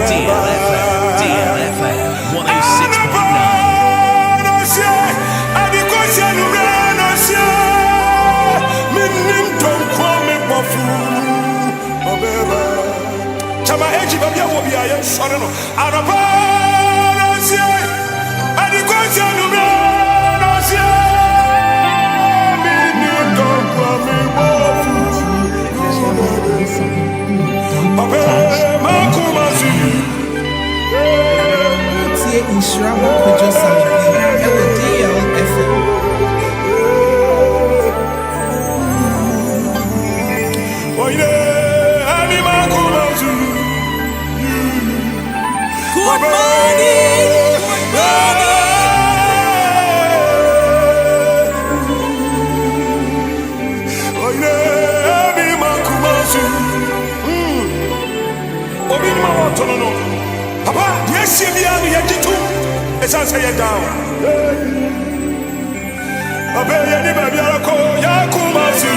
DLFM 106.9. Chama eji babia Obia ye sore no araba no sie adikosia numra no sie mi ni to kwa mi bofu abe makuma si tie Nhyiraba Kwadwo Sammy e wo DLFM. Oye ani makuma si. Good morning. Papa, yes, you are the Yajitu. It's answer you down. Papa, you never be a call. Yakumasi.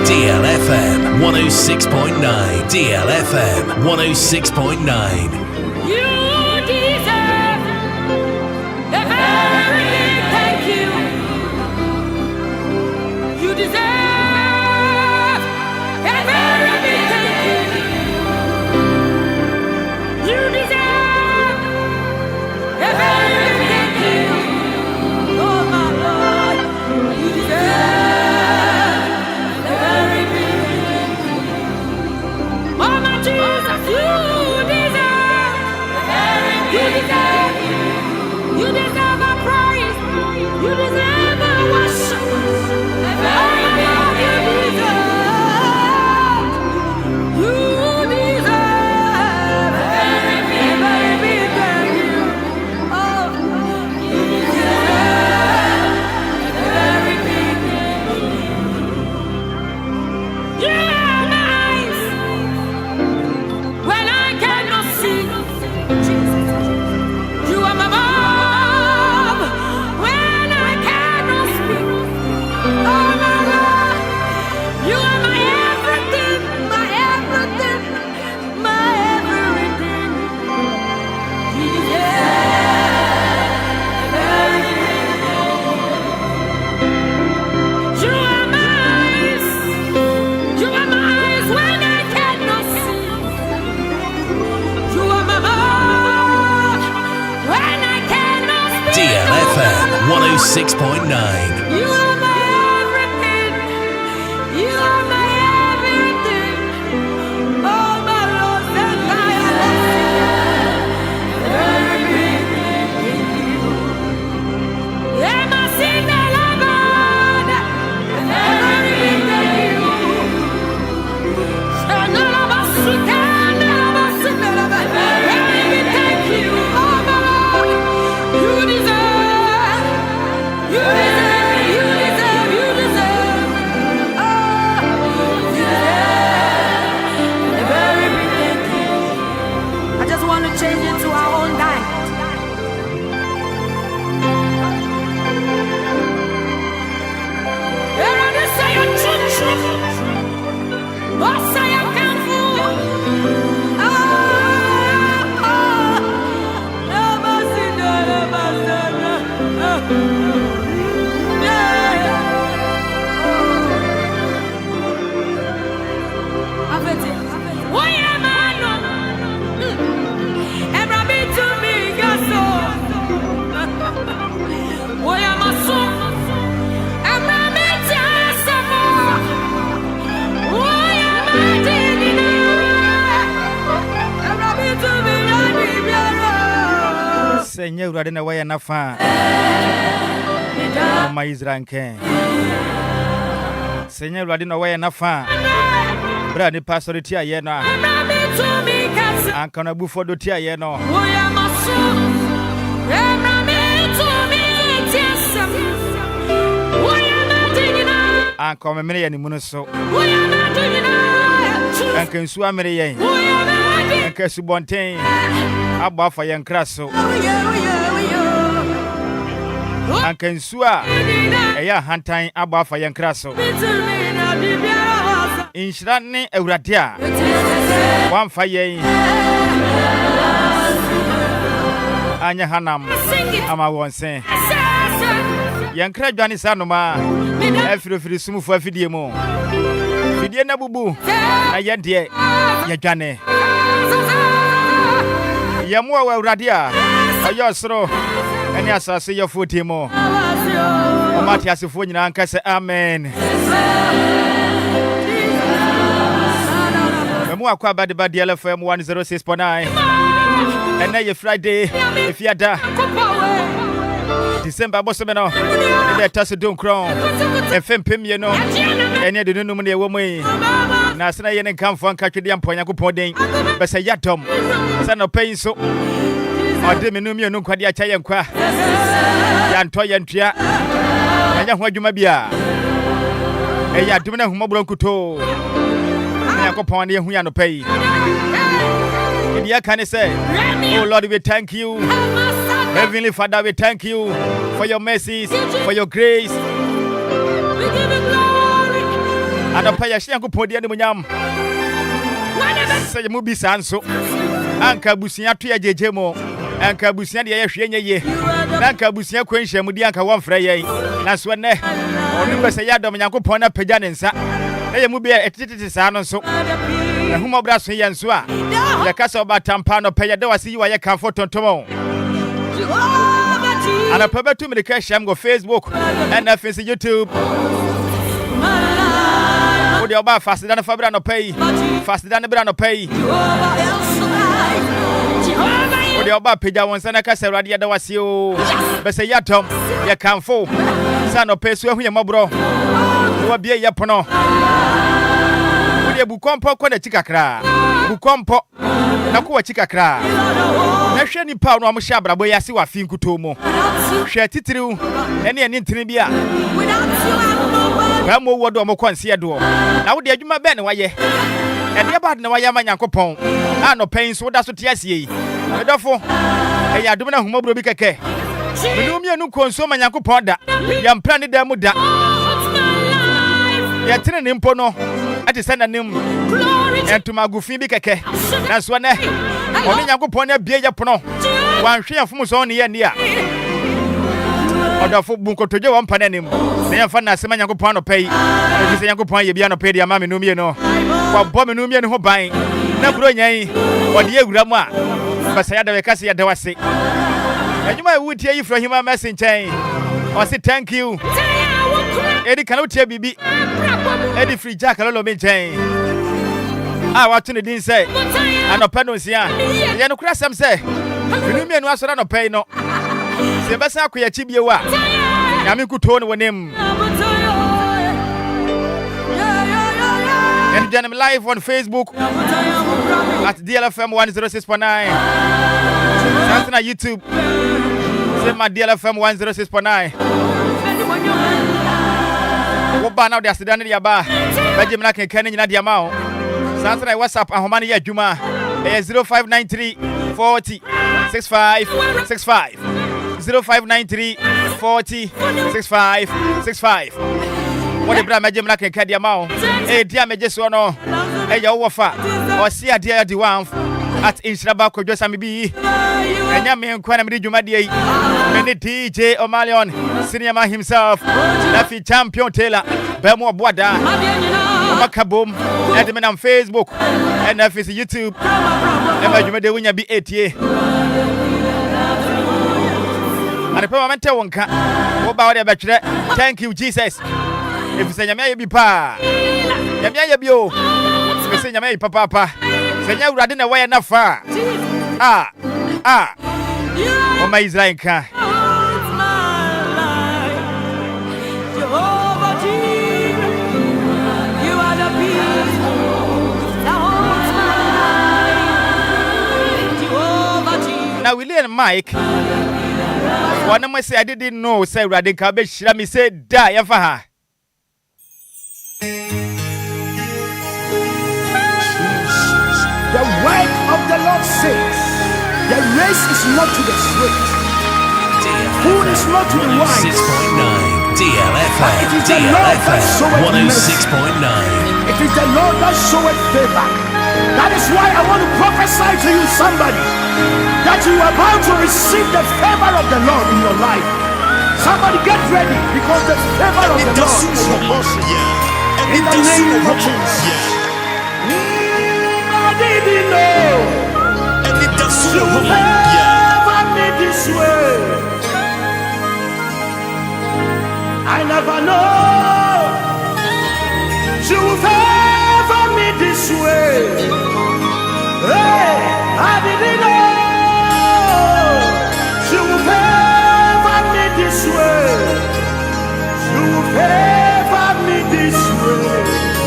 DLFM 106.9. DLFM 106.9. You deserve a very big thank you. You deserve a very big thank you. You deserve a very big thank you. Oh my Lord, you deserve. You deserve a praise. You deserve a worship. You deserve a very big thank you. Oh, you deserve a very big thank you. You are nice when I cannot see. You are my mom when I cannot speak. Oh my Lord, you are my everything, my everything, my everything. You deserve everything. You are my eyes. You are my eyes when I cannot see. You are my mom when I cannot speak. DLFM 106.9. You are my everything. You are my everything. Oh my Lord, thank you deserve Senya urade na waya na fa. Ma Israel ken. Senya urade na waya na fa. Bra ni pastor ti aye no. Anka na bufo do ti aye no. Anka me mere ye ni munu so. Anka nsu amere ye. Anka su bonten. Aba fa ye nkra so. Anka nsu a eya hantan aba fa ye nkra so. Inshira ne awurade a wan fa ye anya hanam ama wonsen ye nkra dwane sanoma afirofiri sumufu afidie mu fidie na bubu na ye de ye dwane ye mu awurade a ayo soro ene asase ye foti mu o mati asefo nyina nka se amen. Memu akwa badeba DLFM 106.9 and now Friday if you ada December bosome no e tase don crown e fempem ye no ene de nunum ne wo mu na sena ye ne kamfo anka twede amponya kopon den be se yadom se no pay so ode menum ye no kwade acha ye nkwa ya nto ye ntua anya ho adwuma bia e ya dum na humobro nkuto Yakopon ye hu ya no pay. Can say, oh Lord, we thank you. Heavenly Father, we thank you for your mercies, for your grace. We give you glory. And I pay a shango podi and munyam. Say you be sanso. Anka busia to ya jejemo. Anka busia de ya hwenye ye. Anka busia kwenhye mudi anka wonfra ye. Na so ne. Onu be say ya dom Yakopon na pagya ne nsa. Eye mu bia etititi sa no so na huma bra so ye nso a ya kasa oba tampa no peye de wase yi wa ye kanfo tontomo ana pebetu me ka sham go Facebook and na face YouTube o de oba fast dan fa bra no pay fast dan bra no pay o de oba peja won sana kasa urade ye de wase o be se yatom ye kanfo sa no pay so hu ye mobro wa bia ye pono bukompo kwa na chikakra bukompo na kwa chikakra na hwe nipa no amhye abrabo yase wa fi nkuto mu hwe titiriu ene ntini bia ba mo wodo mo kwanse do na wo de adwuma be ne waye ene ba de ne waye amanyankopon ano pen so da so tiase yi medofo e ya dum na humobro bi keke menum ye nu konso amanyankopon da ya mpra ne da mu da ya tene ne mpo no ati senda nim entuma gufi bi keke na so ne oni Yakopon na bie ye pono wan hwe afum so ne ye ne a odafo bunkotoje won pa nanim na ye fa na sema Yakopon no pay e se Yakopon ye bia no pay dia ma menum ye no wa bo menum ye ne ho ban na bro nyan ode ye wura mu a basa ya da we kase ya da wase anyuma e wutie yi from him message o say thank you Edi kana utie bibi Edi free jack alolo me chen ah watu ne din say anopa no sia ye no kura sam say binu me no asora no pay no se besa akoya chibie wa na me kuto ne wonem and then I'm live on Facebook at DLFM 106.9 that's on YouTube say my DLFM 106.9 Oba now they are sitting in Yaba. Baji mna ken ken nyina dia ma o. Sansa na WhatsApp ahoma ne ya adwuma. 0593 40 65 65. 0593 40 65 65. What the bra baji mna ken ken dia ma o. Dia meje so no. Ya wo fa. O si ade di wan at Nhyiraba Kwadwo Sammy bi. Enya me nkwa na me dwuma de yi. Me DJ Omalion Senior himself. Nafi champion Taylor. Bemo Boada. Makabom. Edme na Facebook. And nafi YouTube. Ema dwuma de wonya bi etie. Ane pe mamente wonka. Wo ba wo de betwere. Thank you Jesus. If say nyame ye bi pa. Nyame ye bi o. Say nyame ye papa. Say nya urade na waye na fa. Oh my Israel ka. Now William Mike. One of my say I didn't know say Radika be shira me say die for her. The word of the Lord says, the race is not to the swift, food is not to the wise, 106.9 DLFM. it is the Lord that showeth mercy. 106.9. It is the Lord that showeth favor. That is why I want to prophesy to you, somebody, that you are about to receive the favor of the Lord in your life. Somebody get ready, because the favor of the Lord is upon you. In the name of Jesus. I didn't know you ever made this way. I never know you ever made this way. Hey, I didn't know you ever made this way. You ever made this way.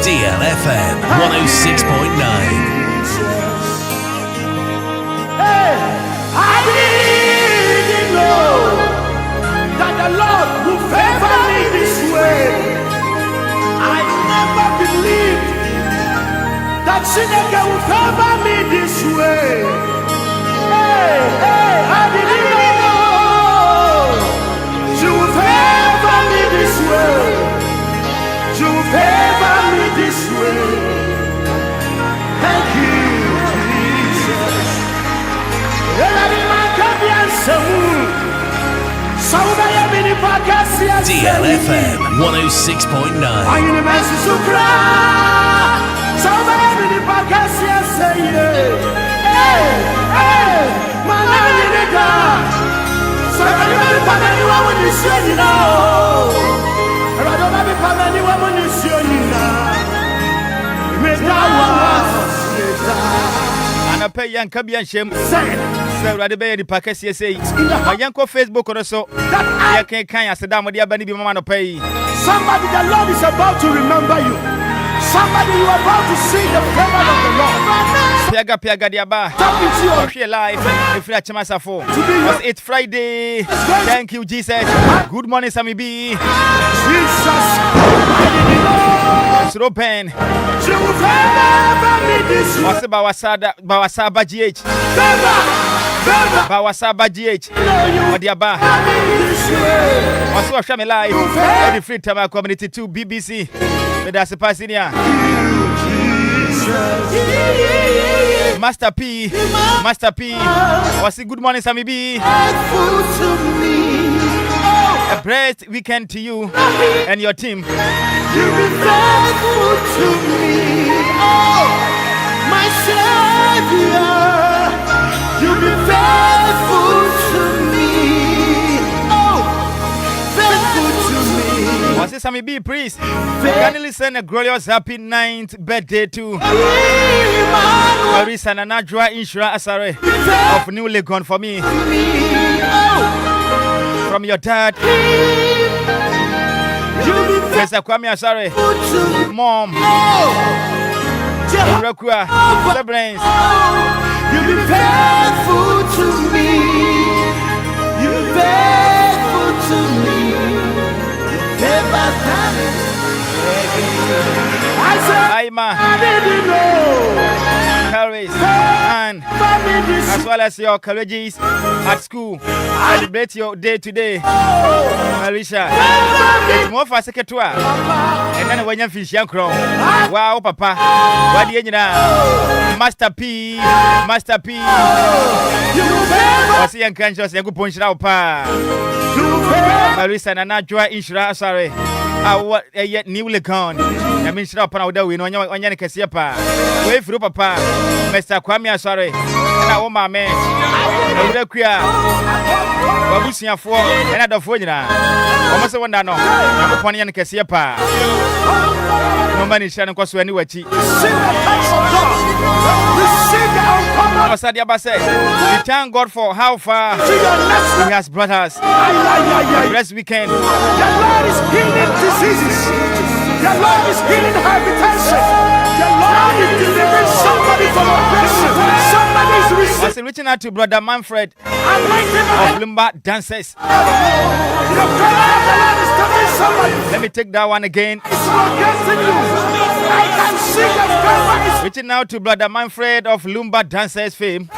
DLFM 106.9. I didn't know that the Lord would favor me this way. I never believed that Chineke would favor me this way. Hey, I didn't know you would favor me this way. You would favor me this way. Thank you, Jesus. DLFM 106.9. And I pay young Kabian Shem. Rather be the package say my young Facebook or so. I can't sit down with the Abani Mama pay. Somebody, the Lord is about to remember you. Somebody, you are about to see the favor of the Lord. Piaga diaba. Tap into your Share life. If you are Chamasafo. It's Friday. Thank you, Jesus. Good morning, Sammy B. Jesus. I It's open. didn't know you will ever be this way. What's Bawasaba GH? Favor. Bawasaba GH. Odiaba. Also, Shami Live. Every free time community to BBC. That's a passing here. Master P. What's the good morning, Sammy B? A blessed weekend to you and your team. You be faithful to me, oh, my Savior. You be faithful to me, oh, faithful to me. What's this, Sammy B, please? Can you listen a glorious happy 9th birthday to Marisa Nanadra Inshura Asare of New Legon for me. From your dad. Yes, Kwame Asare, Mom, Rakua, siblings. You be faithful to me. You be faithful to me. Never I said, Aima, I didn't know. Enquiries, and as well as your colleges at school. Celebrate your day today, Marisha. It's more for secretary. And then when you fish young crow. Wow, Papa. What do you know? Master P. What's the unconscious? You go punch it out, pa. Marisa and Anajua Inshura, sorry. What yet newly gone. I mean, shut up on our window on your Cassiapa. Wait for Papa, Mr. Kwame, sorry. Now, my man, I would queer. Wabusia for another for you now. Almost one no. I'm upon your Cassiapa. No money shall cost you anywhere cheap. Receive the touch of God. Receive the Sadia Basse, we thank God for how far He has brought us. Blessed weekend. The Lord is healing diseases. The Lord is healing hypertension. The Lord is delivering somebody from oppression. Somebody is I was reaching out to Brother Manfred of Lumba Dancers. The power of the Lord is touching somebody. Let me take that one again. It's against you. I can see the power is Reaching out to Brother Manfred of Lumba Dancers fame in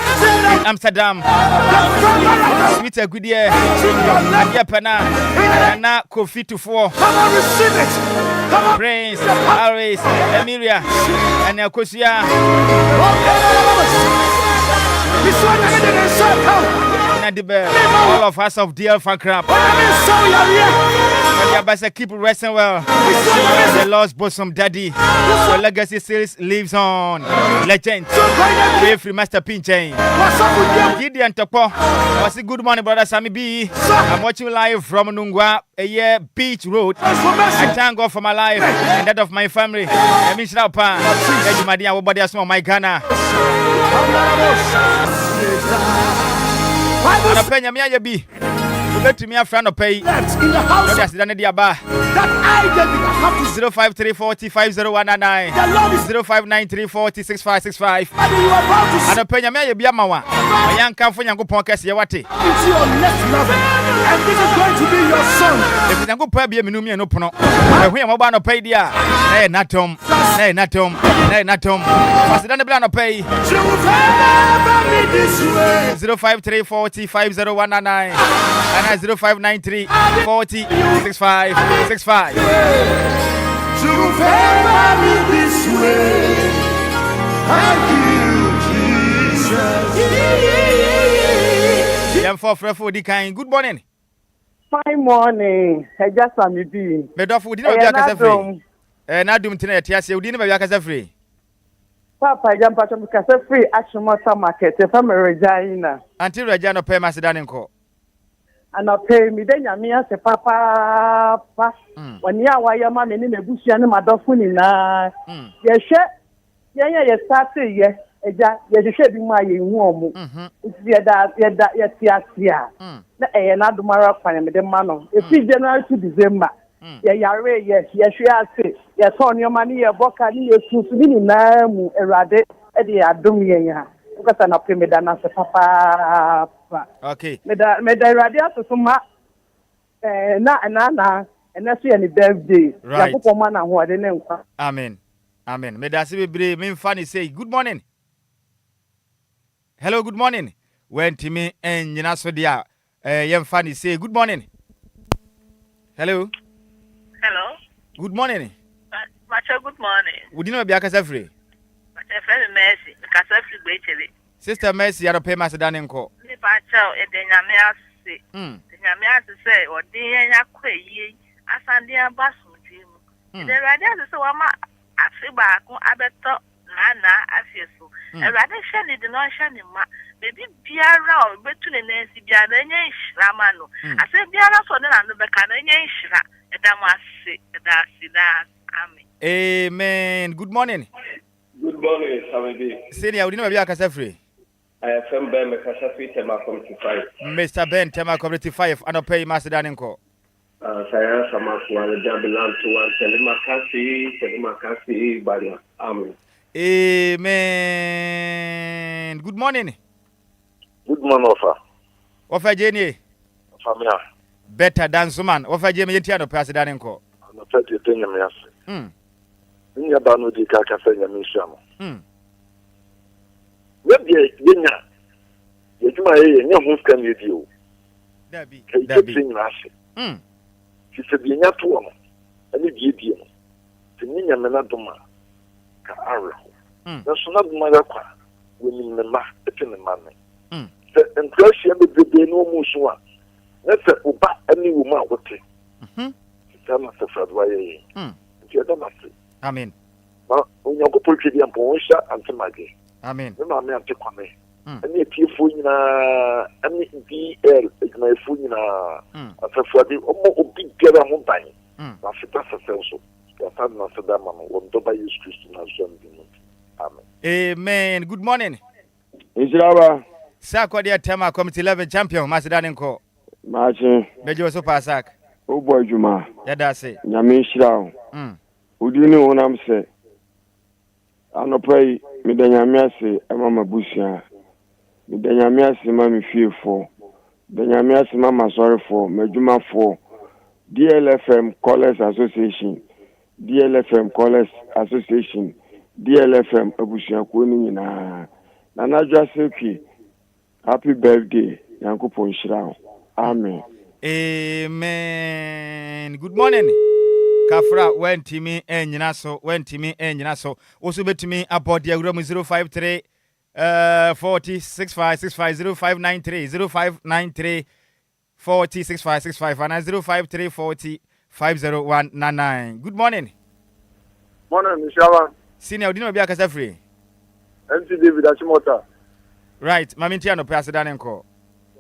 Amsterdam. Sweet Agudia, Adia Pena, Anna Kofi to 4. come on, receive it. Come on. Prince, Aris, Emiria, and Kosia, This one I didn't say, come. Nadibe, all of us of DLFM crap. Keep resting well. The Lord's bosom daddy. Your legacy still lives on. Legend. Pray free Master Pinchain. Gideon Topo. Was a good morning, brother Sammy B. I'm watching live from Nungwa, a year Beach Road. I thank God for my life and that of my family. I mean, Shrapa. Everybody has my Ghana. Na penya me ayabi. Let me a friend of pay. In the house Just done the aba. that I David have to 053405019. the Lord is 05934065565. and you are about to And a penya me ayabi amawa. My young come for Yankupon Cassia Wati. into your next level. And this is going to be your son. If you go pay me no no pono. We am about to pay dia. Nay natom. Nay natom. Nay natom. Was done the plan of pay. You will never be this way. 053405019. And 0593406565. You will never be this way. Thank you, Jesus. Yam for Frefo di kind. Good morning. Fine morning. I just am be. Medofo di na bia kasa free. Na dum tina ya tiase udi na bia kasa free. Papa jam pacho kasa free action motor market e fa me Regina. Until Regina pay Macedonian ko. Ana pay mi de nyame ase papa pa. Woni a wa yama me ni nebusua ne madofo ni na. Ye hwe ye start ye eja ye hwe bi mu aye hu omo. Ye tiasia. Na na dumara kwan me de ma no. E fi January to December. Ye yare ye hwe ase. Ye so nyoma ni ye boka ni ye susu ni na mu erade e de adom ye ya. Because na pay me da na se papa. Okay. Me da radio to suma na and that's your birthday. Right. Nkwa. Amen. Amen. Me da se bebre me mfani say good morning. Hello, good morning. When Timmy and Nyina so dia yem fani say good morning. Hello. Hello. Good morning. Macho, good morning. Would you know be akasa free? Macho, friend Mercy. Kasa free greatly. Sister Mercy ya pay Macedonian ko. Ni pacho e de nyame ase. De nyame ase say o de nya kwayi asande abaso timu. De radio ase wa ma afi ba ko abeto na afieso. E radio hwe ni de no hwe ni ma. Baby biara o betu ne nansi biara nya nhira ma no. Ase biara so de na no beka na nya nhira. E da mo ase, e da sida. Amen. Amen. Good morning. Good morning, Sammy. Senior, would you know be akasa free? FM Ben Mekashafi Tema Community 5. Mr. Ben Tema Community 5 and pay Macedonian ko. Saya sama kuala jabilan tuan terima kasih banyak. Amin. Amen. Good morning. Good morning, Ofa. Ofa Jenny. Famia. Better than Suman. Ofa Jenny Yetiano Macedonian ko. No peti tenya miasi. Nya banu di ka senya mishamo. Webi yenya. Yejuma ye nya hu scan video. Dabi. Si se bienya to no. Ani biebie no. Tinya mena doma. Ka arro. Na so na doma ga kwa. Woni mema etene manne. Se Enquires ya bebe no mu so a. Na se oba ani wo ma wote. Sama se fadwa ye. Ti adamase. Amen. Ba onyango poltwe ampo sha antemage. Amen. Na me ante kwame. Ani etiefo nyina ani DL ejmaefo nyina afafade omo obi biara ho ban. Na fita sefenso. Ya tan na sedama no wondo ba Yesu Kristo na zombi no. Amen. Amen. Good morning. Nhyiraba. Sa kwadi atema committee 11 champion Masidane nko. Machi. Bejo so pasak. O boy Juma. Yada se. Nyame nhyira. Udini wonam se. Anopai me da nyame ase mama busia. Me da nyame ase mama fiefo. Da nyame ase mama sorefo, madwumafo. DLFM Callers Association. DLFM Callers Association. DLFM abusia ko ni nyina. Nana Joseph. Happy birthday, Yankopon Nhyira. Amen. Amen. Good morning. Kafra when Timmy enyina so also betimi about the room 053 40 65 65 0593 0593 40 65 65 and 053 40 50199. Good morning. Morning, Nhyiraba. Senior Odino Bia Kasa free. MC David Achimota. Right, Mamintia no President Enko.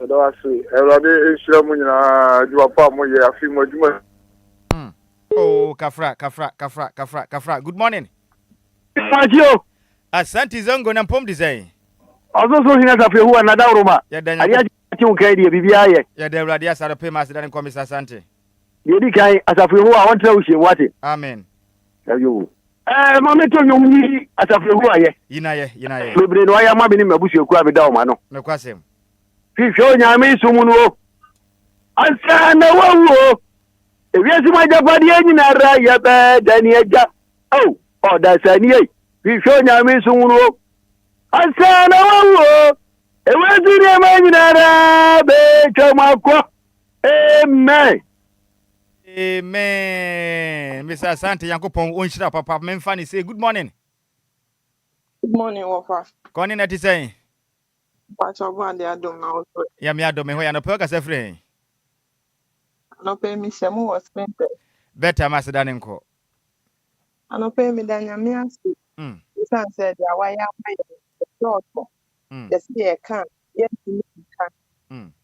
Do I see? Everybody is sure when you are part more. I feel more. Oh, Kafra. Good morning. Thank you. Asante Zongo na Mpom design. Also so hina safi huwa na dauruma. Aliya ti unkaidi bibia ye. Ya de radia sa pe Masidane Enko Mr. Asante. Yedi kai asafi huwa wontra ushi wate. Amen. Ayo. Mama to nyomni asafi huwa ye. Yina ye. Bebre no aya mabini mabusu ku abida o ma no. No kwasem. Fifo nyame sumunu o. Ansa na wawo. Ewiesi majapadi nyina ra ya be dani eja. Oh, odasani ye. Fifo nyame sumunu o. Ansa na wawo. Ewiesi nyina ra be chamako. Amen. Amen. Mr. Asante Yankopon Onhyira papa memfani say good morning. Good morning, Wafa. Koni na ti say. Pacho ba de adom na also. Ya me adom ho ya no pe ka sefre. No pe mi shemu was spent. Better Masidane Enko. No pe mi danya mi asu. Isan said ya wa ya mai short. Yes ye can. Yes you can.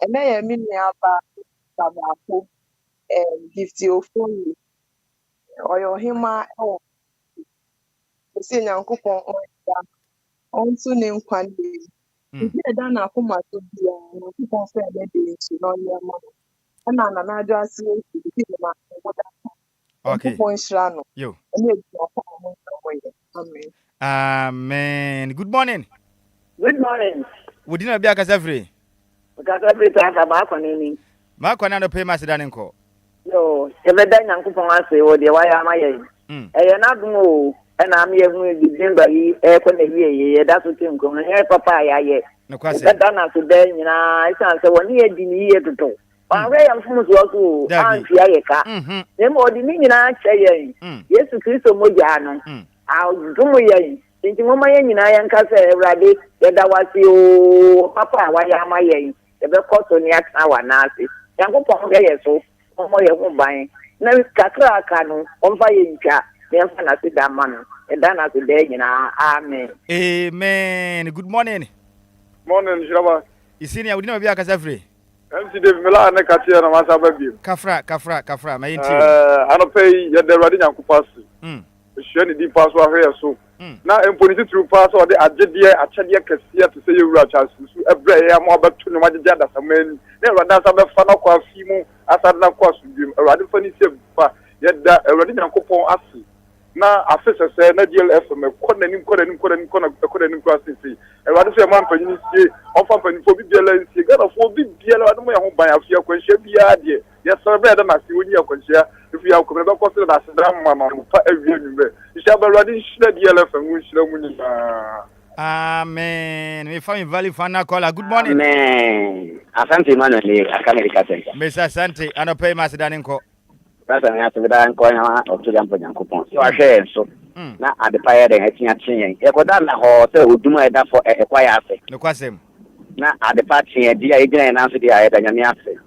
And na mi ni aba baba gift your phone or your hima oh see Nyankopon on so name kwande e da na akoma to bia Nyankopon fe de dey so no yema na ajo ase e ma okay Nyankopon Nhyira no yo amen. Good morning. Wodina bia kasa free ta ba koneni ma kwana no pay Masidane Enko. No, ebeda Nyankopon ase wo de waya amaye. Eye na dum o, e na am ye hu December yi e ko na wie ye da so tem ko he papa ya ye. No kwase. Da na so de nyina isan se woni e di ni ye toto. Wa we yam fumu so so an tia ye ka. E mo di ni nyina che ye. Yesu Kristo mo ja no. A dum ye. Nti mo ma ye nyina ye nka se Ewrade ye da wase o papa waya amaye. E be ko so ni aka wa na ase. Nyankopon ge ye so. Omo ye ho ban na kakra aka no omfa ye ntwa me mfa na se da ma no e da na se de nyina amen. Amen. Good morning. Morning, Nhyiraba. Isini ya udina bia kasa free. MC David Mela na katia na masa babiem. Kafra ma yenti. Anopai ye de radi Nyankopasi. Ehwe ni di pass wa hwe so. Na emponisi tru pass o de agedie achedie kase to say yewura chansusu ebre ya mo abeto no magege adasamani. Na rada sa be fa na kwa fi mu asad na kwa sudum. Rada fa ni se fa ye da radi Nyankopon asi. Na afese se na DLFM ko nanim kwa sisi. Rada se man panyi sie ofa panyi fo bibiela sie gara fo bibiela rada mo ya ho ban afia kwanhia bia de. Ye serve da na se woni akwanhia if you have come back to the Asdam pa avian. Ishabaradi shred DLFM Nhyira munina. Amen. We find Valley Fana caller. Good morning. Amen. Asante Manuel America Center. Mr. Asante, anope Masidane Enko. Sasa na tubida nko na otuga mpo Nyankopon. So ahwe so. Na adepaye de hatia chin. E koda na ho se oduma e da fo Enquires. No kwasem. Na adepa chin dia e gina na so dia e da nyame ase.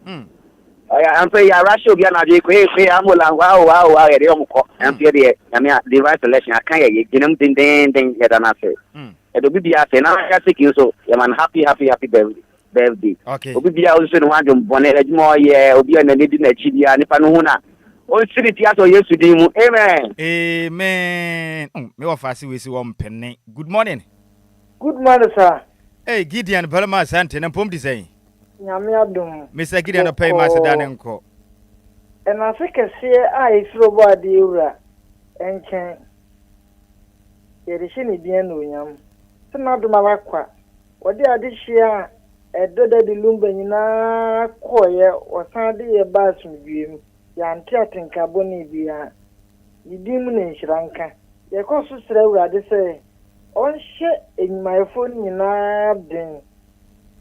Oya ampe ya ratio bia na je kwe amula wow e de omko. Ampe de nyame device selection akan ye ginam den ye da na se. E do bibia se na ya sekin so ye man happy birthday. Okay. Obi bia o so no wadum bone ejmo ye obi na ne di na chi bia nipa no hu na o siri ti aso Yesu din mu. Amen. Amen. Me wa fasi we si wo mpenne. Good morning. Good morning, sir. Hey, Gideon Palma Sante, and Pum say. Yamiadum. Mr. Gideon of Pay Master Danenko. And I think I see I throw body ura and can. There is any Dianu. So not my aqua. What they are this year at the Lumba in a choir or Sunday a bathroom dream. Yan chatting carboni via the demon in Sri Lanka. Your course is rather say, on shit in my phone in a den.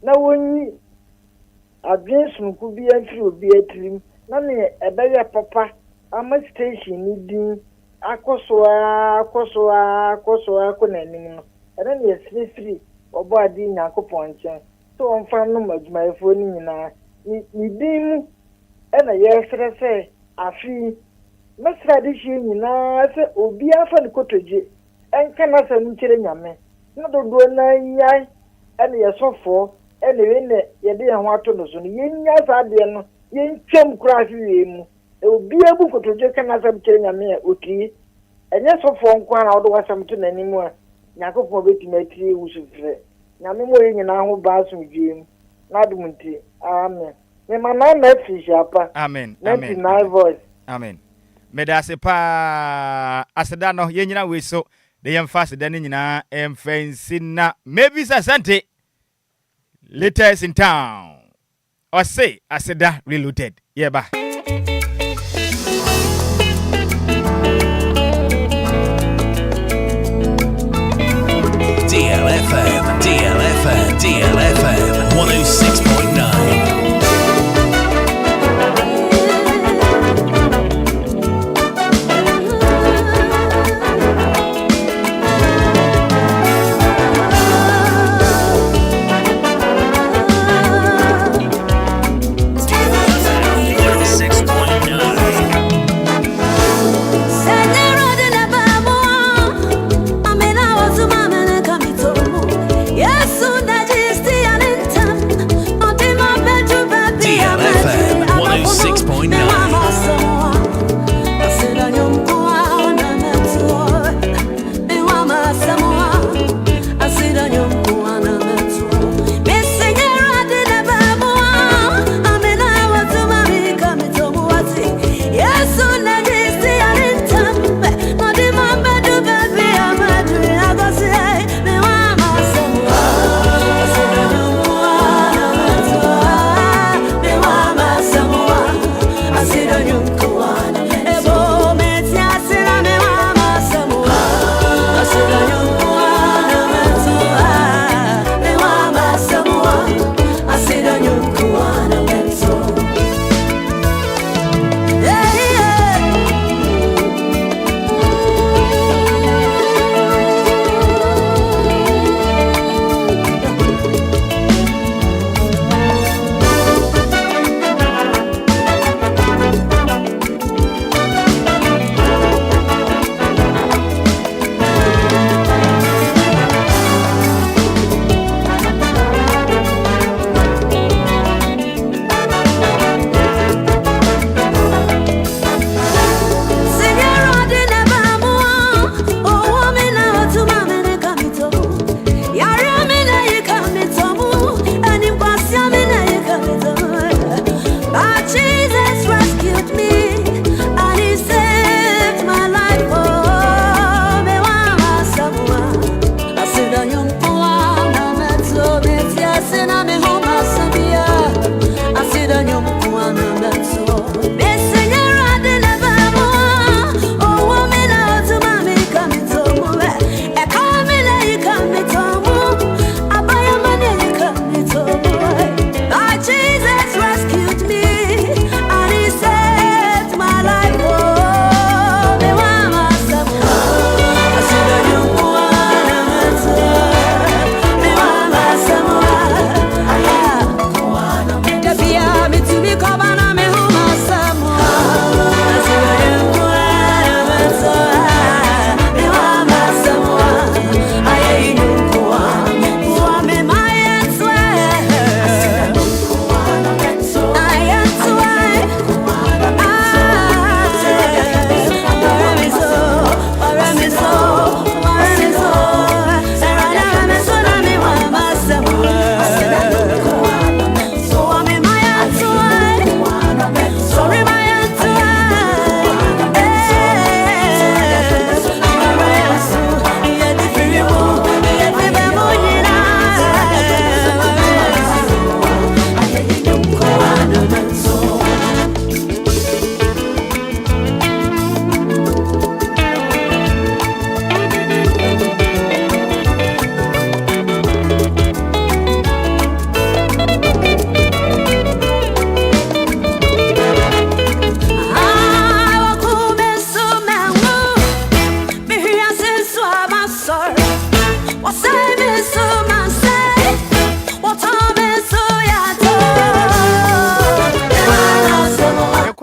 Now, when you against could be a few be a trim, none a better papa, I'm a station needing Akoswa, Conanino, and then yes, free or body in Akoponcha. So I'm found no much my phone in a dim. And a year after say, I feel Miss Radishin in a Obia for the cottage, and cannot send me. Not a good night, and yes, so for, and the winner, you didn't want to know. Yen yas adian, yen chum crash you. It will be able to take another me uti, and yes, so for one out of something anymore. Nako for bit make you wish it. Namimo in our bathroom dream, not winty. Amen. Amen. Amen. Voice. Amen. Medase pa asedano yenyina weso de yemfase dane nyina emfensina maybe sasante latest in town or say aseda reloaded yeba DLFM 106.9.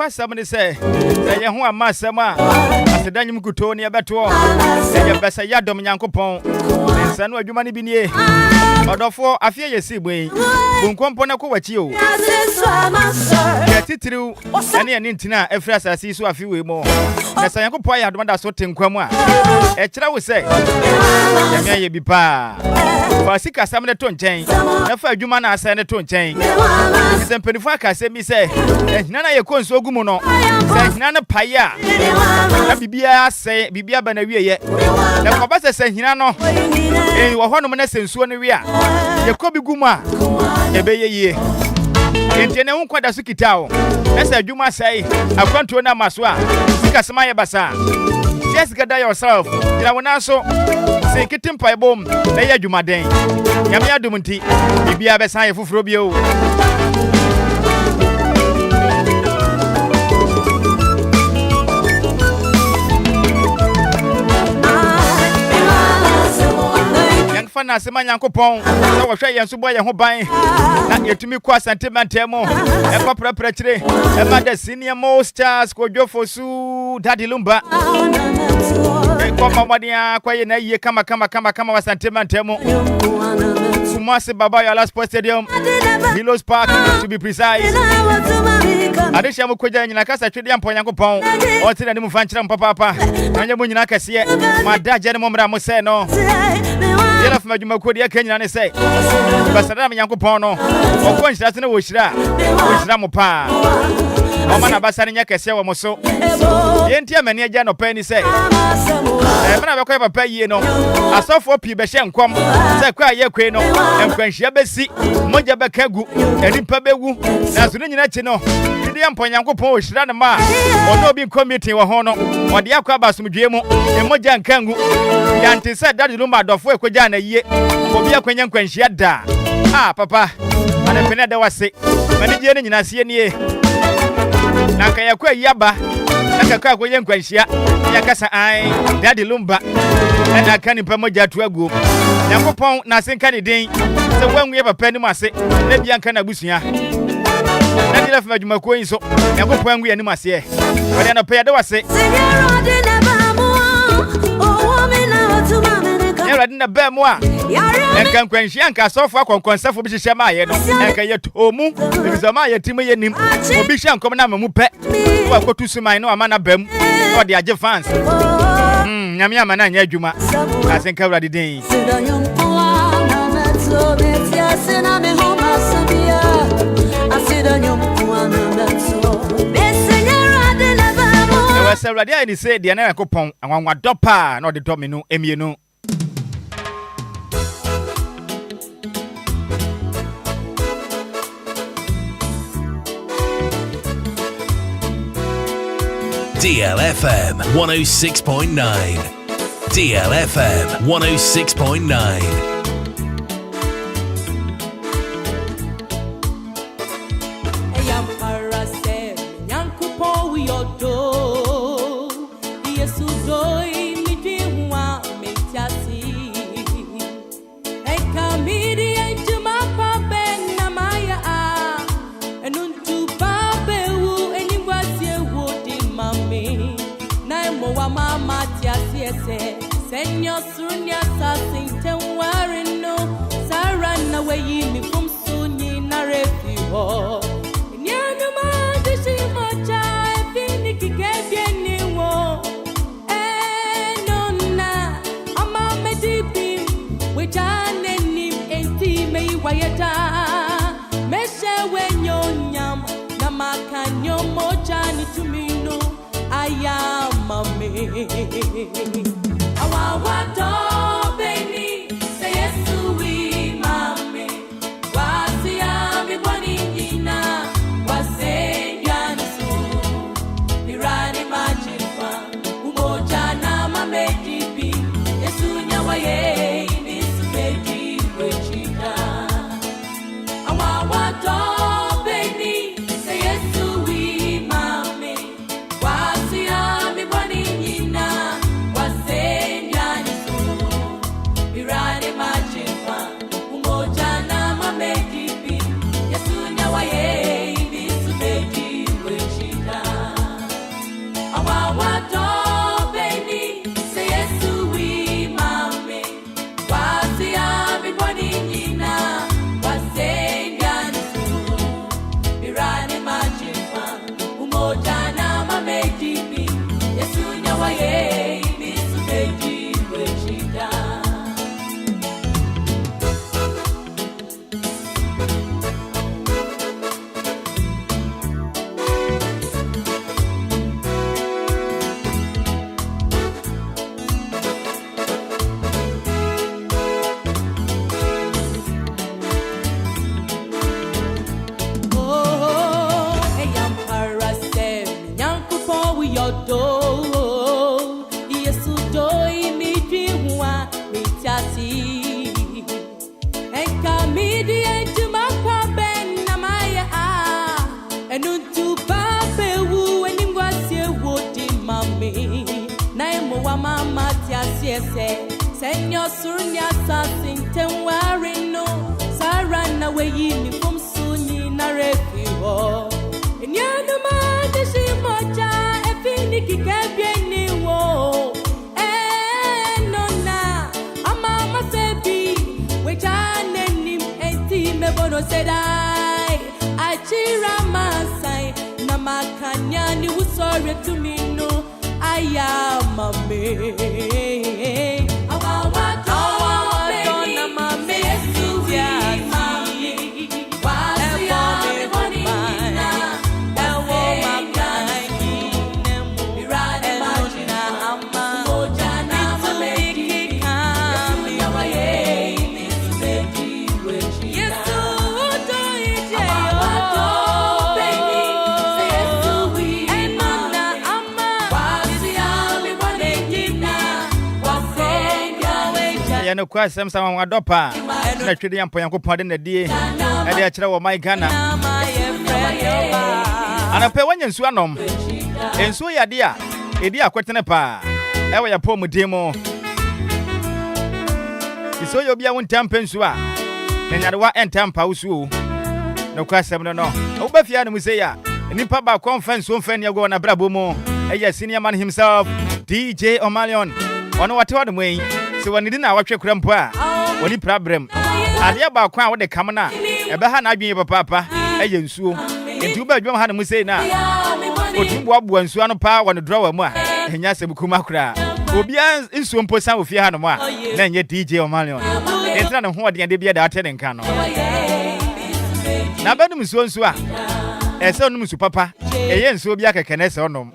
Somebody say, you who are my summer, as the Daniel Kutoni about all, and your best Yadom Yankopon, and San Wajumani Binie, or therefore, I fear you see, Wayne, Bunkompona Kuwachi, get it through, and an intina, a fresh as so a few more. As I am quite had one that's what in Quama. A child will say, may be pa. For sick as some of the tone chain, never human as a tone chain. Then Penifaka said me say, and none of your cons so good. No, say nana paya. Bibia say Bibia Banawia yet. The Papa says Hinano. And you are one of my sense when we are. The Kobi Guma. The Bay ye. And Jenna quite a suki towel. That's a Juma say, I want to Namaswa. Sikasmaya Basa. Just gather yourself. You will also say Kittim Pie Boom. Lay a Juma Dane. Yamia Dumunti. Bibia Besai for Frobio. Na sema Yankopon na wohwe yen so boy ho ban na yetumi kwa sentiment emo e kwa preprechire e ma the senior most stars Kwadwo Fosu Daddy Lumba e kwa mawadia kwa ye na ye kama wa sentiment emo Sumase Baba ya Last Sports Stadium Hilos Park to be precise Adesha mukwaja nyina kasa twede ampo Yankopon o tira ni mu fanchira mpapa na nya mu nyina kase madaje ne momra mo se no DLFM adwuma kodi akanyina ne sei basada me Yankopon no okwanhyira tene wo hyira mo pa o mana basare nya kese wo mo so yenti amani agya no pa ni sei mana be kwa papa yie no asofo pi be hye nkom sei kwa ye kwe no enkwanhyia besi moja be kagu enimpa bewu na so ne nyina chi no de ampo Yankopon wo hyira ne ma ono bi committee wo ho no ode akwa basumdwe mu emoja nkangu yanti sei Daddy Lumba adofo ekogya na yie Obia kwanya nkwanhyia da papa ana pene da wase mane je ne nyina se nie na ka yakwa yaba na ka kwanya nkwanhyia ya kasa ai Daddy Lumba na ka ni pamoja to agu Yankopon na senka ne den se wanwe papa ni mase na bia nka na busua na DLFM adwuma ko yin so Yankopon angu ya ni mase wode na pa da wase Radina Bemwa, and can quench Yanka so far concerned for Bishamaye, and can yet Omu, because Amaya Timmy, or Bisham Comana Mupe, who are to see my no Amana Bem, or the Aja fans. Yamia Mananya Juma, I think I read the day. There was a radia and he said, the Anna Copon, and one what dopa, not the domino, Emino. DLFM 106.9. DLFM 106.9. Senyor Sunya Sassington Warino, Sarana way me from Sunyi Narefi. Yanuma, the Shimocha, Finiki gave you no, na, Ama Medipim, which I name and tea may wayata. Mesha when yon yam, Namakan yo mochani to me no, I am a me. Wato baby say yes to we mami wasia mi boni nina wase yansu mirani machifa umoja na mamejibi yesu nyawaye nismeji wechida wato baby say yes to we mami wasia mi boni nina wase say, send your surnya sassing, ten wearing no, Sarana way in from Sunni Narefiho. And Yanama, the Shimoja, a finiki cabiani wo. And nonna, a mama sebi, which I named him and team Bono said I cheer my side, Namakanya, you sorry to me, no, I am a man. No question, some wadopa. Let's read the Emperor Pardon the day. And they are children my Ghana. And I pay 1 year swanom. And so, ya dear, a dear question pa. Ever your poem demo. You saw your be a 1 time pensua. And you are and tampa usu. No question, no. Obefian Musea. And in Papa conference, one friend you go on a brabomo. A senior man himself, DJ O'Malion. On what other way. So when you didn't watch your grandpa, when you problem, I hear about crown with the camera, a behind I be a papa, a young so. In 2 bedroom had a musay now. But you walk one swan power on the drawer more, and yes, a Kumakra. Obia in some person with Yanoma, then your DJ O'Malion. It's not a what the idea that attending cano. Now, Benham Swan Swa, a son to papa, a young Sobiaka can answer no.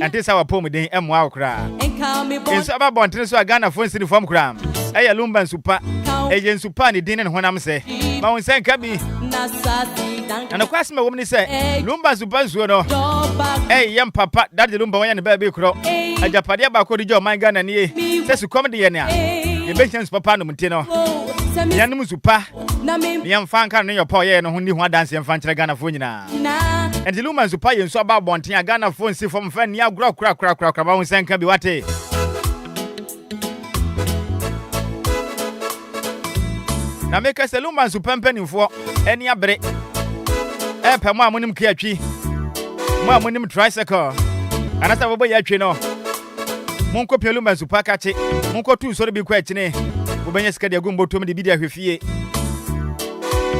And this our poem day M. Wow cry. In Sababon, so I Ghana for city from cram. A Lumba and Super, Agent Supani dinner when I'm say, Mount San Cabby. And a question my woman say, Lumba Supasuno. Hey, young papa, that the Lumba and the baby crow. A Japadia Bacodijo, my gun and ye, says to comedy and ya. The patient's papa no Mutino. Yanum Supa, young fan can your poor and only one dancing fan Ghana Funina. And the Luman Supai and so about wanting a Ghana phone see from friend near crack, about San Cabiwate. Now make us a Luman Supampen for any abre. Per Mamunim Kiachi, Mamunim tricycle, and as a boy Yachino. Monko Peluma Supakachi, Monko 2 so be quite ne. Ubenyesca de Gumbo to me the video with ye.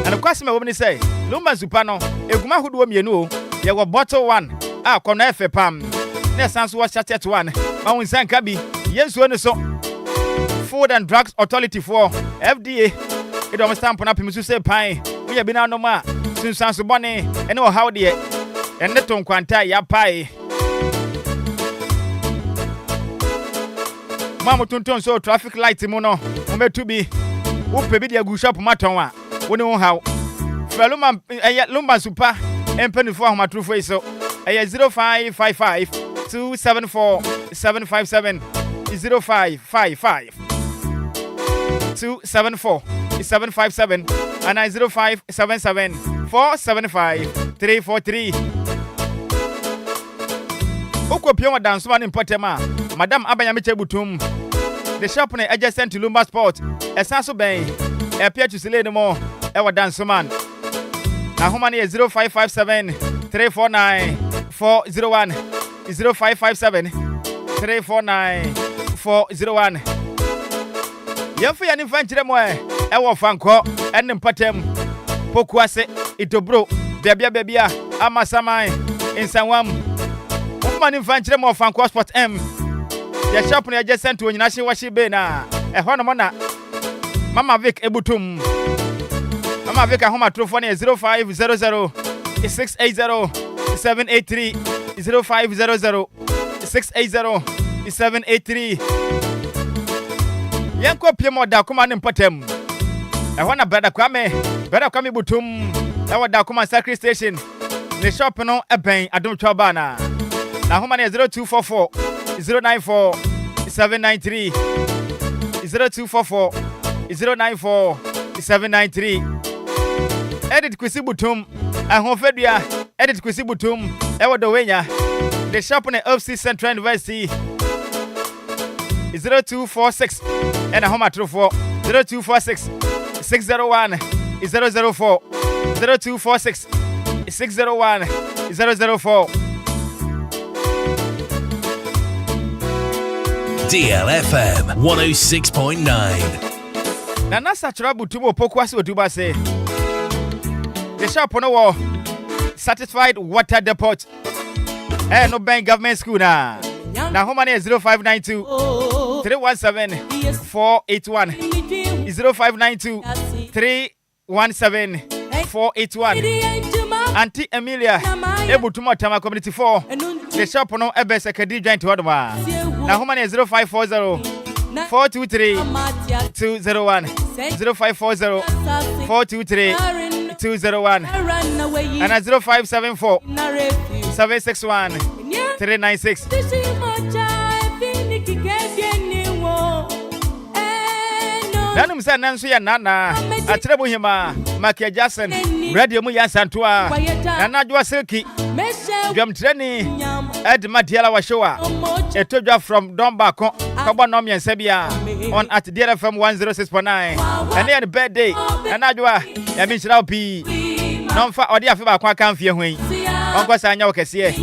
And of course, my woman say, Lumba Supano, a Guma who do me know, there were bottle 1, Conefe Pam. Next answer was chat 1, Mount San Cabi, yes, one so. Food and Drugs Authority for FDA. It almost stamp on up him to say pie. We have been out no more since Sansu Bonnie and know how dear. And let on quanta ya pie. Mamma Tunton so traffic lights mono, umbe to be. Upe be a good shop matonwa. We know how. Feluma Lumba Super and penny for my true face so. 0555 274 757 0555 274 757 and 0577 475 343. Okopio dance man in Potema, Madame Abayamiche Butum. The shop ne adjacent to Lumba Sport, a Sanso Bay, a Pier to Selene Mo, our dance man. Now, how many 0557 349 401 0557 349 401. Yamfi and Infantremo, our Fanco, and Patem, Pokwase, Itobro, Bebia, Amasamai, in Sanwam. Woman Infantremo, Fanco Sport M. The shop near just sent to Nashi Washibena, a Honamana, Mama Vic Ebutum, Mama Vic Homa Trophone 0500 680 783 0500 680 783. Yanko Piemo da kuma nim patem. I wanna better kwame butum. I want da kuma Sacred Station. The shop no eben adum chobana. Na homa ne 0244 094 793 0244 094 793. Edit kwisi butum. Ahofedua edit kwisi butum. Ewo do wenya. The shop ne FC Central University. 0246 and a home at 0246 601 004 0246 601 004 DLFM 106.9. Nana Satrabu Tubo Pokwasi Otuba say the shop on the wall satisfied water depot. No bank government school na. Now home money is 0592 317 481 0592 317 481. Auntie Emilia able to Motama Community 4. The shop on Ebe Secretary Joint Wadma. Now home money is 0540 423 201 0540 423 201 and at 0574 761 396. Nanum sa nanso ya nana atrebo hima Makia Jackson radio mu ya santua nana jwa silky dwam treni ed madiala wa showa etodwa from Domba kobo no miensa bia on at DLFM 106.9 and the birthday nana jwa ya mi chira opi no mfa odi afi ba kwa kan fie hwan onko sa anya okese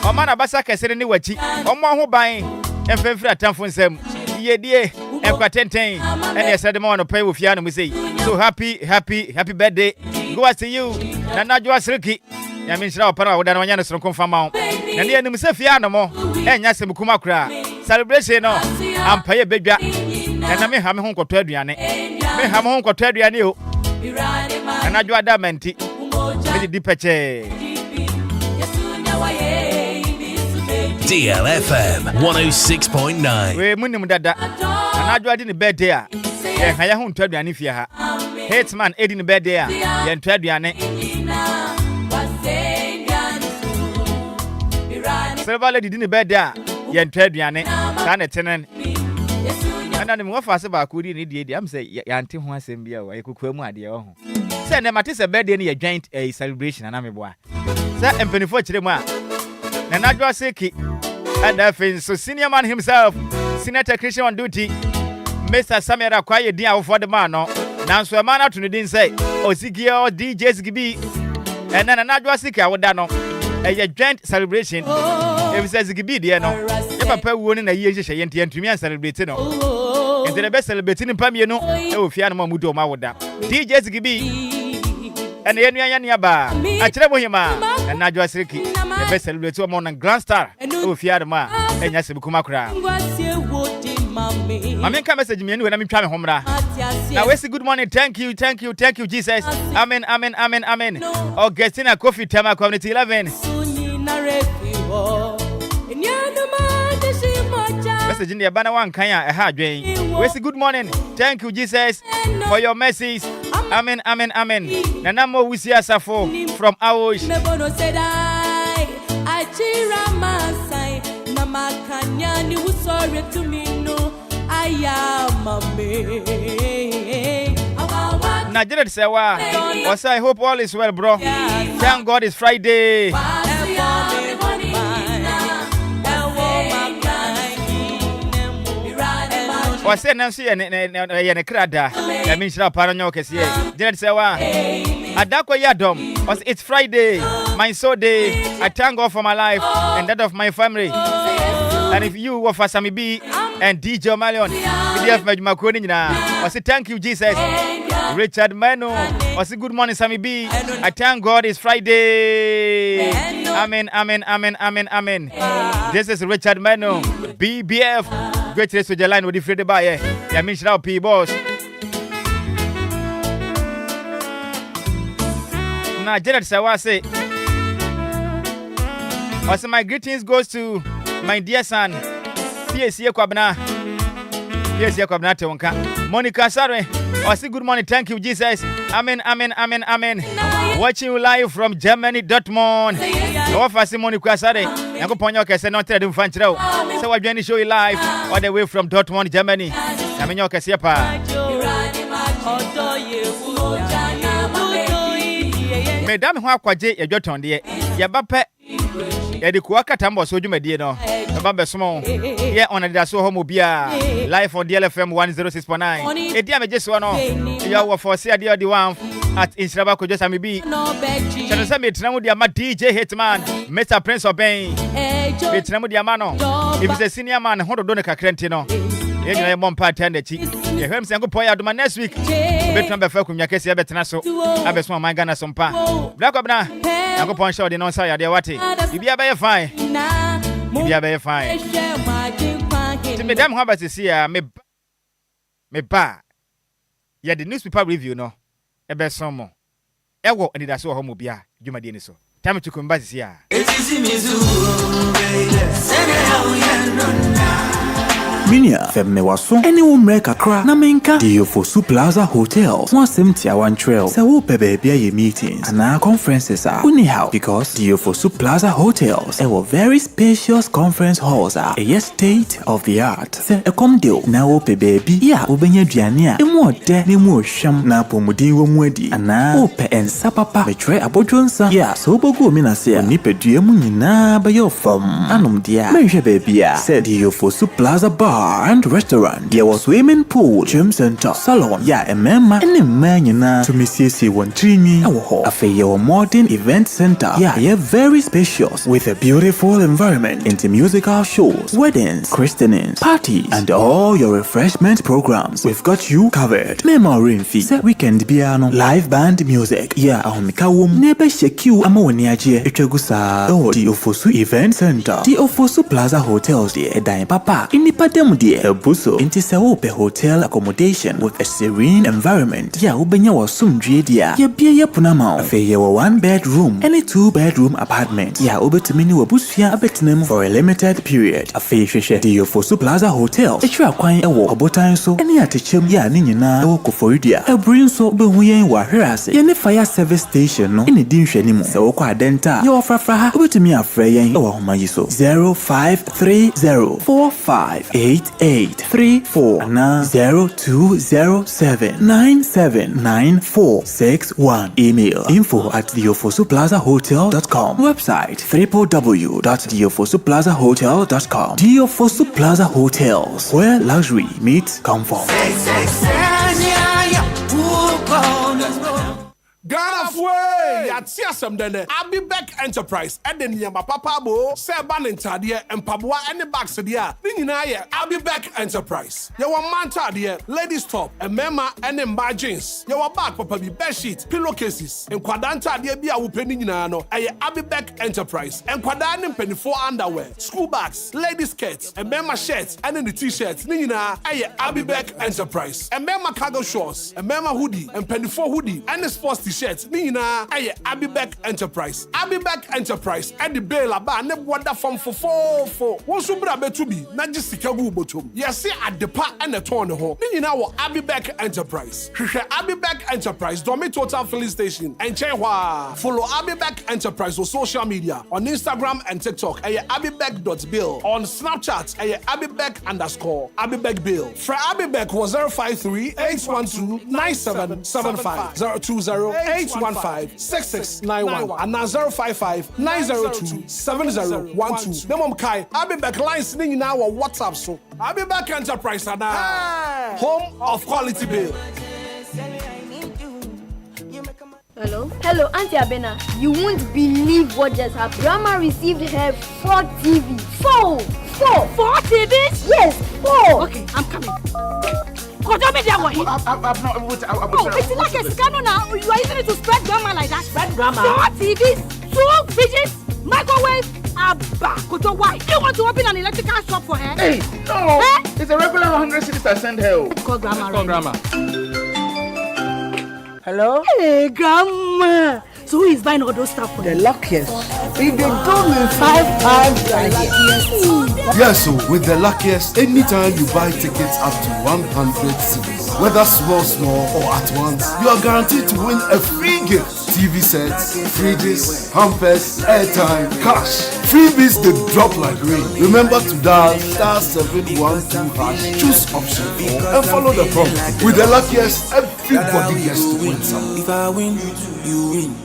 o ma na basa kese ni wachi o mo ho ban emfemfira tamfo nsam yedie Enquatenten and yes, the morning pay with Fiana. We say so happy birthday. Go out to you. Nana Joa Silky. I mean, Shao Para, than one from confirm. And the enemy say Fiana more. And Yasim Kumakra. Celebration, no. I'm pay a baby. And I may have home for Tediane. May have home for Tediane. And I do a damenti. Very deep DLFM 106.9. We munum dada. Anadwa di ne bed there. Ye haya hu ntwaduane fie ha. Hitman edi ne bed there. Ye ntwaduane. Silver lady di ne bed there. Ye ntwaduane. Sa ne tenen. Ana ne mo fa se ba ko di ne die am say ya nte ho asem bia wa ye kokwa mu ade ho. Say ne mate se bed there ne ye joint a celebration ana me boa. Say empenifo kire mu a. Na Najwa Seki and that so senior man himself, Senator Christian on duty, Mr. Samira Kwaye Dia for the man. Now, so a man out to the din say, Ozigio, DJs Gibi, and then Najwa Seki, I would done a joint celebration. If it says Gibi, dear no, if a pair won in a year, she and me and celebrating. And the best celebrating in Pamiano, oh, Fiano Mudo Mawada, DJs Gibi, and the Yanyaba, I trouble him, and Najwa Seki. Best celebrate to a Grand Star. Oh, Fiadma, and Yasim Kumakra. Mamma message me when I'm trying home. Now, we say good morning. Thank you, Jesus. Amen. Augustina Coffee Tama Community 11. Message in the banner one Kanya a hard way. We say good morning. Thank you, Jesus, for your message. Amen. Nanamo Wisiasafo from Aosh. Nigeria say wa. I hope all is well, bro. Thank God it's Friday. Was say Nancy and Krada. I mean, Nhyiraba Kwadwo Sammy. Say wa. Adakwa Yadom. It's Friday. My soul day. I thank God for my life and that of my family. And if you were for Sammy B and DJ Malion, PDF Majumakoni na. I say thank you, Jesus. Richard Mano. I say good morning, Sammy B. I thank God it's Friday. Amen. This is Richard Mano. BBF. Great race with the line with the Freddy Baye. I mean, Shroud P boss. Now, Janet Sawase. Also, my greetings goes to my dear son, PSC Kwabna. Monica Sare. I say good morning. Thank you, Jesus. Amen. Watching you live from Germany, Dortmund. I say Monica Sare. I'm going to say not to do fan show. So I'm going to show you live all the way from Dortmund, Germany. I'm in your case, Madame Hwa Kwaje, your Joton, dear. Yabape. Yeah, the Kuaka Tambo so you may no. Baba Small. Yeah, on Anidaso Wɔhɔ Obia. Live on DLFM 106.9. A dear just one. You are for say the one at Nhyiraba Kwadwo Sammy B. Channel Sammy Tramu dia ma DJ Hitman, Mr. Prince Obey. Be Tramu dia mano. If it's a senior man, hold on kakranti no. You know mom part and the chick. You hear me say go poya do next week. Bet number 4 kunya kesi abetena so. Abeso man Ghana sompa. Black obna. I go point show the no say there what. You be a fine. You be a fine. To me damn how about to see me ba. Yeah, the newspaper review no. Ebe somo. Ewo Anidaso Wɔhɔ Obia. Juma di ni so. Time to come back here. Minia femme waso ene wo mre kakra na menka DLFM Plaza Hotels wasem tia one trail se wo pe baby ye meetings and conferences are anyhow because DLFM Plaza Hotels were very spacious conference halls are a state of the art se e come deal na wo pe baby ya obenya duane a emu ode na emu ohwam na pomudin wo mu adi ana wo pe ensa papa betwe abodwonsa ya so bogo mi na se ni pedua mu nyina ba yo fam anom dia menhwe baby a se DLFM Plaza Bar and restaurant. There was swimming pool, gym center, salon. Yeah, a member and a man to Mrs. One Trini. A modern event center. Yeah, very spacious with a beautiful environment into musical shows, weddings, christenings, parties, and all your refreshment programs. We've got you covered. Memory fee, weekend piano, live band music. Yeah, ahomikawum. Nebe shekiu amawaniaje echegusa. Oh, DLFM Event Center. DLFM Plaza Hotels. Edai papa. Inipade dear Buso into Saope hotel accommodation with a serene environment. Ya ubenya wa sumdrie dia. Ya bia ya punama. Afe ya wa 1-bedroom and a 2-bedroom apartment. Ya ubetumini wa busfia abetinem for a limited period. Afe sheshe DLFM Plaza Hotel. Etra kwan ewo obotan so ene atechem ya ni nyina ewo koforidia. Ebrin so behuyen wa hwerase. Ye ne fire service station no ene di nhwani mu. Se wo kwa denta. Ya ofrafra ha ubetumi afre yen ewo homayi so 0530458834 na 0207979461. Email info@DLFM-plazahotel.com. Website www.DLFM-plazahotel.com. DLFM Plaza Hotels, where luxury meets comfort. Ghana fwe yatia semdene Abibec Enterprise eden yamba papa bo se banentade empaboa ene bags dia ni nyina ye Abibec Enterprise ye wa mantade ladies top emema ene mba jeans ye wa bag papa bi bed sheet pillowcases enkwadantade bi a wo peni nyina no eye Abibec Enterprise enkwada ne mpenifo underwear school bags ladies skirts emema shirts ene the t-shirts ni nyina eye Abibec Enterprise emema cargo shorts emema hoodie empenifo hoodie ene sports t-shirts ni nyina aye Abibec Enterprise Enterprise and the bail aba ne boda from fofofo won so bra betubi na gisika gu botom yesi adepa ene ton ho ni nyina wo Abibec Enterprise hwehwe Abibec Enterprise domi total filling station enchehwa follow Abibec Enterprise on social media on Instagram and TikTok aye abibec.bill on Snapchat aye abibec_Abibec bill for Abibec was 053-812-9775 020-815-6691 and now 055-902-7012. Demom Kai, Abibec lines singing now on WhatsApp so Abibec Enterprise and home of quality bill. Hello, Auntie Abena. You won't believe what just happened. Grandma received her 4 TV. 4 TVs? Yes, 4. Okay, I'm coming. I'm not it's like a scandal now. You are using it to spread grandma like that. Spread grandma? 4 TVs, 2 fridges, microwave, Abba. Koto, why? You want to open an electrical shop for her? Hey, no. Eh? It's a regular 100 cities I send her. Let's call grandma. Hello? Hey, grandma. So who is buying all those stuff for the luckiest? If they told me 5 times, the luckiest. Yes, so with the luckiest, anytime you buy tickets up to 100 cities, whether small or at once, you are guaranteed to win a free gift. TV sets, fridges, hampers, airtime, cash. Freebies they drop like rain. Remember to dial *712#, choose option 4 and follow the prompt. With the luckiest, everybody gets to win something. If I win, you win.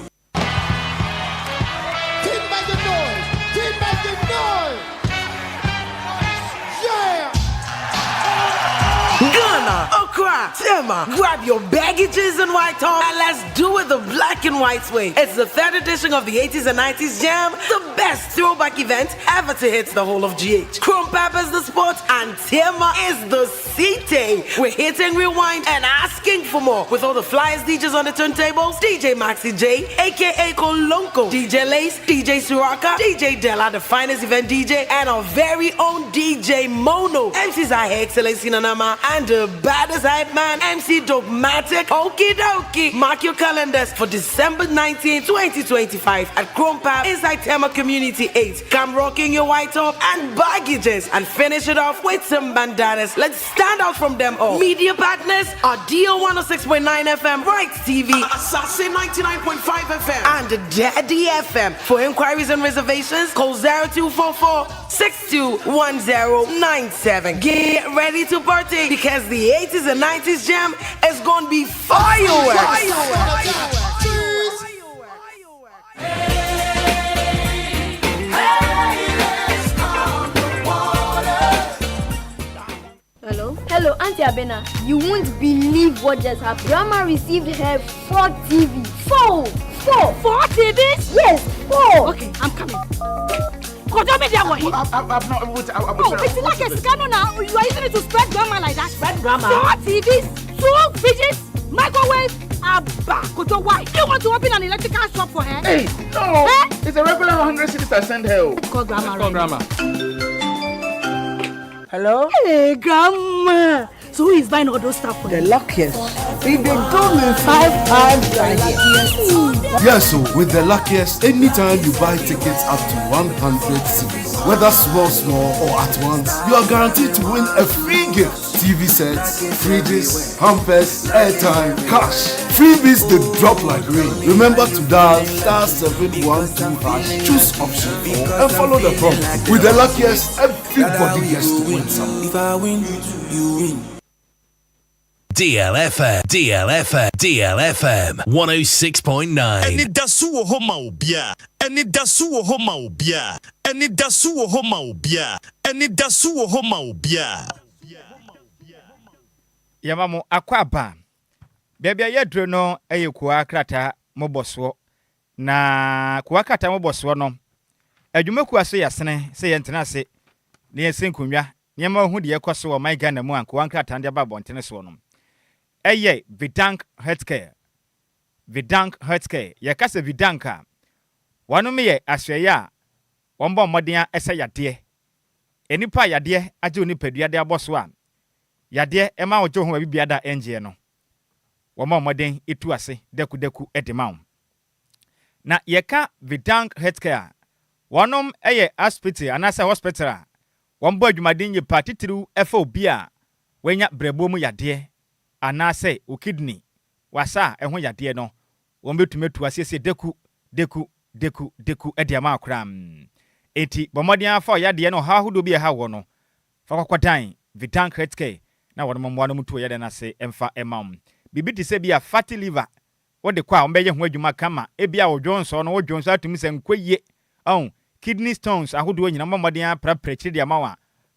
Tema, grab your baggages and white top and let's do it the black and white way. It's the 3rd edition of the 80s and 90s Jam, the best throwback event ever to hit the whole of GH. Chrome Pepper is the spot and Tema is the city. We're hitting rewind and asking for more with all the flyers DJs on the turntables, DJ Maxi J, aka Kolonko, DJ Lace, DJ Suraka, DJ Della, the finest event DJ, and our very own DJ Mono, MC's High Excellency Nanama, and the baddest hype man, MC Dogmatic. Okie dokie. Mark your calendars for December 19, 2025 at Chrome Pub inside Tema Community 8. Come rocking your white top and baggages and finish it off with some bandanas. Let's stand out from them all. Media partners are DO 106.9 FM, Rights TV, Assassin 99.5 FM, and Daddy FM. For inquiries and reservations, call 0244 621097. Get ready to party because the 80s and 90s Jam is gonna be fireworks. Hello, Auntie Abena. You won't believe what just happened. Grandma received her 4 TV. 4 TVs? Yes, 4. Okay, I'm coming. I'm not it's like a scandal now. You are using it to spread drama like that. Spread drama? 4 TVs, 2 fridges, microwave, Abba. Koto, why? You want to open an electrical shop for her? Hey, no. Eh? It's a regular 100 cities I send her. Let's call Grandma. Grandma. Hello? Hey, Grandma. So who is buying all those stuff for the you? luckiest. We've been told me 5 times a year. Yes, so with the luckiest, anytime you buy tickets up to 100 cities, whether small or at once, you are guaranteed to win a free gift. TV sets, fridges, hampers, airtime, cash. Freebies they drop like rain. Remember to dial *712#, choose option 4 and follow the prompt. With the luckiest, everybody gets to win something. If I win, you win. DLFM 106.9. Anidaso Wɔhɔ Obia. Anidaso Wɔhɔ Obia. Anidaso Wɔhɔ Obia. Anidaso Wɔhɔ Obia. Yamamo akwaba. Bebia yedro no eye kuwa krata moboso. Na kuwa krata moboso no. Adwumaku aso yasene se yentena se. Ne yesenkunwa. Nyema hu de yekoso wo my Ghana mu anko krata nde ba bontene so no. Eye Vidank Healthcare. Vidank Healthcare. Yakase Vidanka. Wanu me ye asweya. Wombo modern ese yade. Enipa yade age oni padua de aboso a. Yade ema ojo ho bibia da enje no. Woma modern etu ase deku edema. Na yeka Vidank Healthcare. Wanom eye hospital anasa hospital. Wombo adwumaden ye patitiru efa Obia. Wenya brebo mu yade. Anase o kidney wasa ehho yade no won betumetu asese deku ediama akram enti bomodin afa yade no ha hudo bi ha wo no fa kwakwadan Vidank Healthcare na won momwa no mutu yade na se emfa emam bibi ti se bia fatty liver wo de kwa ombeye ho adwuma kama ebia wodwonso no wodwonso atumi se nkwaye kidney stones ahodo nyina momodin aprapre de amawa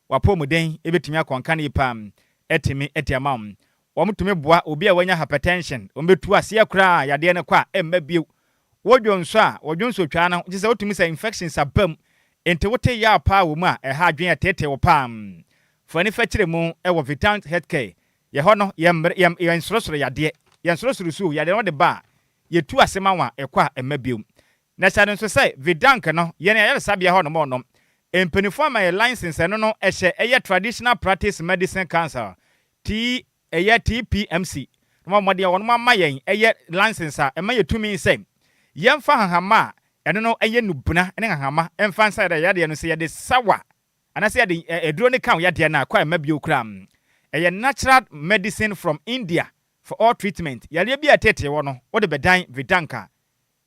wapomuden ebetumi akonka ne pam etimi etiamam Wamutumi boa obi a wanya hypertension ombetu ase akura yade ne kwa emma bio wodwonso a wodwonso twa na gise wotumi sa infections abam ente wote ya pa wo mu a eha adwen atete wo pam fani fakire mu e wo Vidank Healthcare ye ho no ye nsorosoro yade ye nsorosoro su yade no de ba ye tu asema wa ekwa emma bio na sha nso say Vidank no ye ne ya sabia ho no mo no empenifo ma ye license no ehye eye traditional practice medicine council eye TPMC no mo de won ma yen eye license a ema yetumi se yemfa hahama eno no eye nubuna ene hahama emfa nsa da yade no se yade sawa anase yade eduro ne kan yade na kwa ema bio kram eye natural medicine from India for all treatment yade bi atete wo no wo de bedan Vidanka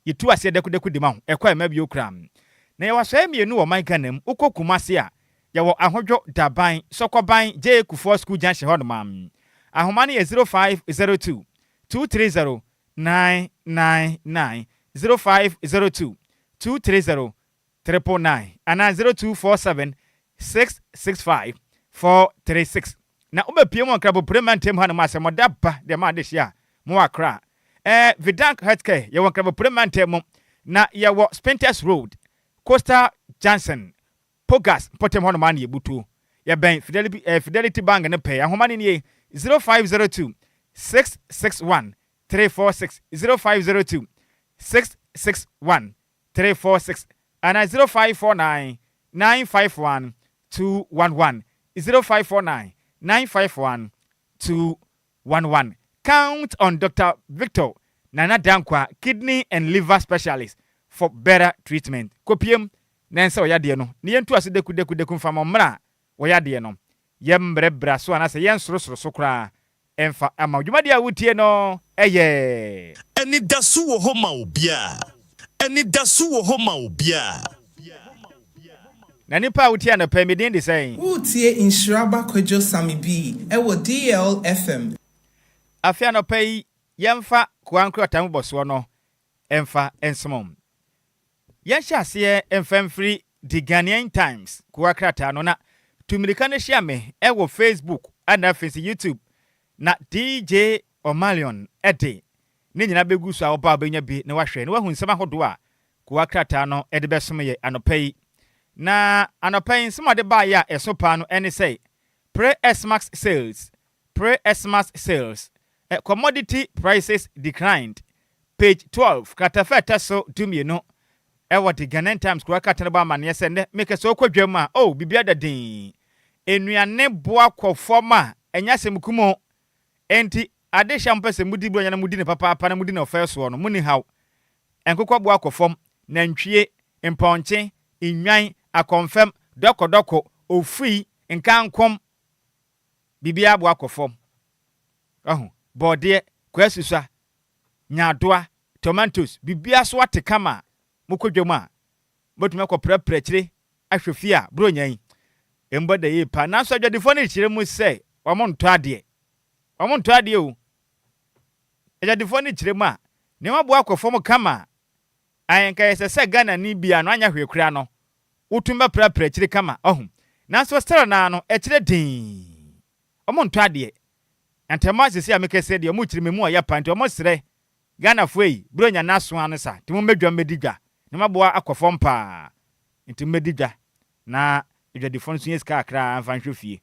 yetu ase deku de ma ho ekwa ema bio kram na ye waso emienu wo man Ghanam ukokumase a ye wo ahodwo daban sokoban je Kufo school junction hodman Ahomani is 0502 230 999 0502 230 999 and 0247 665 436 na obepie mo nkrabo prementem ha no ma se moda ba de ma de hia mo akra Vidank Healthcare ye won nkrabo prementem na ye wo Spinters Road Coastal Johnson Pogas potem ho no ma na yebutu ye ben Fidelity Bank ne pay ahoma ne nie 0502 661 346 0502 661 346 and 0549 951 211 0549 951 211. Count on Dr. Victor Nana Dankwa, kidney and liver specialist for better treatment. Kopiem Nansa Oyade no. Nientu aside kudeku fama mra Oyade no. Yembre braso anase yen soro kra emfa ama dwumade a wutie no eye. Anidaso Wɔhɔ ma Obia. Anidaso Wɔhɔ ma Obia. Na nipa wutie na pe medin de say. Wutie Nhyiraba Kwadwo Sammy B. Ewo DLFM. Afia no pay yemfa kwankro tamu boso no emfa ensmom. Yensha ase emfam free the Ghanaian Times kwakrata no na tumirika ne hia me ewo Facebook and afisi YouTube na DJ Omalion ede ne nyina begu so a oba benya bi ne wahwe ne wahu nsema hodo a kwakrata no ede besom ye anopai na anopai nsema de ba ya esopa no ene say pre-Xmas sales commodity prices declined page 12 katafeta so dumieno ewo the Ghanaian Times kwakata ba mane se ne make so kwadwam a oh bibia da din enuane boa kwofoma enya semkumo enti ade shampese mudi bronya na mudi ne papa na mudi ne ofeso no muni haw enkokwa boa kwofom na ntwie mponche inwan akonfem doko ofui nkankom bibia boa kwofom bode kwasusua nyadoa tomatoes bibia so atekama mukwadwam a botuma ko prepare kire ahwefia bronyan embode yi pa na so adwadifo ne kire mu se omonto ade o adwadifo ne kire mu a ne maboa kwofom kama ayenka yesese Ghana ni bia no anya hwekura no utumba prepare kire kama na so stara na no ekire din omonto ade antema sisi amekese de mu kire memu a ya panti omosre Ghana foi bronya naso ansa timo medwa medigwa ne maboa akofom pa nti medigwa na edwadifo nso yeska akra amfanhwe fie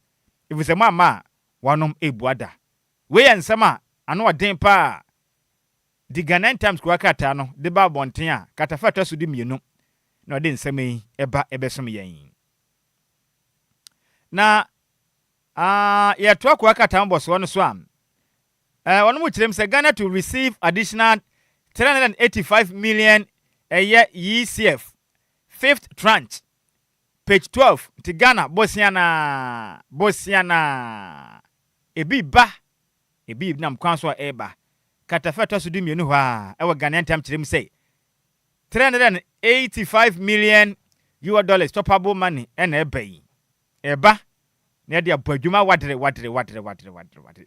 ifuse mama wanom ebuada we yansama ano odin pa the Ghanaian Times kwakata no de ba bonten a katafata so di mienu na odin nsame eba ebesom yen na ya to kwakata mboso no so am one mu kirem say Ghana to receive additional 385 million a year ECF fifth tranche page 12 to Ghana Bosiana ebi nam kwanso eba katafata so dumi enu ha ewa Ghanaian Times kirem say 385 million US toppable money ena eba na dia badwuma wadre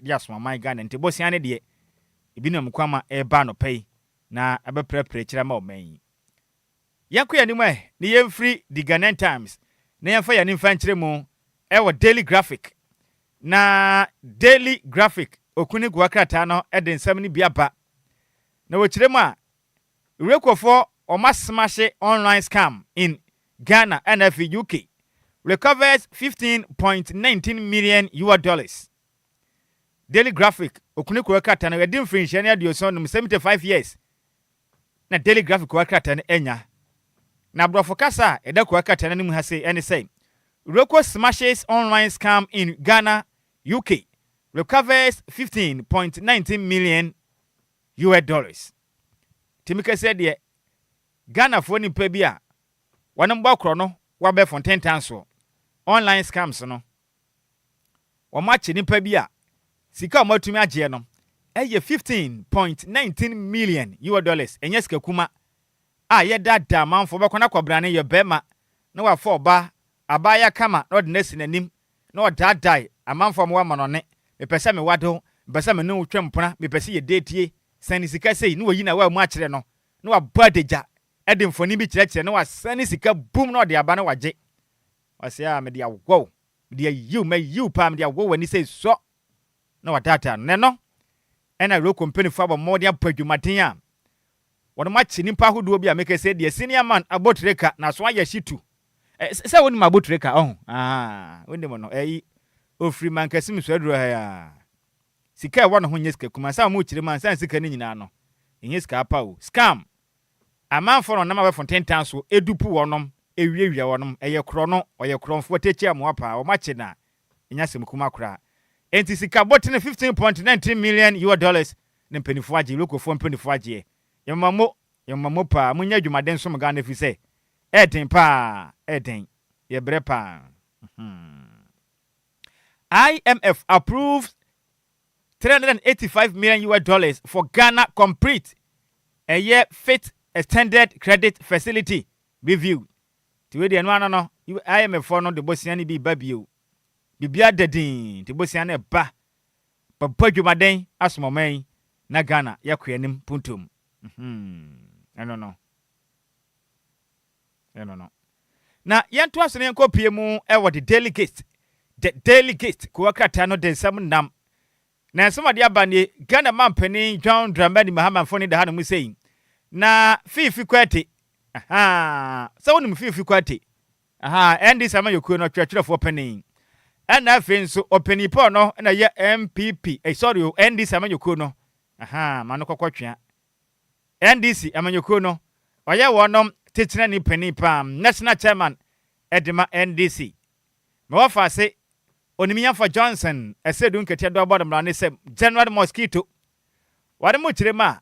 dia so my Ghana nti Bosiana de ebi nam kwama eba no pay na abeprepre kira ma o man yakoya ni mwe ni yemfri the Ghanaian Times na yemfa ya ni mfa nkire mu ewo Daily Graphic na Daily Graphic okuni gwakrata no ede nsam ni biaba na wo kire mu a rekofo o masmash online scam in Ghana and UK recovers 15.19 million US. Daily Graphic okuni gwakrata na ede mfrinhye na ade so no 75 years na Daily Graphic gwakrata na enya na brofokasa edakwa katana ni mu ha say any say Roko smashes online scam in Ghana UK recovers 15.19 million US. Timika said de Ghana for ni pa bia wanam bakro no wa be fonten tanso online scams no o match ni pa bia sika matumi agye no eye 15.19 million US enye sika kuma ye dada manfo bekona kwabrane ye bema na wa fo ba abaya kama no de nesi nanim na o dadai amanfo mo wa manone mepese me wado mepese me no twempona mepese ye detie sani sika sei no yi na wa mu akire no na wa badeja ede mfoni bi kire na wa sani sika bum na o de aba na waje wase me de awo Dear you may you palm their wo when he says so. No data no. And I wrote company for more than Pejumatia. What much in Impa who do be a make say the senior man about record now so why she too. Say when my boat record on. When they want no free man Casim Swedra. Sika one who yes Kumasa much the man sans no. In his capao. Scam. A man for a number from 10 times so edupu onum, a rear onum, a chrono or your cron for teacher moapa or machina. In Yasim Kumakra. And Sika bought in 15.19 million US then penny faji, local phone penny faji. Your mamopa, Munya Jumaden Somagan if you say, Edding pa, Edding, ye brepa. IMF approved $385 million US for Ghana complete a year fit extended credit facility review. To the no, IMF for no the Bosiani be babio. Bibia dedin, the Bosiane ba. But Pojumaden, as momay, na Ghana, yakwenim puntum. I don't know. Now, yan to us and copy mu, the delegate. The delegate, Kuakatano de Sam Nam. Now, some of the abani, Ghana man penny, John Dramani Mahama Foni the Hanum saying. Na fifi kwati so wonu fifi kwati and this ama yokuo no twetwe for penny and na fenso openi po no na ye MPP sorry and this ama yokuo no mano kokotwea NDC ama yokuo no oye wonom titina ni penny pam national chairman edema NDC me wafa se onimiya for Johnson esedun ketia do bodom la ne se General Mosquito wade mo kirema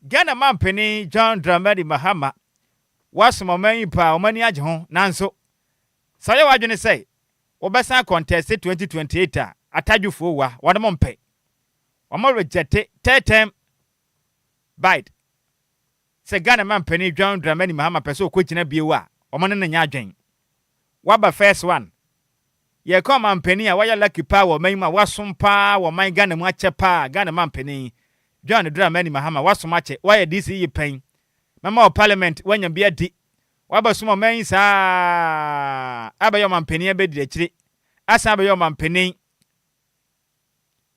Ghana man penny John Dramani Mahama was my main pa omani agye ho nanso saye wadwene say obesa contest 2028 atadwufo wa wade mo mpe omo reject third term bid say Ghana man penny John Dramani Mahama peso kwegyina biewa omo ne nya adwen waba first one ye come man penny a waya lucky power man ma wasompa wo man Ghana mu ache pa Ghana man penny John Dramani Mahama wasomache why DC yi pen mama o parliament wanya bia di wabasoma man sa abayo man peni abedi akire asa abayo man peni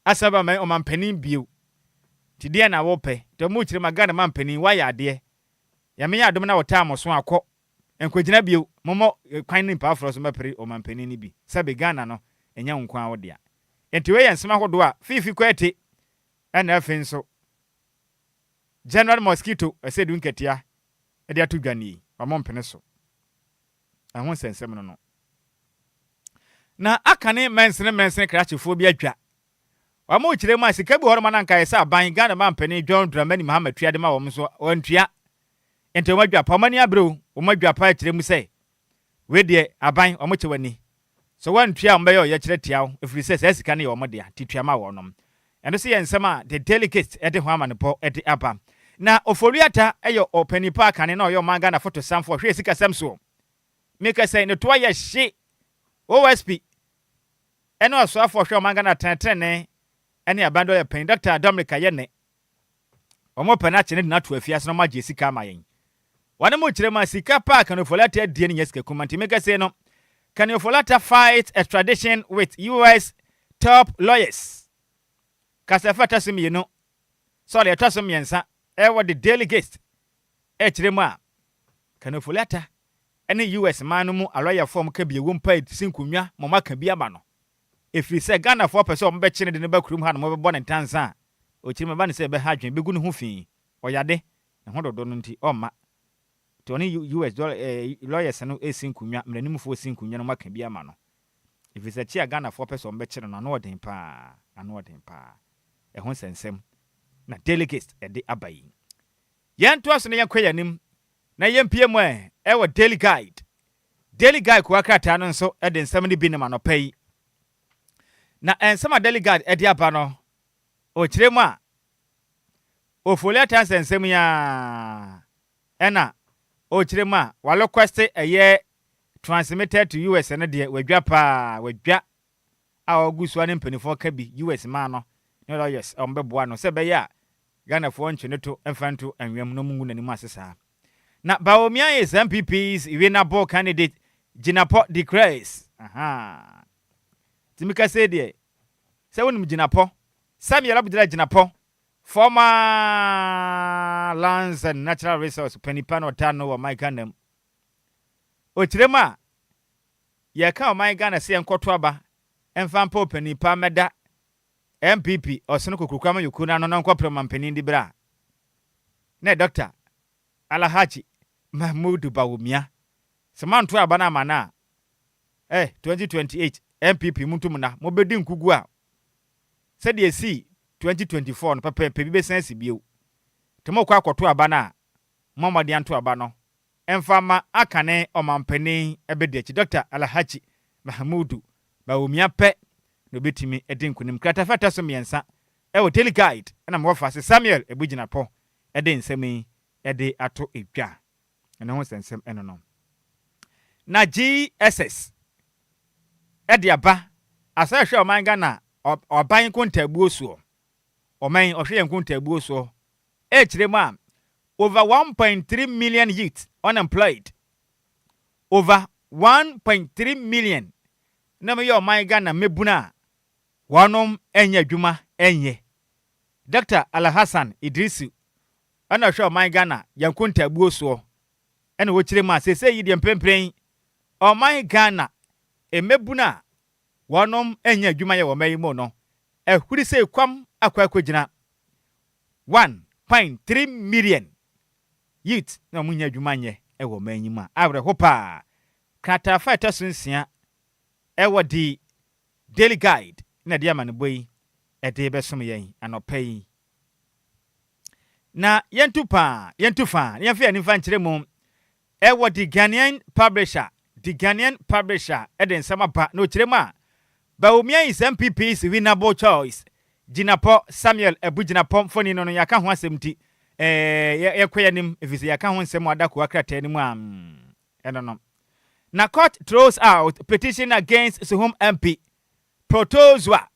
asa ba man o man peni bio ti dia na wo pe to mu kire magana man peni why ade ya me ya adom na wota amoso akọ enkwagina bio momo kwan ni pa afro so mapere o man peni ni bi sabe Ghana no enya nkwan wo dia enti we yensema hodo a fifi kwete ana afenso General Mosquito said unketia e dia tudwani omompene so ahon sensem no na akane mensene krachefo bi adwa wamo kire ma sika bi horoma nanka yesa aban Ghana mampene John Dramani Mahama tuade ma wom so wantua ente omadwa pa mani abrew omadwa pa kire mu sei we de aban omoche wani so wantua ombeyo ye kire tiaw efiri se sika ne ye omode titua ma wonom eno se yensema the delegate ede ho amanepo ede aba na oforiata eyo openi park ane na oyo manga na photo samfo hwe sika samso make say ne to ya hye OSP eno aso afo hwe manga na tenene ene abando ya pen Dr. Dominic Ayene omo penache ne na to afiase no magye sika amayen wane mo kire ma sika park no oforiata die ne sika kumanti make say no can oforiata fight extradition with US top lawyers kasafata simi no sorry atasom yensa what the delegates echirema kanofulata any US manu mu alaya form ka bi wompa sinkunwa mama ka bi ama no efiri se Ghana for person be chine de ne bakurum ha no be bone tansa o chirema ba ne se be ha dwen be gu ne ho fi oyade ne ho dodo no nti oma to ni US dollar lawyers no esinkunwa mranim fo sinkunwa no maka bi ama no efiri se chia Ghana for person be chine no no odin pa e ho sensem na delegates ede abayi yanto aso ne yankwayanim na yempie mu wa daily guide ko akata no nso ede nsam ne bi ne manopai na ensama daily guide ede aba no o kiremu a ofolia tanse nsam ya ena o kiremu a wa request eye transmitted to US ne de wadwa a ogusu ane mpanifo ka bi US ma no no yes ombeboa no se be ya Ghana for ncheneto enfanto anwem no mungu nanim asesa na Baomia is MPP's winner ball candidate Jinapo Enquires Timika say de. Say wonum ginapo. Samuel Abdullah ginapo. Former lands and natural resource penipano tano wa my Ghana. Otirema ye ka o my Ghana se enkoto aba emfampo penipa meda MPP oseno kokrukama yokuna no nko prema mpanin di bra. Ne doctor Alhaji Mahmoud Bawumia. Semanto aba na mana. 2028 MPP muntumuna mobedi nkugu a. Said ye see 2024 no papa be sense bio. Temo kwa akoto aba na mama de anto aba no. Emfama akane omampani ebedi Dr. Alhaji Mahmoud Bawumia pe no betimi edin kunim krata fata so miensa e wo delegate na mo fa Samuel ebugina po ede nsemi ede ato edwa ene ho sensem eno no na GSS ede aba asa hwe o man Ghana oban kontabuo so o man o hwe kontabuo so e kirema over 1.3 million youth unemployed over 1.3 million na me yo man Ghana mebuna wanom enye adwuma enye Dr. Alhassan Idrisu ana hwe man Ghana yankontabuo so ena wo kirema sese yi de mpempren o man Ghana emebuna wanom enye adwuma ye wo mayi mo no ehuri se kwam akwakogina 1.3 million youth na munya adwuma nye e wo mayi ma abre hopa krata fata sunsia e wo di daily guide na dia man boy e de besom yen anopai na yentufa yenfe ani fa nkire mu e wo di Ghanaian publisher e de nsama ba no kire ma Bawumia is MPP's winnable choice Ginapo Samuel Ebuginapo foni no yaka ho asemti yekoyanim efisi yaka ho nsem adako akrata ni mu no na court throws out petition against Suhum MP Protozwa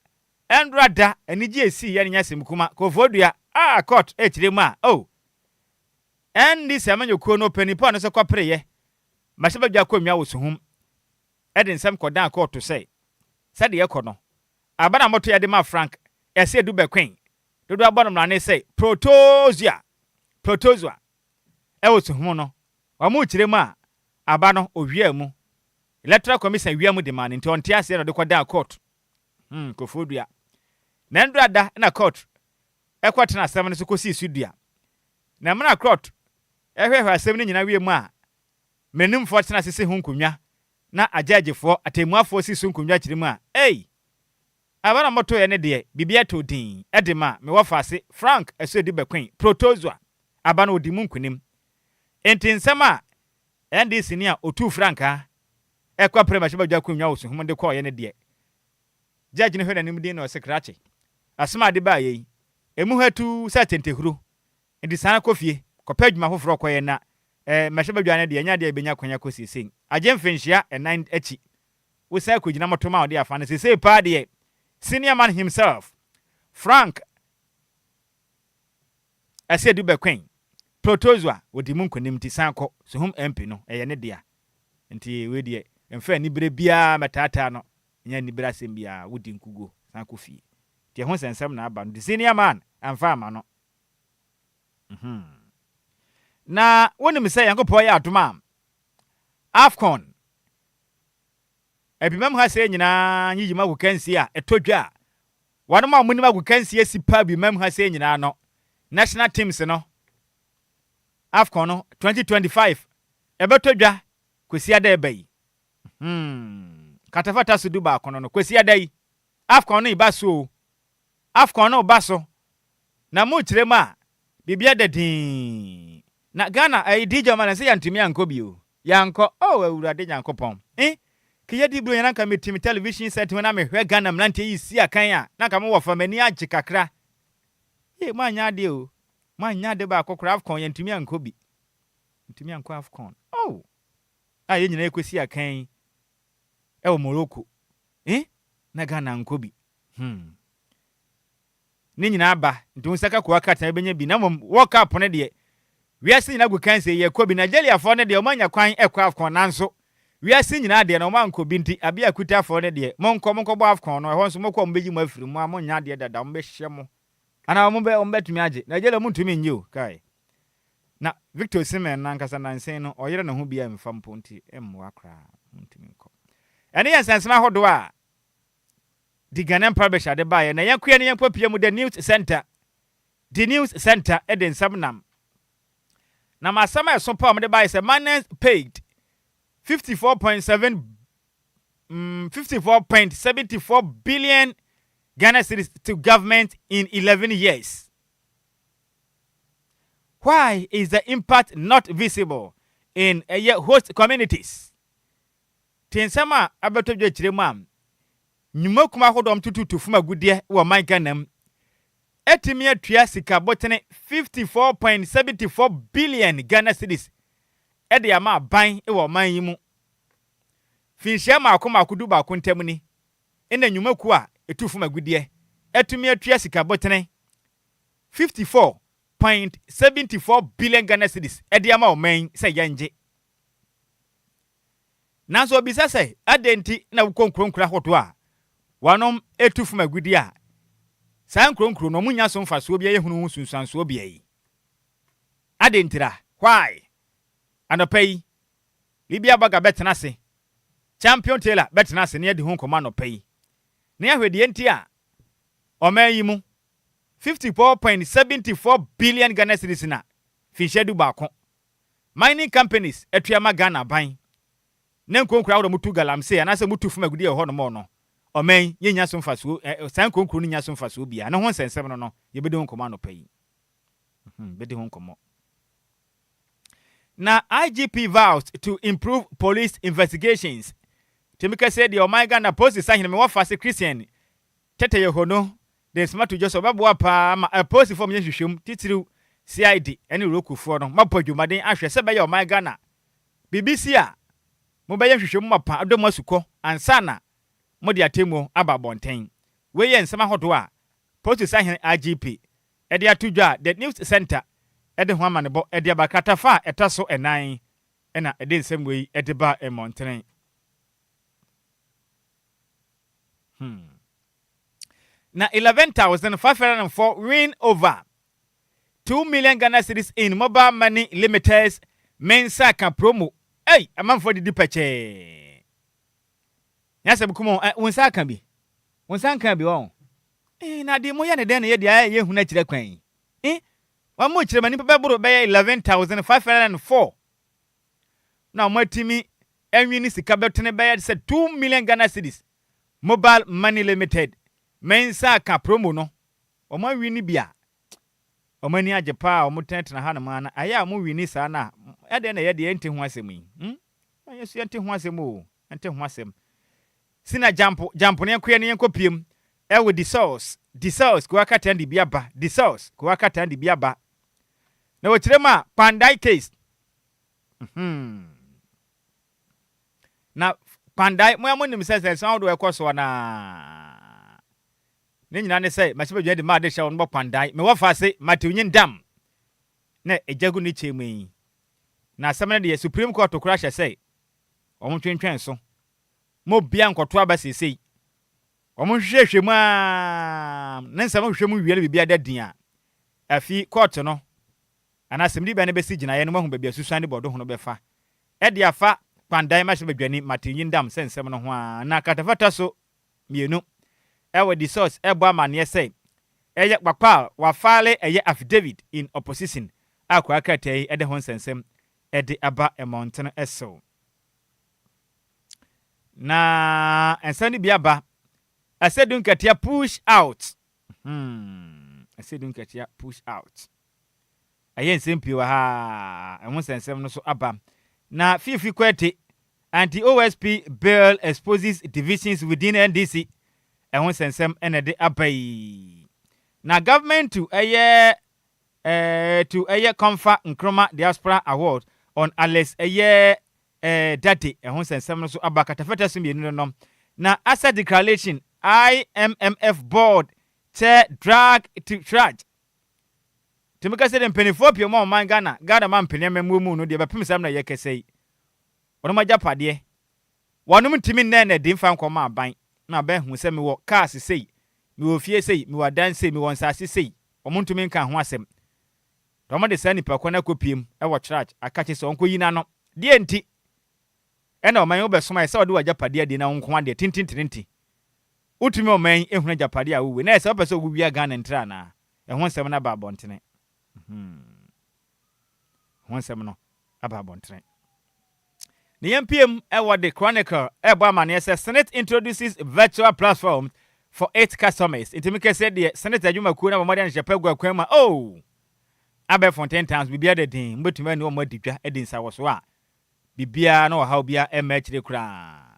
and rather eniji esi ya nyasem kuma kovodua court etirema and this amanyokuo no penipo no se kwapreye masheba dwa kwamia wo Suhum eden nsem kodan court to say said ye kono abana moto ya de ma Frank ese du bekwen dodo abonom na ne say Protozwa e wo Suhum no wa mu kirema aba no ohwia mu electoral commission wia mu de man nti onte ase no de kodan court kofodua na ndrada na court ekwatena asem no so kosi sudua na mna court ehwehwe asem no nyina wie mu a menim fo tena sese hu nkonwa na ajagefo atemuafo si su nkonwa kiremu a abana moto ye ne de bibia to din edema me wofa ase Frank eso di bekwen Protozwa abana odimu nkunim enti nsema NDC ni a otu Franka ekwa prema sheba dwa kwanwa wo Suhum de ko ye ne de judge ne hweda nim din no sekrache asema de ba ye emu hatu satentehuru enti sana kofie kopa adwuma foforo ko ye na masheba dwa ne de nya de benya kwanya ko sisen agemfenhia e9 achi wo sai ko gina motoma wo de afa ne sese pa de senior man himself Frank asedu bekwen Protozwa wodi munkonim ti sanko Suhum MP no eye ne dia nti we de emfa ni bere bia metata no nya ni bere asem bia wodi nkugo sanko fie ti ho sensem na aba no senior man amfa ama no na wonim say yankopɔ ya adoma Afcon ebimam ha say nyina nyiyima gukansi a etodwa wanoma munima gukansi asipa bimam ha say nyina no national teams no Afcon no 2025 ebetodwa kwesi ada ebai katafata su duba akono no kwesi ada yi Afcon no ibaso Afcon no baso na mu kirema bibia dadin na Ghana DJ man say yantimi anko bio yanko awurade nyankopon kiye di bro yana ka metimi television set na me hwe Ghana mlante yi si akan a na ka mo wo famani age kakra manya de o manya de ba akokra Afcon yantimi anko bi ntimi anko Afcon ye nyina ekosi akan wo Morocco na Ghana anko bi ni nyina aba nti saka ko akata benya bi na World Cup ne de wiase nyina gukanse ye ko bi Nigeria fo ne de omanya kwan ekwa Afcon nanso we are seeing na de no man ko binti abi akuta for ne de monko bo afcon no ehon so moko mbeji mu afiri mu amonya de dada mo be hye mo ana mo betumi age na jela mu ntumi nyi o kai na Victor Osimhen na nkasa na nsen no oyere ne ho bia mfa mponti emmo akra ntumi nko ene yensensema hodo a the Ghanaian publisher de baye na yankua ne yampopia mu the news center eden sabnam na masama eso pa mo de baye say man paid 54.74 billion Ghana cedis to government in 11 years. Why is the impact not visible in host communities? Tiensama abetobje chiremam. Nyuma kuma hodom tututu fuma gudie wo man Ghana. Etimi atua sika botene 54.74 billion Ghana cedis. Ede ama ban e wo man yi mu. Finhia ma akoma akudu ba kontam ni. Ena nyuma ku a etufu magudie. Etumi atua sika botene 54.74 billion Ghana cedis. Ede ama o man se yanje. Nanso obisa se adenti na wukonkronkra hoto a wanom etufu magudie a san kronkro no munya so mfaso bia yehunu hu sunsanso bia yi. Adentira why? Anopai Libya baga betena se Champion Taylor betena se ne de hu koma anopai ne ahwedi enti a omayi mu 54.74 billion Ghana cedis na finhyedu baako mining companies etuama Ghana ban ne nkonkura wo mutu galamse anase mutu fumagudi ho no mo no oman yenya so mfaso san nkonkuru nya so mfaso bia ne ho nsensem no yebede hu koma anopai bede hu komo. Na IGP vows to improve police investigations. Timika said the Omega na post is saying me wa fast Christian. Tete yehono the smart to just obabo pa ma post form yehwehwem titiru CID ene rokufo no mapodwumaden ahwe se be ye Omega na BBC a mo be yehwehwem mapa adomo asuko ansa na mo de atemu aba bonten. We ye nsema hodo a post is saying IGP e de atudwa the news center ede ho amane bo ede abakata fa etaso enan ena ede nsem we ede ba emontren. Na 11,504 win over 2 million Ghana cedis in mobile money limiters mensa kan promo. Hey, amanfo di peche. Yasa bukumo wonsa kan bi. Wonsa kan bi won. Na di mo ya ne den ye dia ye hu na kire kwan. Wa mo kire mani beboro be 11,504. Na mo timi enwi ni sika betene be say 2 million Ghana cedis mobile money limited mensa ka promo no o ma wi ni bia o mani ajepa o mutentena ha na mana aya mo wi ni sa na ya de na ye de enti ho asem yi ayesu enti ho asem o enti ho asem sina jampo ne yakwe ne yankopiem e wo the source ko akata ndi bia ba the source ko akata ndi bia ba na wo kirema Pandai case na Pandai mo amonim sense sound we koso na ne nyina ne say machibe dwede ma de hye no Pandai me wa fase Matewunyin dam na ejagu ni chemi na asem de Supreme Court to crash say omo twentwen so mo bia nkoto aba sesei omo hwehwehwemu a ne nsam hwehwemu wiele bibia da din a afi court no ana asem di ba ne besi gina ye no mahu bibia susuane bodo ho no befa e de afa Pandai machibe dwani Matewunyin dam sensem no ho a na katafata so mienu ewe the source ebo amane say eye papa wa file eye affidavit in opposition akwa akatai ede ho nsensem ede aba emontene eso na ensani biaba asedun katia push out asedun katia push out ayen sempi wa ha ho nsensem no so aba na fifi kwete anti OSP bill exposes divisions within NDC ehun sensem enede abai na government to confer Nkrumah Diaspora Award on Alex date ehun sensem no so abakata feta so mienu no na asset declaration IMMF board drag to charge timika se dem penifo pio mo man Ghana man penema mu no de bepem sam na yekesei ono majapade Wanum timi nene din fan koma aban. Na be hu se me wo cars sei. Me wo fie sei, me wo dan sei, me wo nsase sei. Omuntumi nka ho asem. Tomo de sani pa kwana kopiem e wo church akache se onko yina no. De enti. Ena oman wo besoma se ode wajapade ade na nko ade tintintinti. Utumi oman ehunu japade a wuwe. Na se opese ogubia Ghana ntra na. Ehun sem na ba abontene. Ehun sem no aba abontene. The MPM Award the Chronicle Ebamani says Senate introduces virtual platform for 8 customers. It make said the Senate Ajuma Kuna Madian Shapegua Kwema. Oh, Abe Fontaine Towns be the thing, but men no more dipja Edin Sawaswa. Bibia no how bia MH the crown.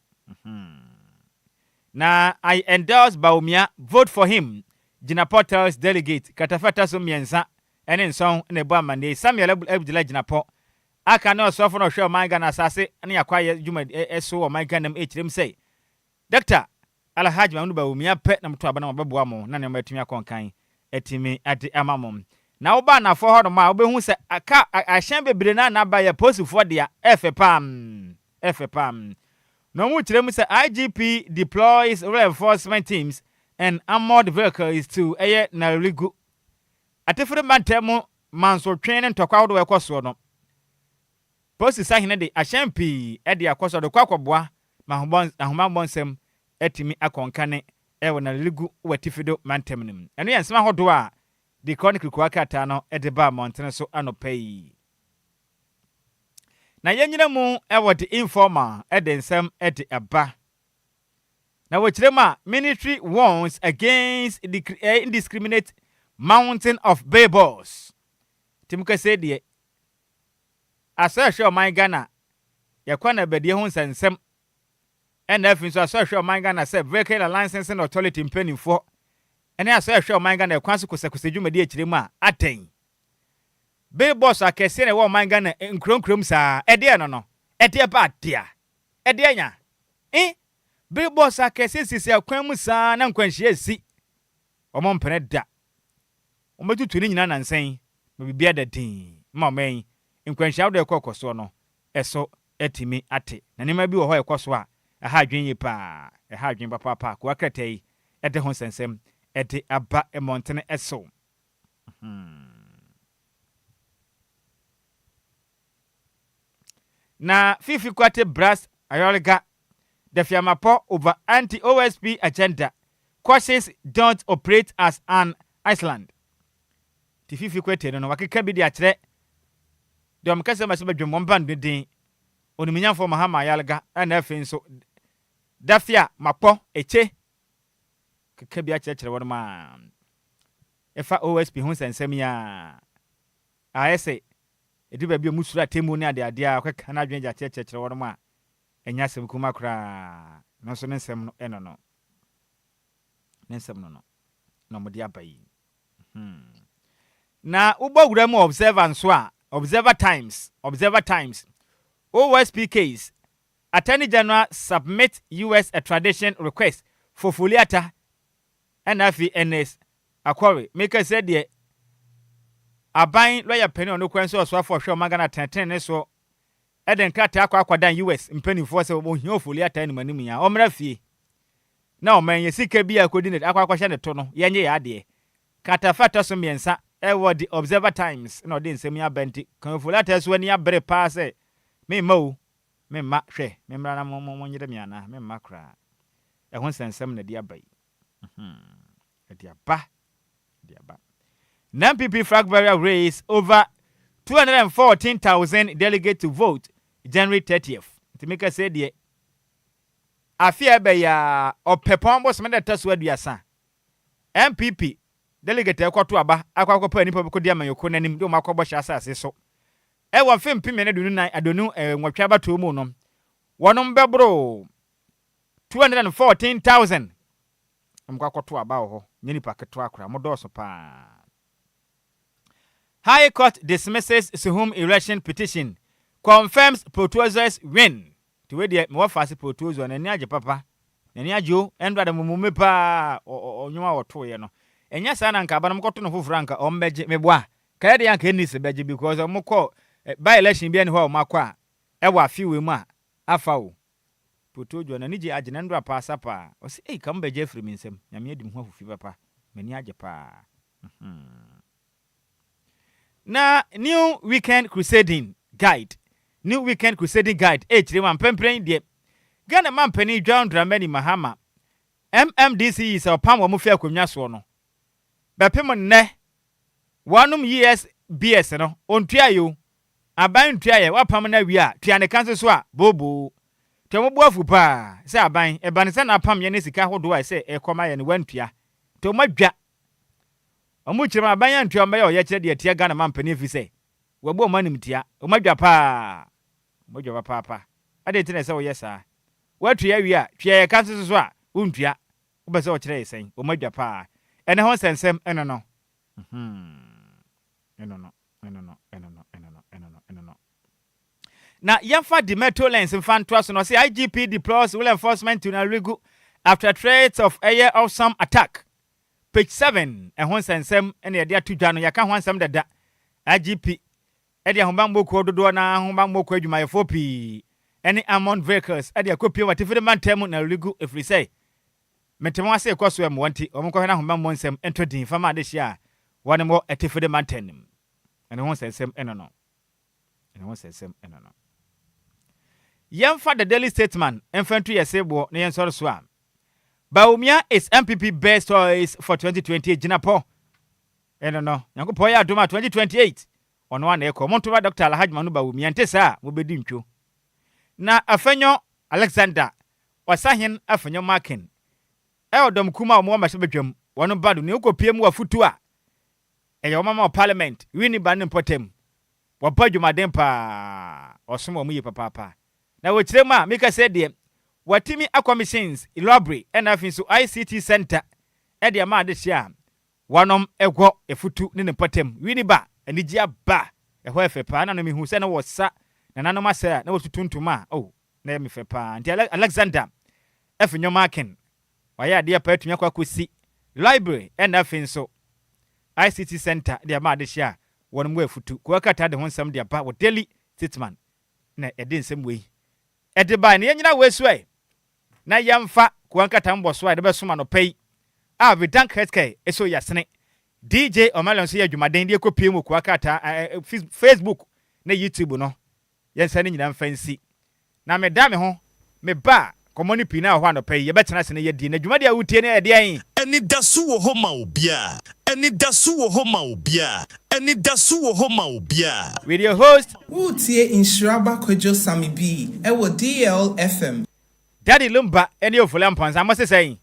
Now I endorse Baumia, vote for him. Jina Portals delegate Katafata Sumienza and in song in a Bamani Samuel Abdullah Jinapo. Aka no so for no show my Ghana asase ani akwaye juma eso o my Ghana them say Doctor Alhaji Manuba Umia pet na mto aba na mabeboa mo na ne matumi akonkan etimi ade amamom na wo ba na for ho no ma wo behu se aka ahyan bebre na ba ya posifo de a efepam no mu kirem se IGP deploys reinforcement teams and armored vehicles to eye na rigu atefere mantemu manso twene ntokwa wo ekoso no Posi sahine de ashampi edi akoso de kwakwaboa mahoma bonsem etimi akonkane ewo na ligu watifido mantemnim eno yensema hodo a the chronicle kwakata no ede ba montene so anopai na yenyina mu ewo de informer ede nsem ede aba na wachirema military warns against the indiscriminate mounting of babies timka said de asasho my Ghana yakwana bedie ho nsensem ena afin so asasho my Ghana say vehicle licensing authority mpanimfo ena asasho my Ghana yakwanso kosakose dwumadi akiremu a aten be boss akese na wo my Ghana nkronkrom saa ede no ede ba dia ede nya be boss akese sisi akwan mu saa na nkwanhie si omo mpene da ometutu ni nyina nansen bibia da din mamen nkwanhia do ekokoso no eso etimi ate na nema bi wo ho ekoso a aha adwen yi pa aha adwen papa ko akratai ede ho sensem ede aba emontene eso na fifi kwate brass ayolga the fiamapo over anti-OSP agenda cautions don't operate as an Iceland ti fifi kwate no wakeka bi di akere Dom kase maseba dwom band din oniminyamfo mahama yalga ana afin so dafia mapo eche keke bia chechere won ma efa OSP hu sensem ya ayese ediba bia musura temu ne ade akeka na adwen ja chechere won ma enya sem kuma kra no so nsem no eno no nsem no no mo dia bayi na ubogura mu observance a Observer Times. OSP case. Attorney General submit US extradition request for Fuliata and FNS. Aquari. Maker said the Abain lawyer penny on the question of for sure Magana 10 so Eden Kata Aquadan US in penny force of Fuliata and Manimia. Omrafi. Now, man, you see Kabia coordinate Aquashan the tono. Yanye Adi. Kata Fatasumiensa. Ewo the Observer Times no din semia benti kan fulata so ani abere pa se me ma hwe me mra na mo nyire me ana me ma kra e ho sensem na dia bai dia ba NPP flag bearer raise over 214,000 delegates to vote January 30th to make us say the afia be ya opepon bo semeda taso aduasa NPP delegate ekwoto aba akwakopa nipa beko dia mayoko nanim de o makwobọ hya asase so e wo fem pime ne dunu nan adonu nwatwa bato mu no wonom bebro 214,000 mkwakoto aba ho nipa keto akora modoso pa High Court dismisses Suhum election petition confirms proposals win to we dey me wafase proposal na ni age papa na ni ajo endwa mumume pa onwuma woto ye no enya sana nka aba no mkoto no fufranka ombeje meboa kaya de yanka ni se beje because omko by election bia ni ho makwa e wa fi we mu a afa o poto jo na nije agye ndra pa sapa o se ei kam beje free minsem nyame adim ho afufi papa mani agye pa na new weekend crusading guide chiri man pempren de Ghana man pani John Dramani Mahama MMDC is a pam wo mufia akonwa so no bepem nne wanum years BS no ontua yo aban ntua ye wapam na wi a tua ne kanse so a bobo to mo afu pa se aban e ban se na pam ye ne sika hodo a se e koma ye ne wantua to madwa omu chirima aban ya ntua mba ye o ye kire de atia Ghana man pani fi se wabo o manim tia o madwa pa modwa papa ade tine se wo yesa watu ya wi a tua ye kanse so a untua wo be se o kire yesen o madwa pa ene ho sensem eno no eno no na yamfa the metal lens mfanto so no say IGP deploys will enforcement to Narigu after threats of air of some attack. Page 7 ehon sensem ene de atudwa no yaka ho ansem dada IGP ede ahomambo ko dodo na ahomambo ko adwuma yefo pi any amount vehicles ede akopie watifide mantem Narigu efri say metemo ase ekoso em wanti omko hena ahomambo nsem entodin fama de hia one more atifide mantem ene ho sensem eno no Yemfa the Daily Statesman infantry yesebo na yensoro so a Baumia is MPP best choice for 2028 Jinapo no Nyankopon ya adoma 2028 ono na ekọ montoba Dr. Alhaji Manu Baumia ntesa mobedi ntwo na afenyo Alexander wasahin afenyo Markin odom kuma omo ma sebedwam wono bado ne okopie mu afutu a eya mama parliament wini ban importem wabadwumaden pa osoma mu ye papa na wochirema mika said de watimi commissions library and afin so ICT center e de ma de hia wanom egwo efutu ne importem wini ba anigia ba ehwo efepa na no mi hu se na wosa na nanom asa na wotutuntuma na me fepa anti Alexander efinyo Markin waya de pa atumi akwakosi library and afin so ICT center de ma de hia won mu afutu ko akata de honsam de ba wo Daily Statesman na ede nsem wei ede ba ne nyina wesuai na yamfa ko akata mbo so de be soma no pei a vidank healthcare eso yasene DJ Omalon so yadwumaden de ekopie mu ko akata Facebook na YouTube no yensa ne nyina mfansi na me da me ho me ba komoni pina ho no pei ye betena se ne yedi na dwumade a wutie ne ede an Anidaso Wɔhɔ ma Obia. Anidaso Wɔhɔ ma Obia. Anidaso Wɔhɔ ma Obia. With your host Utie Nhyiraba Kwadwo Sammy B. Ewo DLFM. Daddy Lumba eni ofule mponza mo se saying.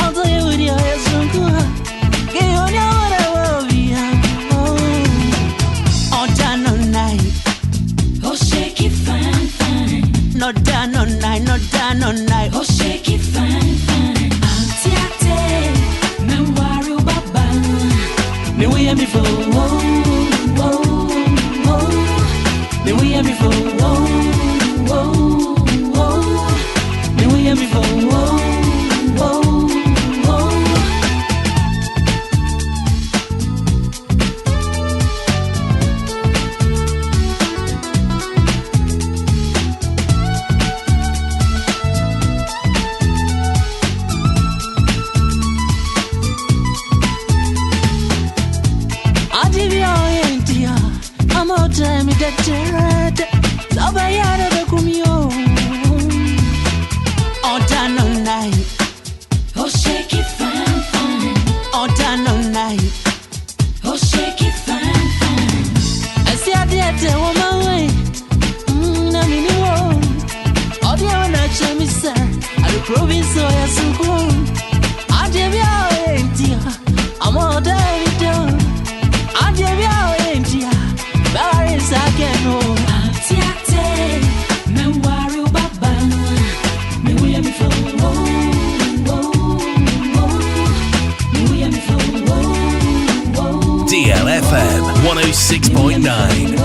I'll tell you with your head so cool. Get on your whatever. done on night, not done on night. Oh, shake it fine, fine. Antiate, me worry baba. Me we am before, whoa, whoa, whoa. Me we am before, whoa, whoa, whoa. Me we am before, whoa, whoa, whoa. I'm out time with that red. Love I had a cumio. All done all night. Oh, shake it fine, fine. All done all night. Oh, shake it fine, fine. I see I did the woman way. I mean, you won't. All the other night, me, sir. I the province, so I so cool. I did be out, dear. I'm all day with you. I did be out, dear. Baris again, oh, Tiate, me worry baba, me we am before, oh, me we am before, oh, DLFM 106.9.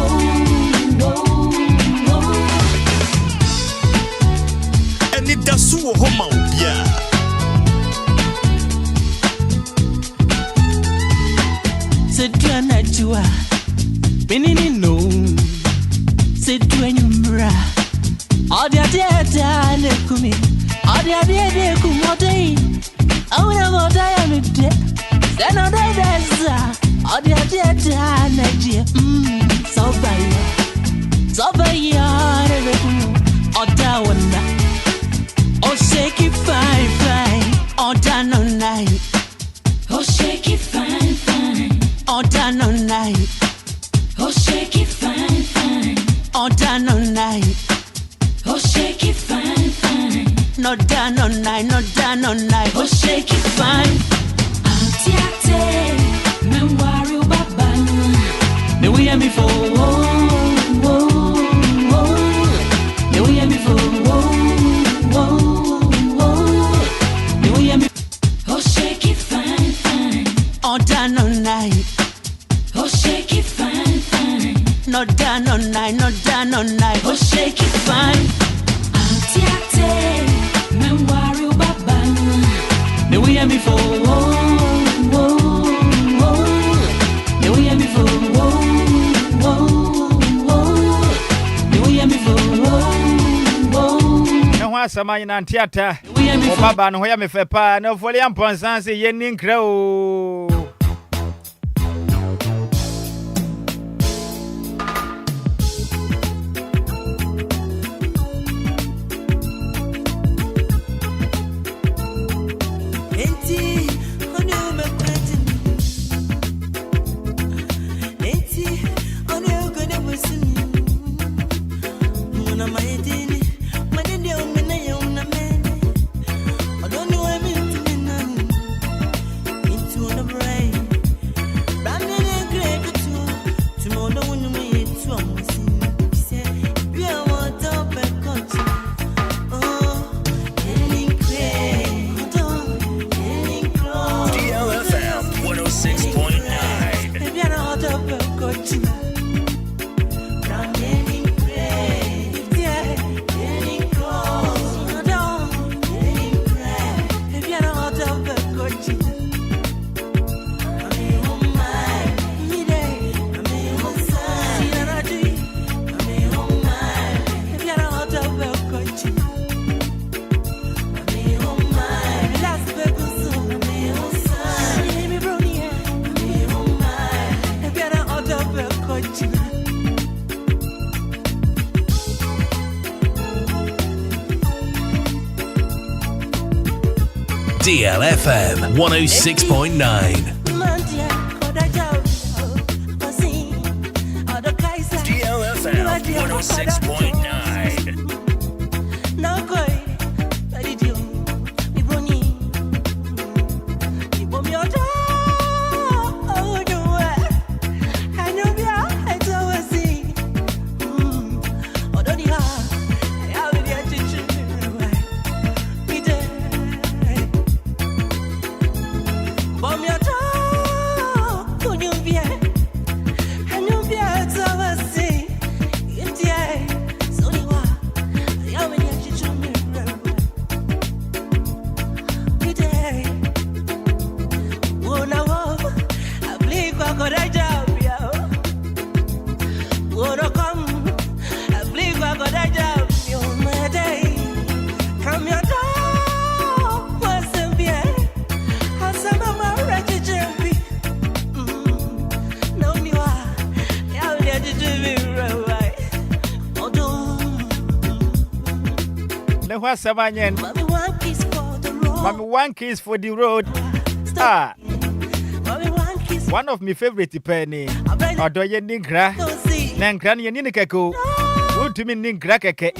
Anidaso Wɔhɔ ma Obia. Sedwana jua. Benini no, say to any bra. All the other day, kumi. All the other day, kumote. I will never die on it. Then all day, that's all the other day, so by ya, all that one. Oh, shake it fine, fine. All done all night. Oh, shake it fine, fine. All done all night. Oh, shake it fine, fine. All done all night. Oh, shake it fine, fine. Not done all night, not done all night. Oh, shake it fine. Antiate, me worry baba. Me we am before, whoa, whoa, whoa. Me we am before, whoa, whoa, whoa. Me we am before. Oh, shake it fine, fine. All done all night. Oh, shake it fine, fine. Not done all night, not done all night. Oh, shake it fine. Antiate, me worry baba. Me we am before, whoa, whoa, whoa. Me we am before, whoa, whoa, whoa. Me we am before, whoa, whoa. No one samay na theater. O baba no ya me fe pa no foli amponsan se ye ninkra o. DLFM 106.9. DLFM 106.9. what's Samanyan? Mommy, one kiss for the road. Ah, one of my favorite penny. Or do you nigra? Nankran Yanikako. Would to me nigra keke.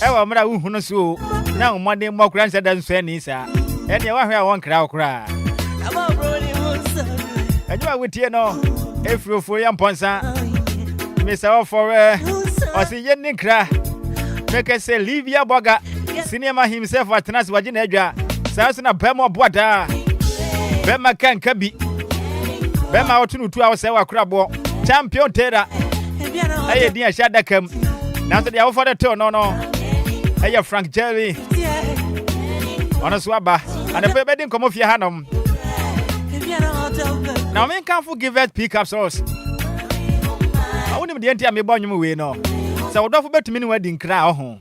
Ewa mra uhunosu. Now Monday more grandson than Senisa. And you want one crowd cry. And you are with you know. If you for young Ponsa, Miss Our for or see Yanikra. Make us say, leave your bugger. Cinema himself at Nas Wajinaja. Sassana Bema Boada. Bema can Kabi. Bema out to 2 hours, our crab champion Terra. Hey, dear Shadakam. Now that they offer the turn, no. Hey, Frank Jerry. On a swabba. And the baby didn't come off your hand. Now, men can't forgive that pickup sauce. I wouldn't be the entire me born you away, no. So, don't forget to me wedding crown.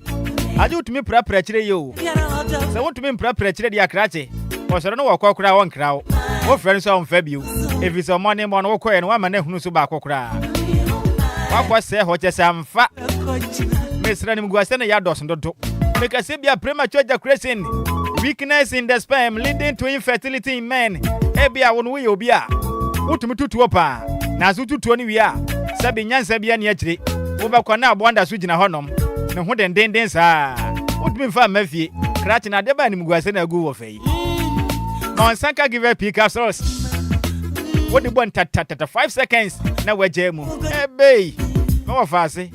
I do to me preparatory you. So, want to me preparatory the acrati. Or so, I don't know what crowd one crowd. What friends on February? If it's a money on Oko and 1 man who's back cry. What was say what just am fat? Miss Ranim Guasana Yados and Dotto. Make a severe premature decreasing. Weakness in the sperm leading to infertility in men. Ebia won we Obia. What to me to opa. Nazutu 20 we are. Sabinyan Sabian Yatri. Obakwana Wanda Sujina Honum. No one and dance. What me for Murphy? Cratching at the Banim Guasana go of a. Monsanka give a pick up sauce. What the one tat 5 seconds. Now we're Jemu. Hey, bay. No fancy.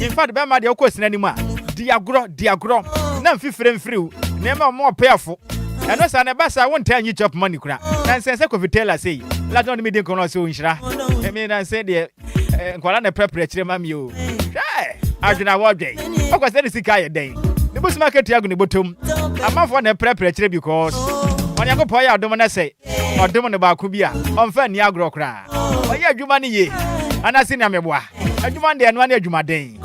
In fact, Bama the question anymore. Diagro. None free free. Never more painful. And also, I won't tell you chop money. And since I could tell us, say, let on me the corner so inshra. I mean, I said, Kuala preparatory, mammy. I do not want day. Of course, that is the guy day. The bus market Yagun bottom. I'm off on a preparatory because when you go pay out, don't say, or don't about Kubia, on Fan Yagro cry. Oh, yeah, you money ye. And I see Nameboa. I demand the annual Jumaday.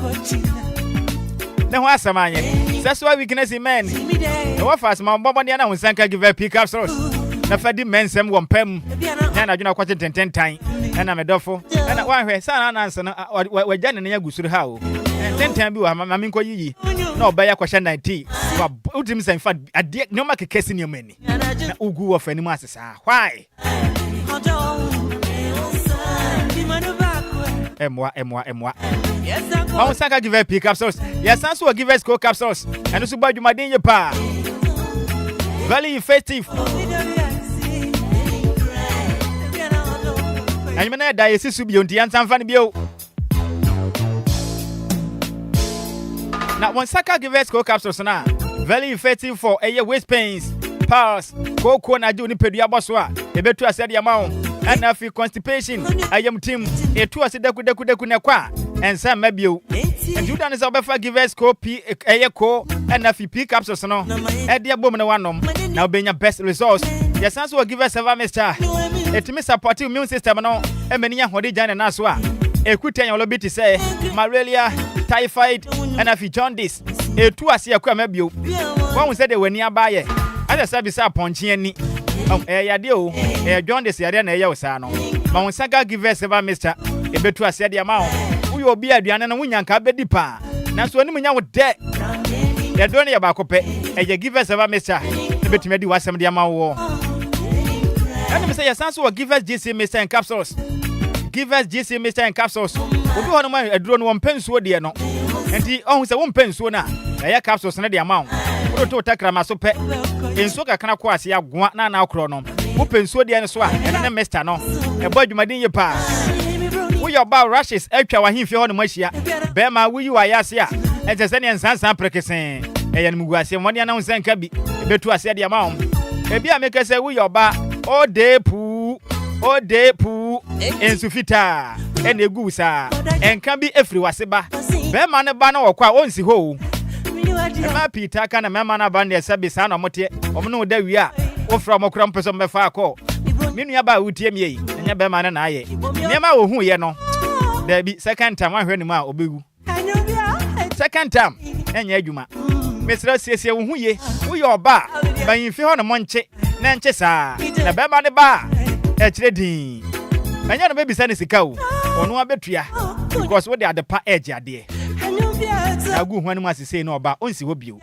Now, what's a man? That's why we can see men. No fast, my Bobaniana and Sanka give a pick up source. The Fadi men some one pem. And I do not quite 10 times. And I'm a duffel. And I want her son answer or Jan and Yagus how. And 10 times you are my Minko Yi. No, by a question 90. But Utims and Fat, a dear no make a case in your money. Ugu of any masters. Why? Moi. On Saka give a pick up sauce. Yes, answer will give us coke up sauce. And also buy you my dinner pa. Very effective. And you may die, sis, be on the answer fan bio. Now, one Saka give us coke up sauce now. Very effective for a waist pains, pulse, cocoa, and I do the pedia boswa. A better I said the amount. And I feel constipation. I am team. A 2 as a deku and some maybe you. And you done is our before give us copy a co and if you pick up so no. At the woman one now being your best resource. Your sons will give us a mister. It miss supportive immune system no. And many what they done and as well. A quick ten your bit to say malaria, typhoid, and if you join this. A 2 as a maybe you. One said they were nearby. As I said, beside Ponchiani. Yadio, John this area, Yosano. Mount Saga give us ever, Mister. A better I said the amount. We will be at the Anna Winyan Cabedipa. Now, so any man with debt. They're doing about Cope, and you give us ever, Mister. A bit maybe was some the amount war. And you say, your sons will give us GC, Mister, and capsules. Give us GC, Mister, and capsules. We do want a drone 1 pencil, dear no. And he owns a 1 pencil now. A capsules and the amount. To take Ramasope. In Soka Kanakwasi, Guana now chrono. Open so dear and swat, and then Mister no. A boy, you might in your pass. We are about rushes, extra when he feel on Moshia. Bema, will you are yasia? And the Senian Sansan Precasin. And Muguasi, one announced and Kabi. Better I said the amount. Maybe I make us say we are back. Oh, day poo. And Sufita. And the goosa. And can be every waseba. Bema and a banner or quite once ho. My Peter can a man abandon a Sabisan or Motia, or no, there we are, or from a crumpus on my far call. Many about UTMA, and your beman and I. Nema who you know. There be second time I heard him out, Obu. Second time, and Yajuma. Mr. says, who ye, who your bar, but if you on a monche, Nanchesa, the Bema the bar, Edging. And your baby son is a cow, or no betria, because what they are the pa edge, dear. Agu hwan mu asese no oba onsi ho bio.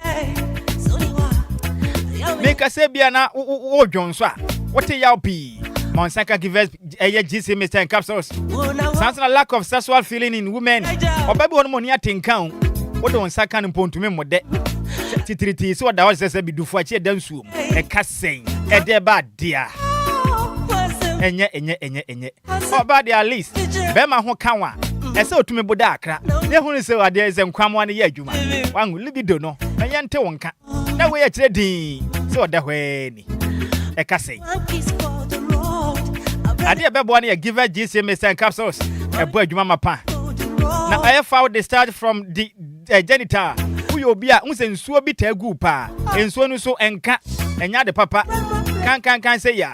Make a say bia na o dwonso a. What yaw pi? Monsaka give us GC Mr. and Capsules. Sounds a lack of sexual feeling in women. Or baby one money at town. What don't second important to me more de titriti so that was say be do for che dance room. E kasen e de bad dear. Enye. Oh bad at least. Be ma ho kanwa. E say otumi boda akra. Ne hu say wa de kwamwa ne ye adwuma. Wangu libido no. Na yente wonka. Na we ye kire din. So da hweni. E kasen. Adia bebo na give her GC Mr. and Capsules. E boy adwuma mapa. Na I found the start from the genital. Obia unse nsuo bi tagu pa ensuo no so enka enya de papa kan say ya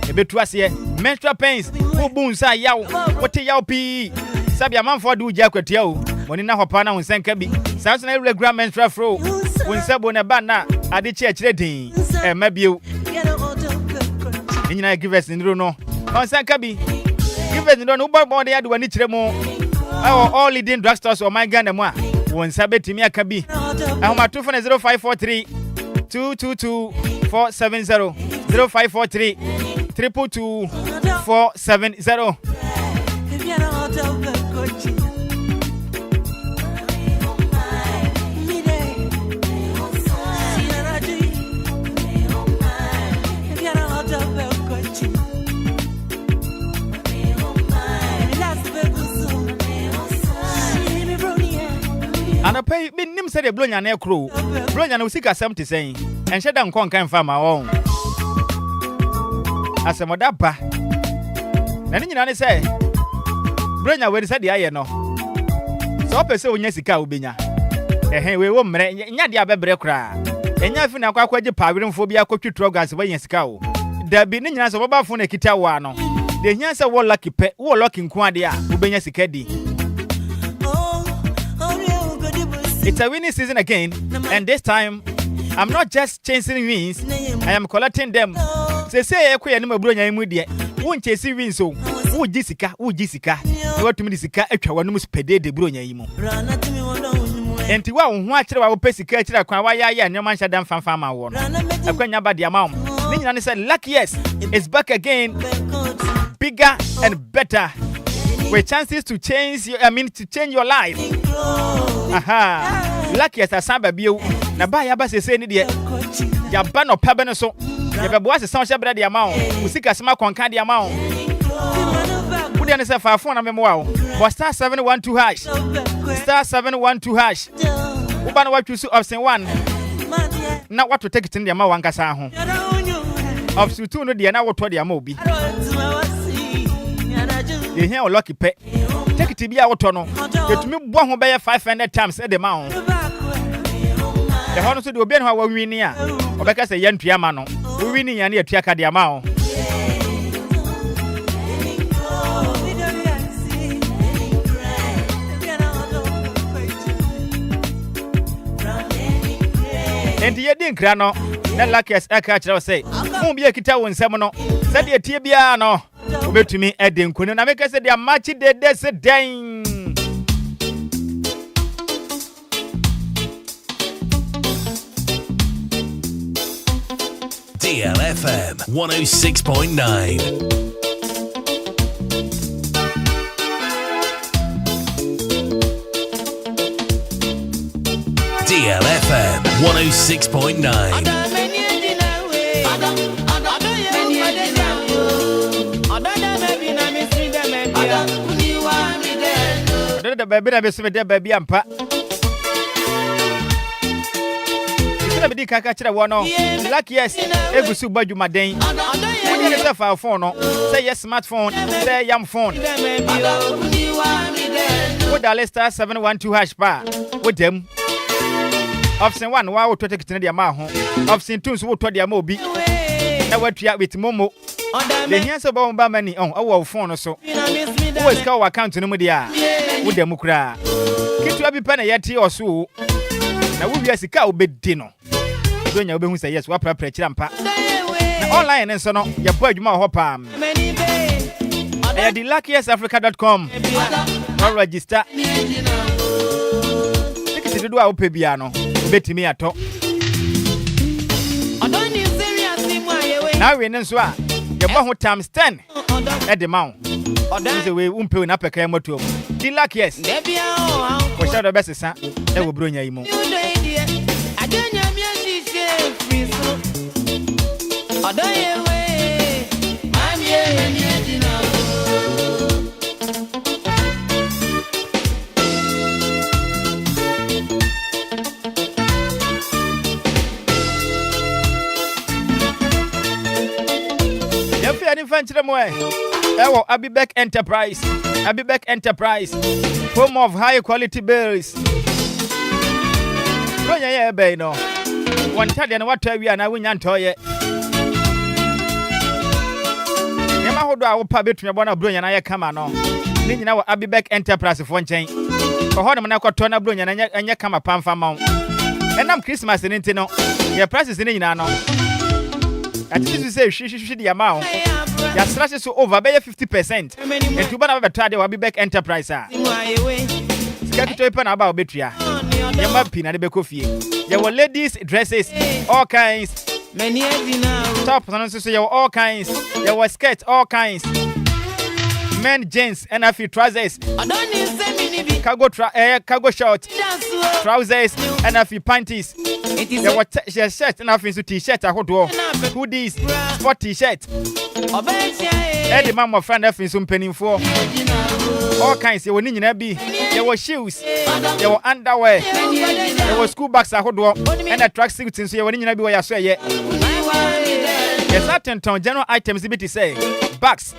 ebetu ase menstrual pains obu nsa yaw wote yaw pi sabia manfo de uja kwatia o moni na hopa na unsenka bi sanso na irregular menstrual flow unsebo na ba na ade chi akire din mabio nyina give us ndiro no unsenka bi give us ndiro no bo de ade wani kire mo all leading drugstores or my Ghana mo a won sabetimi akabi ahoma to phone 0543 222 470 0543 222 470. And I pay me nim say the blonya na ekro blonya na usika asem te saying and sheda nkon kan fa ma won asemoda ba na ni nyina ne say blonya we say de aye no so pese onya sika obenya we wo mre nya de abebre kra enya fi na akwa gye paweremfo bi akotwetro gas we nya sika o da bi ni nyina so baba fo na kita wa no de hia say wo lucky pe wo lucky nko ade a obenya sika di. It's a winning season again, and this time, I'm not just chasing wins, I am collecting them. Say, I quit any bronya immediate. Won't chase wins so. Who Jessica, you want to me Sika, a chawanus pede de bronya imo. And to watch our basic culture, Kwaya, no man shall done fan farmer one. I can't about the amount. Then said, lucky yes, it's back again, bigger and better. With chances to change your life. Aha. Lucky as a samba bio. Na ba ya ba se say ni de. Ya ba no pa be no so. Ya be boa se son she brade amount. Usika sema konka de amount. Wudi an se fa phone na memo wa. But star 712 hash. Star 712 hash. Wo ba na wa choose option 1. Na what to take it in the amount wankasa ho. Option 2 no de na wo to de amount bi. You hear lucky pet. Take it to be out on. Get me 1 by 500 times at the mount. The honor to do Ben how we near. Or because a young Piamano. We winning and near Tiaka the amount. And the Edin Crano, not lucky as I catch or say. Won't be a guitar when someone said the Tibiano. Over to me, Edin Kuno. I make us say they are matching the desert dang. DLFM 106.9. DLFM 106.9. The baby na be there baby ampa. Ina be di kaka kire wo no. Lucky yes, egusu badwuma den. When you say for phone no, say yes smartphone, say yam phone. With the star 712 hash bar with them. Option 1 wa wo to take it na dia ma ho. Option 2 so wo to dia ma obi. Na watua with momo. The here so ba money on our phone so. Who is call account no mu dia. With them kra. Kitu abi pa na yeti oso. Na wo bia sika obedi no. Donya obehu say yes wa prapra kira mpa. Na online nso no ya bo adwuma ho pam. Ya the luckiestafrica.com. Or register. Enti do a ope bia no obetimi ato. Now we nso a ye bo ho times 10 e de ma wo. Say we umpe na peka moto. Di luck yes. Ko shadow besesa e wo bronya yi mu. Abibek Enterprise, home of high quality bills. Bronya ye be no. One tade na watu awi na wunya ntoye. Yema hodo a wo pa betumi bona bronya na ye kama no. Ni nyina wo Abibek Enterprise fo nchen. Ko hodo na kwato na bronya na anya kama pamfa ma wo. Enam Christmas ni nti no. Ye prices ni nyina no. Ati tu say hwehwehwe di ama wo. Ya strategy so over by 50%. And you better try the Abibek Enterprise. Skaki to ipa na ba obetua. Yema pina de bekofie. There were ladies dresses, all kinds. Many top so there were all kinds. There were skirts, all kinds. Men jeans and a few trousers. Cargo short. Trousers and a few panties. There were shirts and a few t-shirts. Hoodies, sport t-shirts. Eddie mama friend have some penny for all kinds. There were ninja be. There were shoes. There were underwear. There were school bags. And a track suits. So you were ninja be where you say yeah. Yes, certain general items. It say bags,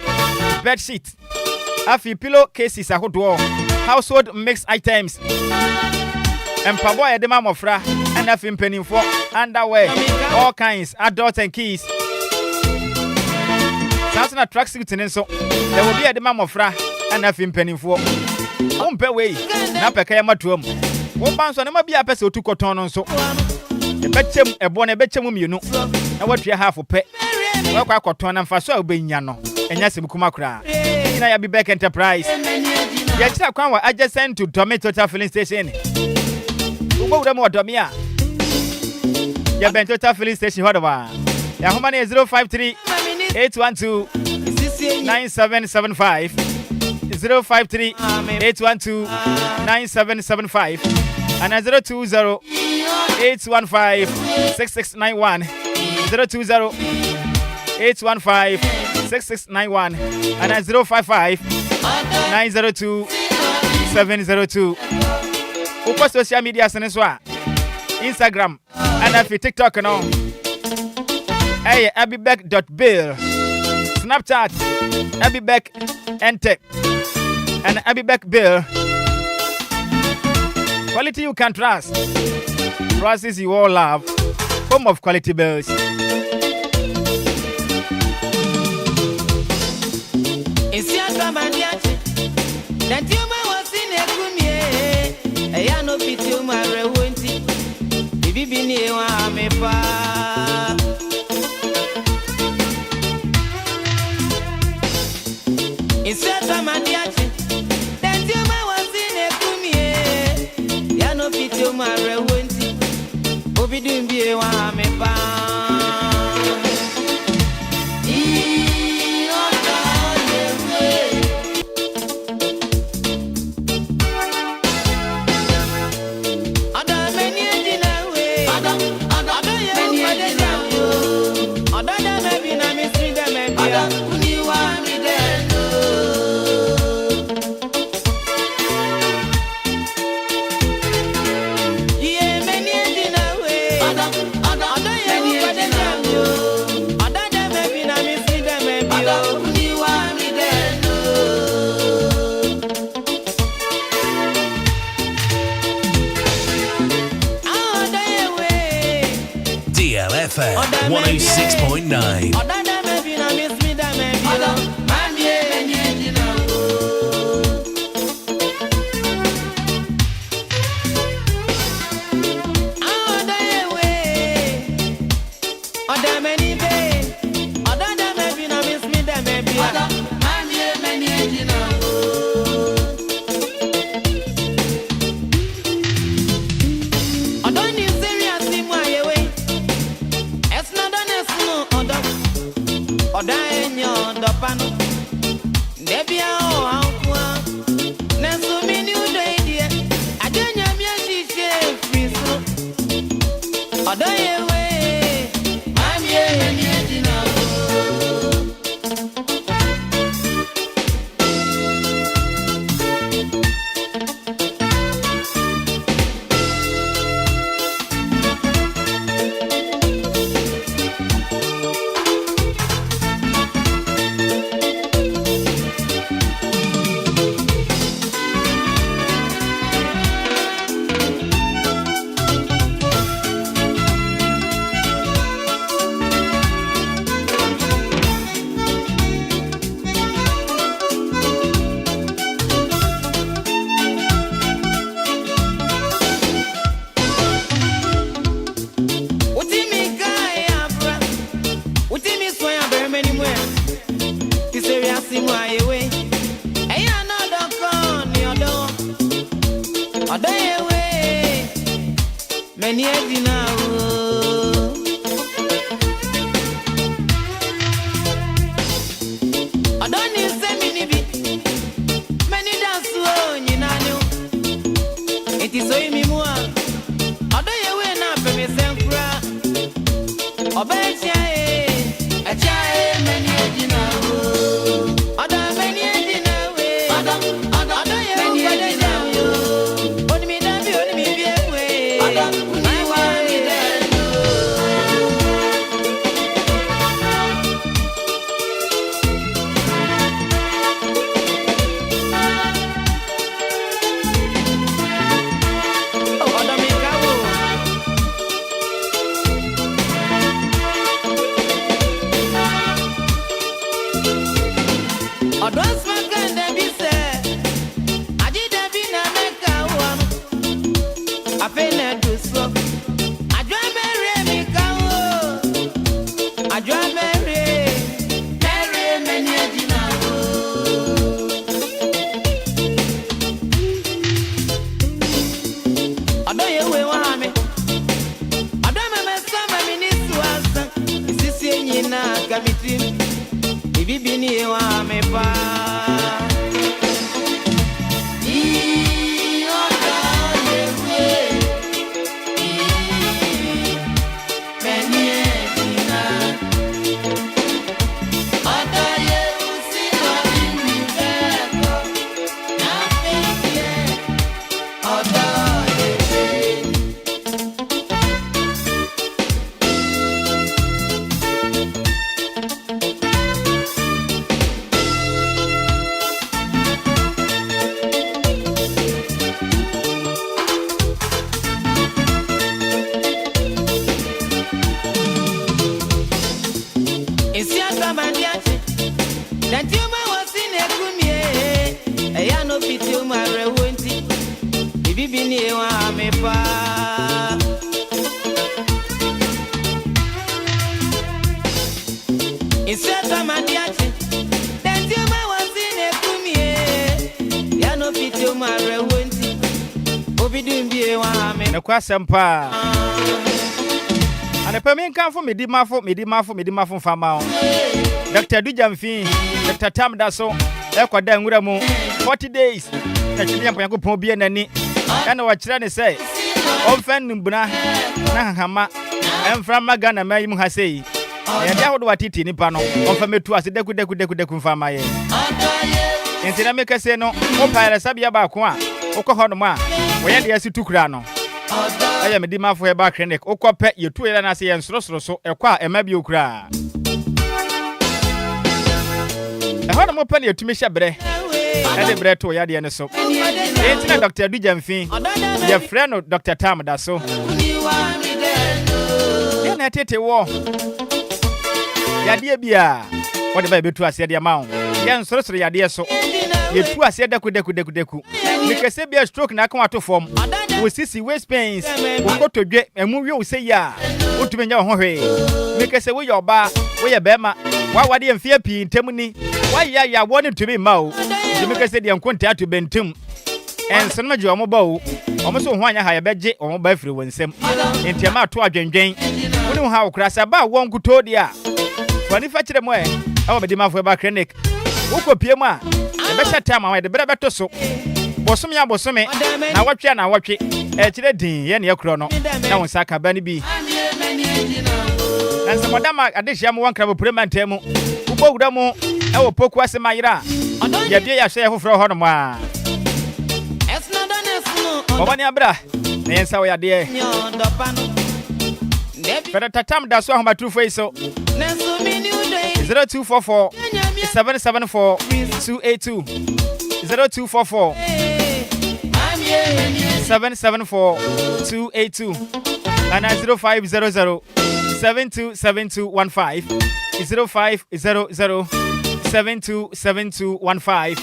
bed sheets, a few pillow cases. Household mix items. And Paboy Eddie mama fra and a few penny for underwear. All kinds. Adults and keys. That's not track suit and so there will be a demand of fra and a film penny for umpe way. Napaka matum. One bounce on be a peso to cotton on so. The betchem a bonnet betchem, you know. And what you have for pet. Work out cotton and for so being yano. And yes, Kumakra. In I be back Enterprise. Yes, I just sent to Tomato filling station. Who go them more Domia? Your Bentota filling station, whatever. Your home money is 053 812 9775 053 812 9775 and 020 815 6691 020 815 6691 and 055 902 702. Uko social media seneswa Instagram and if TikTok no. Hey, Abibek.bill. Snapchat, Abibek Ente. And Abibek Bill. Quality you can trust. Prices you all love. Home of quality bills. It's your Tramandiachi. That you was in a kumye. I know Pitu Marawunti. If you be near me, Instead of my diachi, that you was in a kumye. Yano Pitu Marawunti. Obi doing be a wame pa. DLFM 106.9. Sempa and a permanent come for me, Medimafo Fama. Dr. Dujamfi, Dr. Anidaso, Equadam Wuramu, 40 days. Obia and what China say. Often Numbuna, Nahama, and from Magana Mayim Hase. And that would what it in Pano, offer me to us, Deku Fama. In Tinamika say no, Opera Sabia Bakwa, Okohonoma, where they are to Krano. I am a demand for a back clinic. Oko pet you 2 and I say and so a qua and maybe you cry. I heard him open your to Misha Bre and the bread to Yadi and so. Ain't Dr. Dujamfi, your friend of Dr. Anidaso. Then I take a war. Yadia Bia, what the baby to us at the amount. Yan sorcery, Yadia so. You 2 are said deku. Because be a stroke na come to form. We see waist pains. We go to get and move you say ya. What to be your home? Because we your bar, we a bema. Why the fear P in Temuni? Why ya wanted to be mau? You make us say the unquented to Bentum. And some major mobile. Almost one higher budget or by free when some. In Tiama to a Jane. We know how crass about one good told ya. For the fetch them way, I will be demand for a back clinic. Woko Piema. The better time I the better better so. Bosome, now watch ya now watch it. Chile din, yen your chrono. Now on Saka Benny B. And some madama adisham one crab prement temu. Ubo damo e wo poku asema yira. Ya bia ya hye foforo ho no ma. Obani abra. Na yensa wo ya de. Feda tatam da so ahoma true face so. 0244 774 282 0244 774 282 and 0500 727215 0500 727215.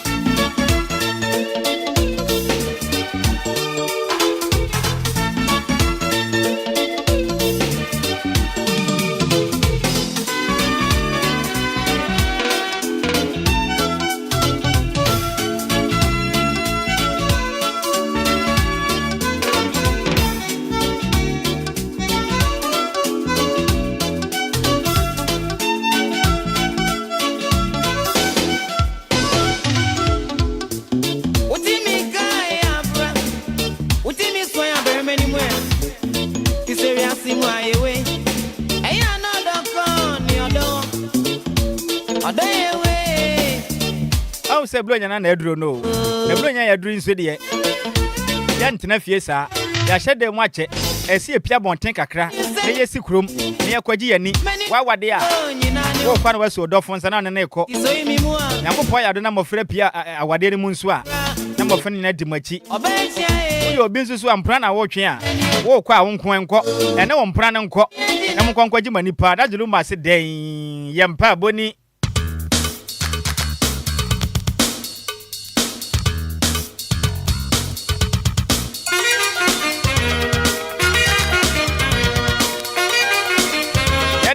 Oh, say blow na edro no. The blow nya edro nso de ye. Ya ntena fie sa. Ya hyede mu ache. Esi epia bonten kakra. Na ye si krom. Na ye kwaji yani. Wa wade a. Wo kwa na waso odofo nsa na ne ekọ. Nyankopọ ya do na mofra pia awade ni mu nso a. Na mofra ni na di machi. Wo obi nso so ampra na wo twe a. Wo kwa wo nko enko. Ene wo mpra ne nko. Na mo kwankwaji manipa. Da Lumba se den. Ye mpa boni.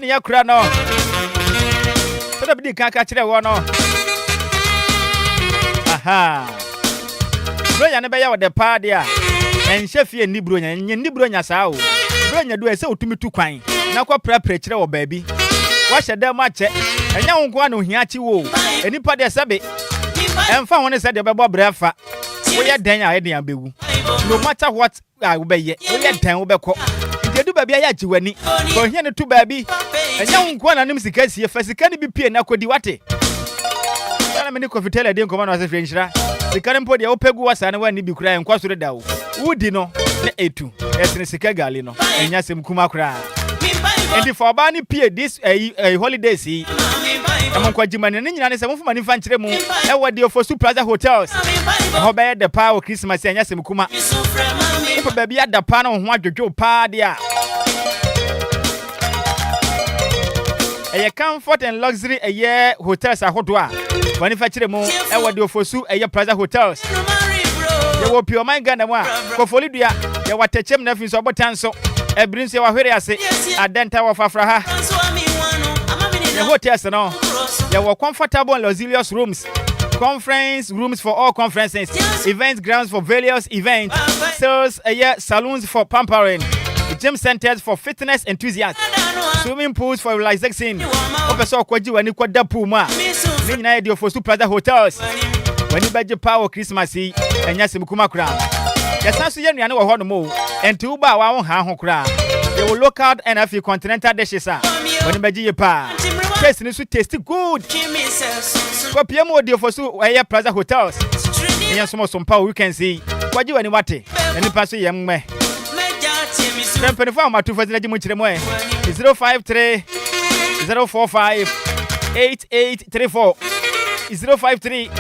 Ya kura no so bidi kan ka kire wo no aha bronya ne be ya wo de pa de a enhye fie ni bronya ni bronya saa o bronya do ese otumi tu kwan na kwa prapre kire wo baabi wa hyede ma che enya wo nko na ohia chi wo enipa de sebe emfa ho ne se de bebo brefa wo ye den a ye den abewu no matter what wo be ye wo ye den wo be ko ntedu baabi ya jiwani ko hia ne tu baabi enya nko na nim sika sie fa sika ne bi pie na kodi wate sana me ni kofitela de nkoma na wase frenchira sika ne mpodi ya opegu wasa ne wani bi kura enkwa so da wo wudi no ne etu esene sika gali no enya sem kuma kura endi for ba ni pie this holidays yi amon kwa jimane ne nyina ne sem fuma ni fa nkire mu e wodi ofosu plaza hotels ho be the power Christmas enya sem kuma ipo baabi ya da pa na ho adwodwo pa de a eye comfort and luxury eye hotels ahodo a wani fa kire mu e wodi ofosu eye plaza hotels ye wo pio man Ghana mu a kofolidua ye watechem na fin so botan so ebrin se wa hwere ase adenta wa fafra ha ye hotels no ye wo comfortable and luxurious rooms, conference rooms for all conferences, event grounds for various events, sales saloons for pampering, gym centers for fitness enthusiasts, swimming pools for relaxation. Opeso kwaji wani kwa dapu ma. Ni nyina ye Ofosu Plaza Hotels. Wani baje power Christmas yi enya simkuma kura. Yasanso ye nuane wo ho no mo. Enti uba wa wo ha ho kura. Ye wo local and afi continental dishes a. Wani baje ye pa. Taste ni so taste good. Kwa pia mo di Ofosu Plaza Hotels. Enya somo sompa weekend see. Kwaji wani wate. Eni paso ye mme. Tempeni fa ma 2 ji mu kire mo 053 045 8834 053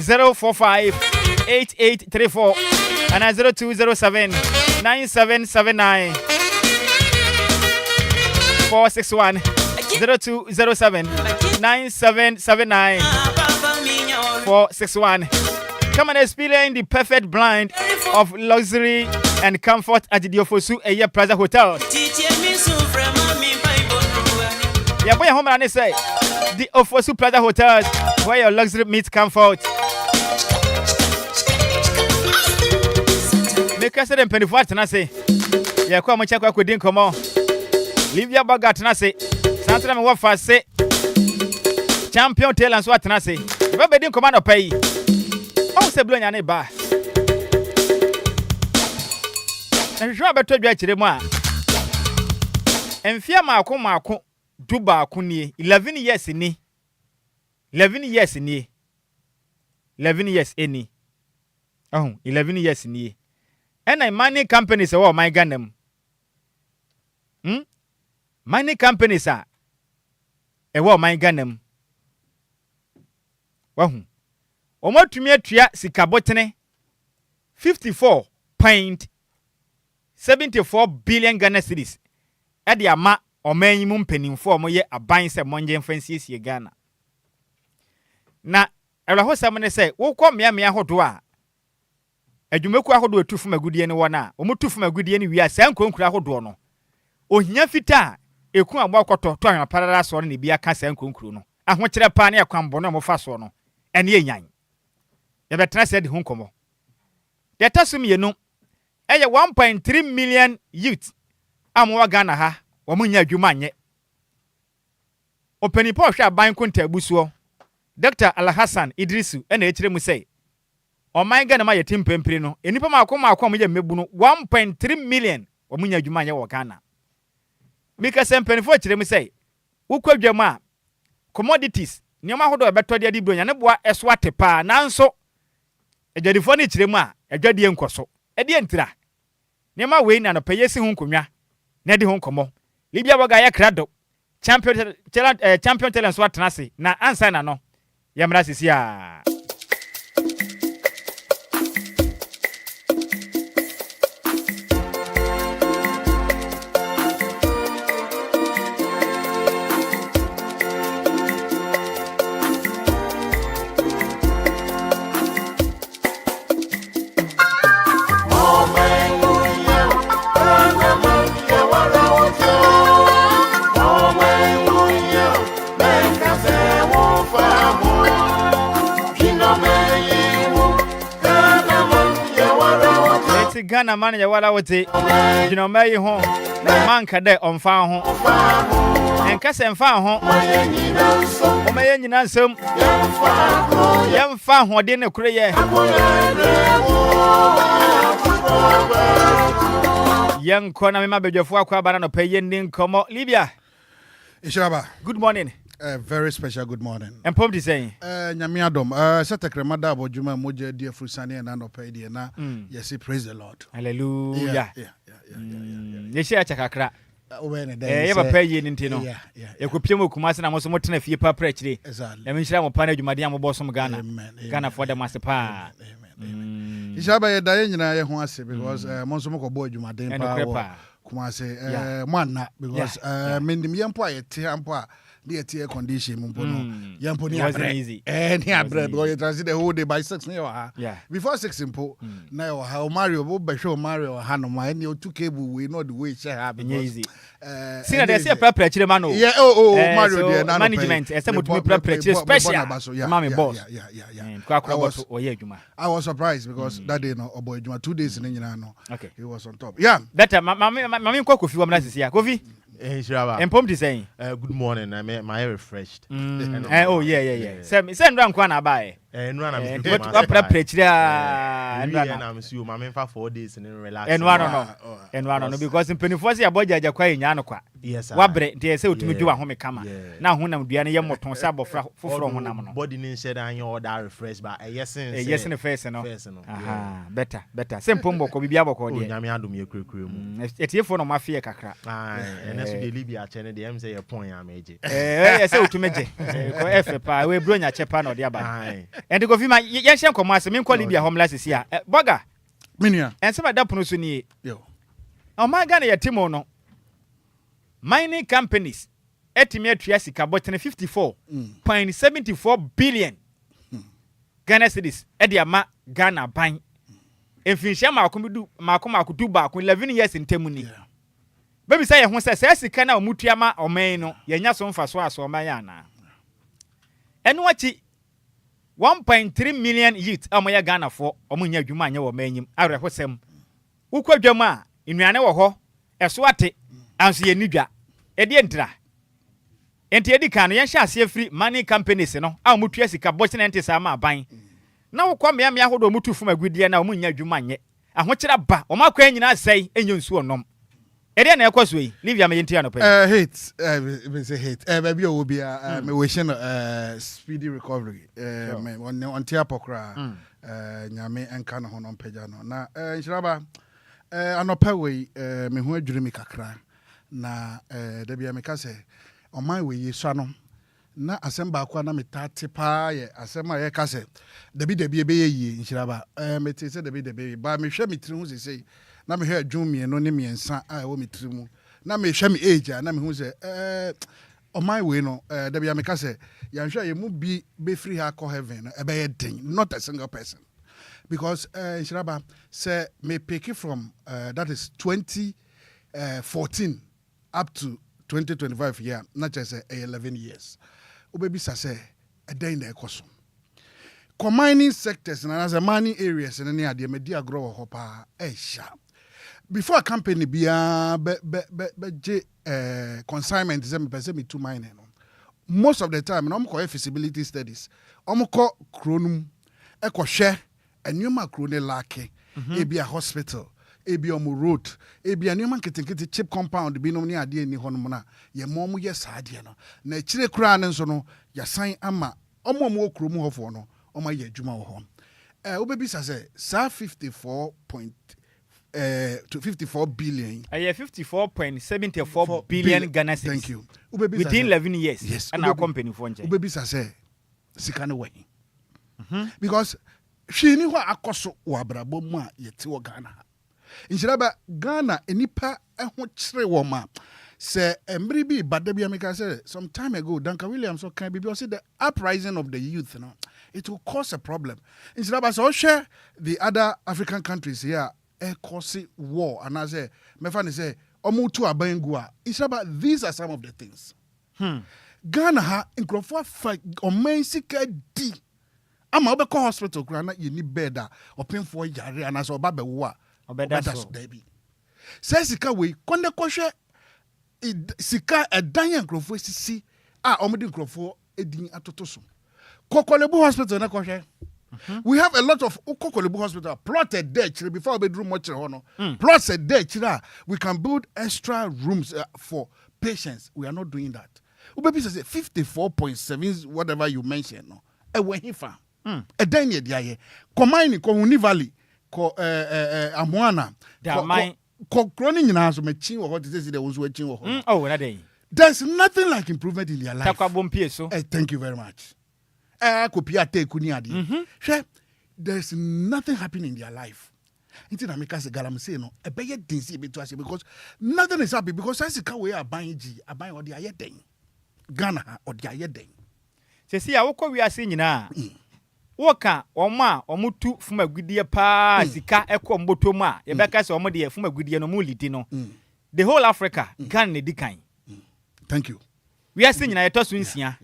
045 8834 and 0207 9779 461 0207 9779 461. Come and experience the perfect blend of luxury and comfort at the Ofosu Plaza Hotel. Yeah, boy, home and say the Ofosu Plaza Hotel, where your luxury meets comfort. Make us a penny for it, and I say, yeah, come and check what we didn't come on. Leave your bag at Nase. Santa and what fast say. Champion tail and swat Nase. If I didn't come on, pay. Oh, say, blow your neighbor. And you better to judge the one. Enfia maako duba kunie 11 years ni 11 years ni 11 years eni 11 years ni ena mining companies e wo my Ghana mining companies a e wo my Ghana wahu omotumi atua sikabotene 54.74 billion Ghana cedis ade ama oman yi mu mpanimfo omoye aban se monje mfansiesie Ghana na ewahosam ne se wokọ mmea hodo a adwumaku ahodo atufum agudie ne wona omutufum agudie ne wi a san kronkura ahodo no ohia fita eku agbo akoto to anwa parara so ne bia ka san kronkuru no ahokyere pa ne akwambo no mofa so no ene yenyan ye betena se de hu nkomo de tasum yenu eye 1.3 million youth amwa Ghana ha womunya adwuma anye opanipo hwe aban konta abusuo Dr. Alhassan Idrisu ena ekire mu sei oman Ghana ma yetim pempire no enipa maako mo ye mebu no 1.3 million womunya adwuma anye wo Ghana mika sempenfo ekire mu sei wokwadwam a commodities nioma hodo beto de adibro nya ne boa eso atepa nanso adwadifo ne ekire mu a adwadie nkoso ede ntira nioma we na no peyesi hu nkonwa na de hu nkomo libia boga ya krado champion talent so atenase na ansa na no yamra sisia Ghana man ya wala wote jino mai ho man ka de onfa ho enka se mfa ho o maye nyina nsem yemfa ho de ne kure ye yanko na me mabedwafo akwa bara no paye ndi nkomo Libya Nhyiraba, good morning. A very special good morning. And Pom saying, Nyamiadom, Satakremada Bojuma Moja, dear Frusani and Anopedi, na yes, praise the Lord. Hallelujah. Yes, Chakra. Ever pay you in Tino. You could Pimo Kumas and I was somewhat in a few per preachly. Let me share my panel, Madiam Bosom Ghana. Ghana for the master pa. Nhyiraba Diana, who I say, because Monsomoko boy, you might Kumase, Mana, because Mindim Yampa, Tiampa. The air condition, Mumpono, Yamponi, easy. And here, bread, or you transit the whole day by 6 now. Yeah. Before 6 simple, now how Mario, by show Mario, Hanoma, and your 2 cable, we know the way she have been easy. See, there's a preparation, man. Yeah, Mario, management, as some preparation, special. Mammy boss. Yeah. I was surprised because that day, no, boy, 2 days in Inano. Okay. He was on top. Yeah. Better, Mammy Coco, if you want to see a coffee. And Pom saying, good morning. My refreshed. Oh yeah. Send round Kwana by. And run and I'm sure my 4 days and relax. And one because in Pennyfosi about Jaquay Yanokwa. Yes, Wabre, they say to me do a home camera. Now when I'm doing a moton sabo from one body in said I know that refreshed by a yes in the face and better. Same Pombo could be Biabo. Yamiadum, your crew. It's here for no mafia cacra. And that's the Libya channel, the M say a point I made. I say to me, we bring a chepan or the other. And to go for my Yashan commerce, I call Libya homeless is here. Bugger. Minia. And some of that Punusuni. Yo. Oh, my Ghana, Timono. Mining companies. Etimate Triasica, but 54.74 billion. Ghana cities. Ediama Ghana buying. If you share Malcolm could do back 11 years in Temuni. Baby say, who says, Kana Mutiama or Maino, Yanyason Faswas or Mayana. And what 1.3 million youth amaya Ghana for omunya dwuma anya wo manyim arehosem ukwadwama inuane wo ho eswate anso ye nidwa ede ntra enti edi kan ye hye ase free money companies no a mutua sika boche na ntesa ma aban na wo kwa me ahodo mutu fuma agudie na omunya dwuma anye ahokyera ba o makwa nyina asai enyo nsu onom Ede na ekwaso yi. Livia me yintia no pe. Hate. Me say hate. Baby Obia me wishing speedy recovery. Me on tia pokra. Nyame enka no ho no pagya no. Na Nhyiraba anopa we me ho adwiri me kakra. Na da bia me ka say oman we yesua no. Na asem ba kwa na metate pa ye asem a ye ka se dabi ebe ye Nhyiraba me te se dabi ba me hwe me tiri hu se na me hwe adwumie no ne miensa a wo me tiri mu na me hwe me age na me hu se o my way no dabi me ka se ya hwe ye mu bi be free ha call heaven no ebe ye den not a single person because Nhyiraba say me pick it from that is 2014 up to 2025 year not just 11 years. Baby say a day in the ekoso. Combining sectors and as a mining areas and any idea media grow hopa sharp. Before a company be consignment is me to mining. Most of the time, I'm call feasibility studies. I'm call chronum, eco share, and new macrone lake, a hospital. Ebi omu road ebi anema ketekete chip compound bi no ne ade ni hono na ye momu ye saade no na chire kura ne nso no ya san ama omomu okro mu hofo no oma ye adwuma wo ho obebi sa say 54 billion 54.74 billion Ghana cedis. Thank you. Within 11 years. Yes. And our company for nje. Obebi sa say sika no way. Because she ni ho akoso wa brabo mu a yeti wo Ghana. Nhyiraba Ghana enipa eho kyere wo ma se emri bi badabia make say some time ago Duncan Williams so can be because the uprising of the youth no it will cause a problem. Nhyiraba so share the other African countries here cause war and I say me fa say omutu abangu a Nhyiraba these are some of the things. Ghana ha nkrofo fa oman sika di ama obekọ hospital kura na you need bed a opinfo yare and as oba bewo a that's baby. Says sika we konde kohwe sika edan nkrofo sisi a omudi nkrofo edin atoto so. Kokolebu hospital na kohwe. We have a lot of Kokolebu hospital plotted there before we bedroom much hono. Plotted there we can build extra rooms for patients. We are not doing that. Ubebi say 54.7 whatever you mentioned no. Ewe hifa. Edan ye dia Komaini ko Huni Valley ko Amoana ko kroni nyina so machin wo hot say there was watching wo ho. Oh na dey. There's nothing like improvement in their life. Takwa bompie so. Thank you very much. Kopia take kuni ade. There's nothing happening in their life. Inti na make say galam say no e be ye din say be to ase because nothing is happy because as ka we aban or the aye den. Ghana or the aye den. Se si a wokọ wi ase nyina woka oma omutu fuma gudie pa sika ekọ mbotom a ye beka se omo de fuma gudie no mu liti no the whole Africa Ghana ne dikan. Thank you. We are seeing na etoso nsia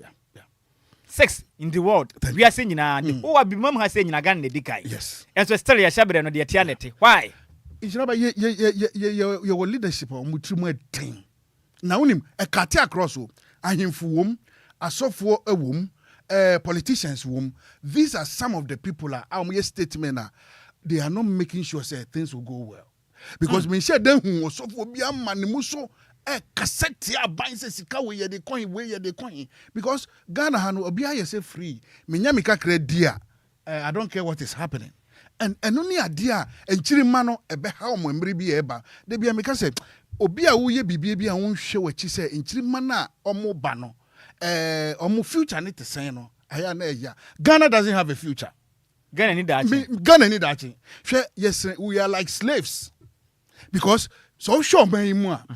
6 in the world. We are seeing na o abimam ha se nyina Ghana ne dikan. Yes. And so still ya shabere no de tialete. Why? Nhyiraba your leadership omutu mu eden. Na unim e kate across o ahemfu wom asofo ewom politicians wom. These are some of the people are statement they are not making sure say things will go well. Because me share them who so for be a man muso cassette ya bind say sika we the coin because Ghana hanu obia ye say free. Me nyamika credia I don't care what is happening. And only idea and chiri mano ebe how mo mri bi eba. They be ameka say obia wo ye bibie bi a won hwe wachi say chiri mana omo ba no omo future need to say no. Ghana doesn't have a future. Ghana need that. Ghana need that. Yes, we are like slaves. Because so sure man mu a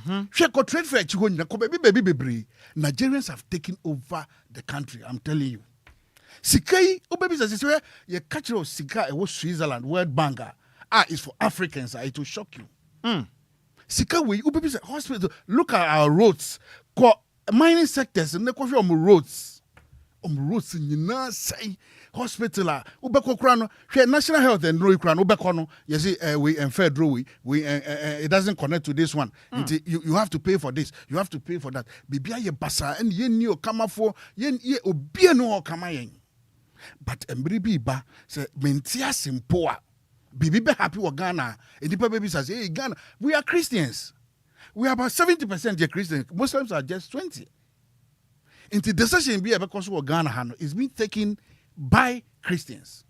trade fair chi go nyina ko baby Nigerians have taken over the country, I'm telling you. Sikai o baby say you catch your sika e was Switzerland World Bank is for Africans it will shock you. Sika we o baby say hospital look at our roads ko mining sectors and ko hwe roads nyina say hospital ubeko kura no hwe national health and road kura no ubeko no you see we and federal we it doesn't connect to this one. You have to pay for this, you have to pay for that. Bibia ye basa and ye ni o kama for ye obia no kama yen. But embribi ba say mentia simple bibi be happy with Ghana. And the baby says, hey Ghana, we are Christians. we are about 70% Christians. Muslims are just 20%. Into decision be because of Ghana is being taken by Christians.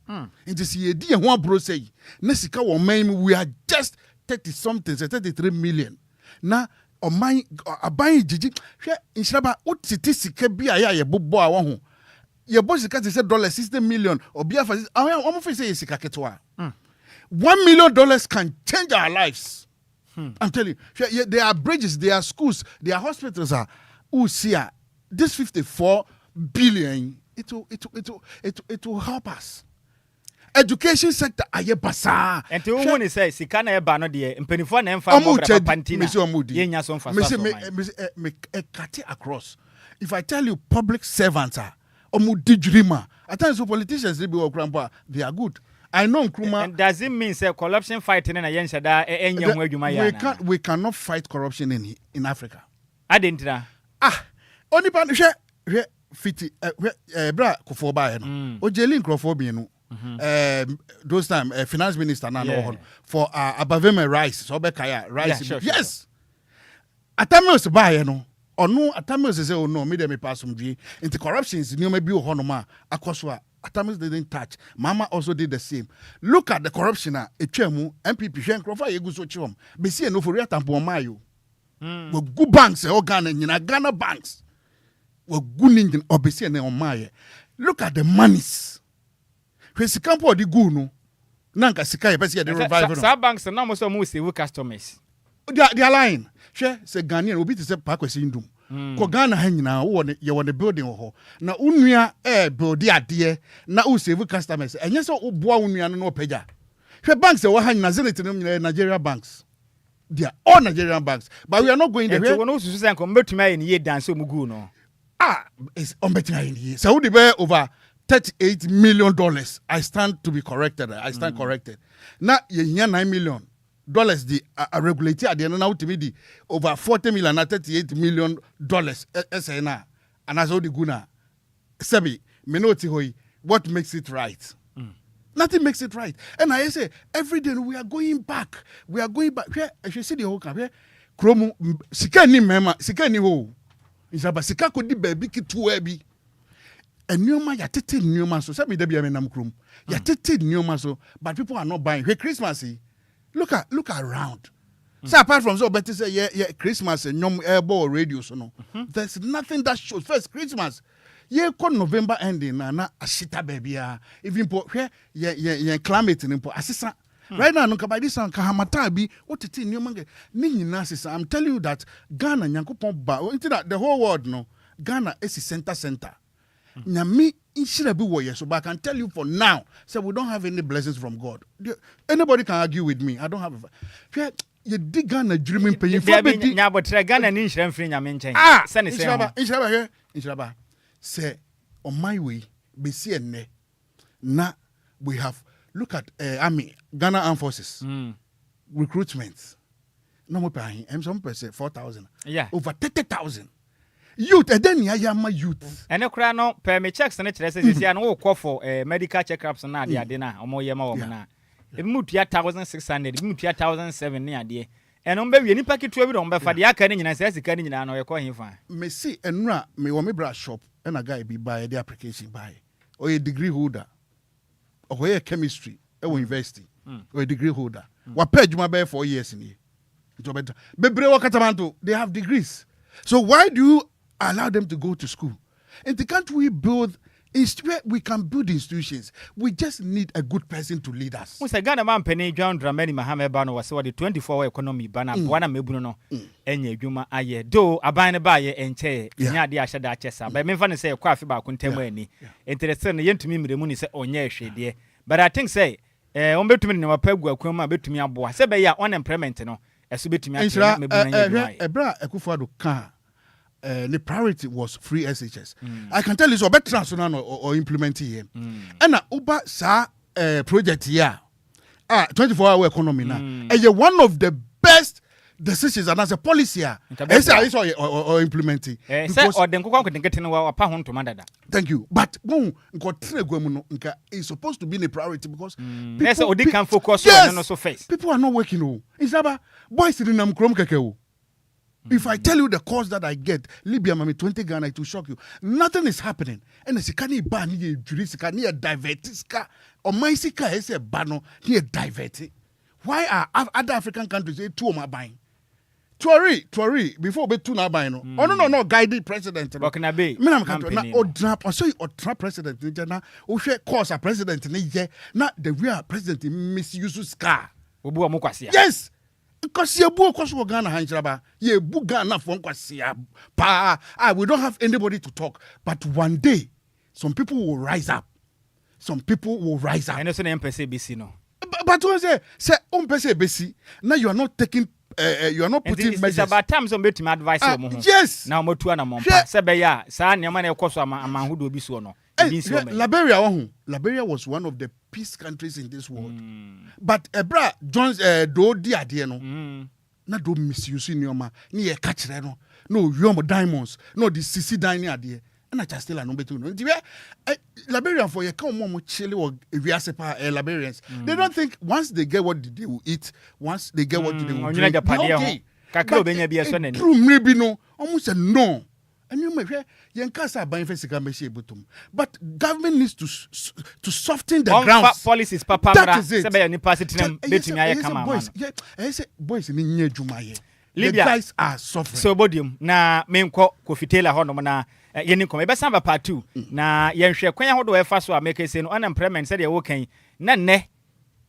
Into see a one bro say, Nesika or main we are just 30 something, 33 million. Now or my buying Gigi, Nhyiraba what statistic be a bobo a one. Your boss is $60 million Obia for this. I almost say $1 million can change our lives. I'm telling you, there are bridges, there are schools, there are hospitals. This 54 billion, it will help us. Education sector aye basa. And to who say Sikana Bano de Penifon and Pantina. Me cut it across. If I tell you public servants are dreamer, at times politicians they be grandpa, they are good. I know Nkrumah. And does it mean say corruption fighting and against that we cannot fight corruption in Africa. I didn't know. Only pan fiti bra kofo ba no. O jeli nkrofo bi no. Those time finance minister na no for abaveme rice so be kaya rice. Yes. Atamos ba no. Ono Atamos say oh no me dem pass somdwe. Into corruptions ni o ma bi ho no ma akoso a Atamos didn't touch. Mama also did the same. Look at the corruption etwemu MPP hwe nkrofo ye gu so chiom. Be see no for real tampo mayo. We good banks Ghana nyina Ghana banks. We good ninja obese na omaye. Look at the monies. When sikampo di gu no nanka sika ye pese the revival. Some banks na mo so mo save customers. They are lying. Hwe se Ghanaian obi te se pakwesi ndum. Ko Ghana ha nyina wo ne ye wo ne building ho. Na unua build ade na o save customers. Enye so oboa unua no opagya. Hwe banks e wo ha nyina Zenith no nyina Nigeria banks. They are all Nigerian banks, but we are not going there. It's unbetting. So we be over $38 million. I stand to be corrected. I stand corrected. Now you hear $9 million. The regulated at the end now to be the over $40 million and $38 million. SNA and as all the guna. Sebi, minoti hoi. What makes it right? Nothing makes it right. And I say, every day we are going back. We are going back. Here, if you see the whole camp, Chromo, Sika ni mema, Sika ni ho. Nhyiraba Sika could be baby ki too heavy. And Nyoma, ya tete Nyoma so. Sabi debi amenam krum. Ya tete Nyoma so. But people are not buying. Hey, Christmas, look around. So apart from so, better say, yeah, Christmas and Nyom airball radio so no. There's nothing that shows. First, Christmas. Ye kon November ending na ashita baby even po hwe ye climate ni po asisa right now no kabadi san kahamata bi otete ni omange ni nyina asisa. I'm telling you that Ghana nyankopon ba until that the whole world no Ghana is center nyame inshira bi wo yeso but I can tell you for now say we don't have any blessings from God. Anybody can argue with me. I don't have hwe ye dig Ghana dreaming pay for be nya botre Ghana ni nhira mfiri nyame nchen se ne se Nhyiraba say on my way be see na we have look at army Ghana Armed Forces recruitment no more paying some person 4,000 over 30,000 youth and then yama youth and ekura no per me checks na kire say say no call for medical checkups na ade na omo yema wo na emu 2,600 emu 2,007 ni ade and on be we nipa kitu bi don be fa de aka ni nyina say sika ni nyina no ye ko hinfa me see enura me wo me bra shop and a guy be buy the application buy or a degree holder or a chemistry or university or a degree holder what pay you my 4 years in here bebre wakatamanto they have degrees so why do you allow them to go to school and can't we build we can build institutions. We just need a good person to lead us. We say Ghana man penny John Dramani Mahame Bano was the 24-hour economy bana wana mebuno enye dwuma aye do abane ba ye enche nya de ahye da chesa but me fa ne say kwa afi ba kontemu ani interested no yentumi miremu ni say onye hwede but I think say on betumi ne wapagu akwama betumi aboa say be ya unemployment no eso betumi atena mebuno nya ebra Akufo-Addo ka the priority was free SHS. I can tell you so better transfer or implement here. And Uber sa project here. 24-hour economy now. And you're one of the best decisions and as a policy or implementing. Thank you. But it's supposed to be a priority because people can focus on face. People are not working. It's about boys in them krom kekeu. If I tell you the cost that I get, Libya, mami 20 Ghana, it will shock you. Nothing is happening. And the sikani ba ni jurisika ni divertiska or my sika is a bano ni diverti. Why are other African countries two ma buying? Tory, before be two na buying. Oh no, guided president. Bokina be. Me na country na odrap. So you odrap president ni jana. O share course a president ni je. Na the real president misuse car. Obu amukwasi. Yes. Because you book was Ghana Nhyiraba. You book Ghana from Kwasia. We don't have anybody to talk. But one day, some people will rise up. And it's an MPC BC no. But when say MPC BC, now you are not taking. You are not putting measures. It's about time some bit my advice. Yes. Now mo tu na mo pa. Sebeya sa nyama na ekoso amanhudo bi so no. Liberia was one of the peace countries in this world. But Ebra John's do di ade no. Na do misuse nyoma. Ni e ka kire no. No yom diamonds. No the CC dining ade. And I just still no betu no. Liberian for ye come mo chile or Viasepa Liberians. They don't think once they get what they will eat, once they get what they will drink. Okay. Kakro benya bi eso nani. True maybe no. Almost a no. And you may hear Yankasa buying butum. But government needs to soften the grounds. Policies, Papa. That is it. Boys in Jumaye. The guys are suffering. So bodium na menko kofitela hono na yeni kom ebesamba part 2 na yenhwe kwan ahodo efa so ameke se no unemployment se de wo kan na ne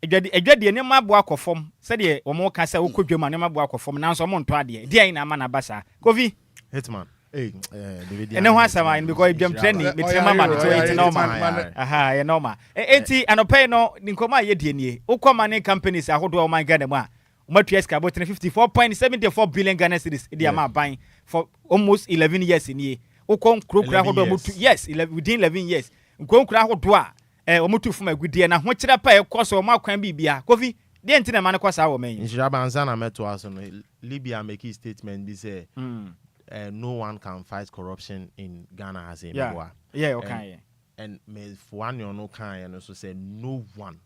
edwade ne mabo akofom se de wo mo ka se wo kodwam ne mabo akofom na nso mo nto ade de na ama na basa kofi hitman ene ho asama because edwam training metrema ma to it normal aha ye normal enti anopay no ninkoma ye de nie ukoma ne companies ahodo o man Ghana mu a Umatueska about 54.74 billion Ghana cedis the amount buying for almost 11 years in year. Ukon krokra hodo mutu yes within 11 years. Ukon kra hodo a omutu fuma gudie na ho kira pa e koso o makwan bibia. Kofi de entina ma ne kosa wo men. Nhyiraba anza na meto aso no Libya make a statement be say no one can fight corruption in Ghana as a member. Yeah, okay. And me for one you no can and also say nobody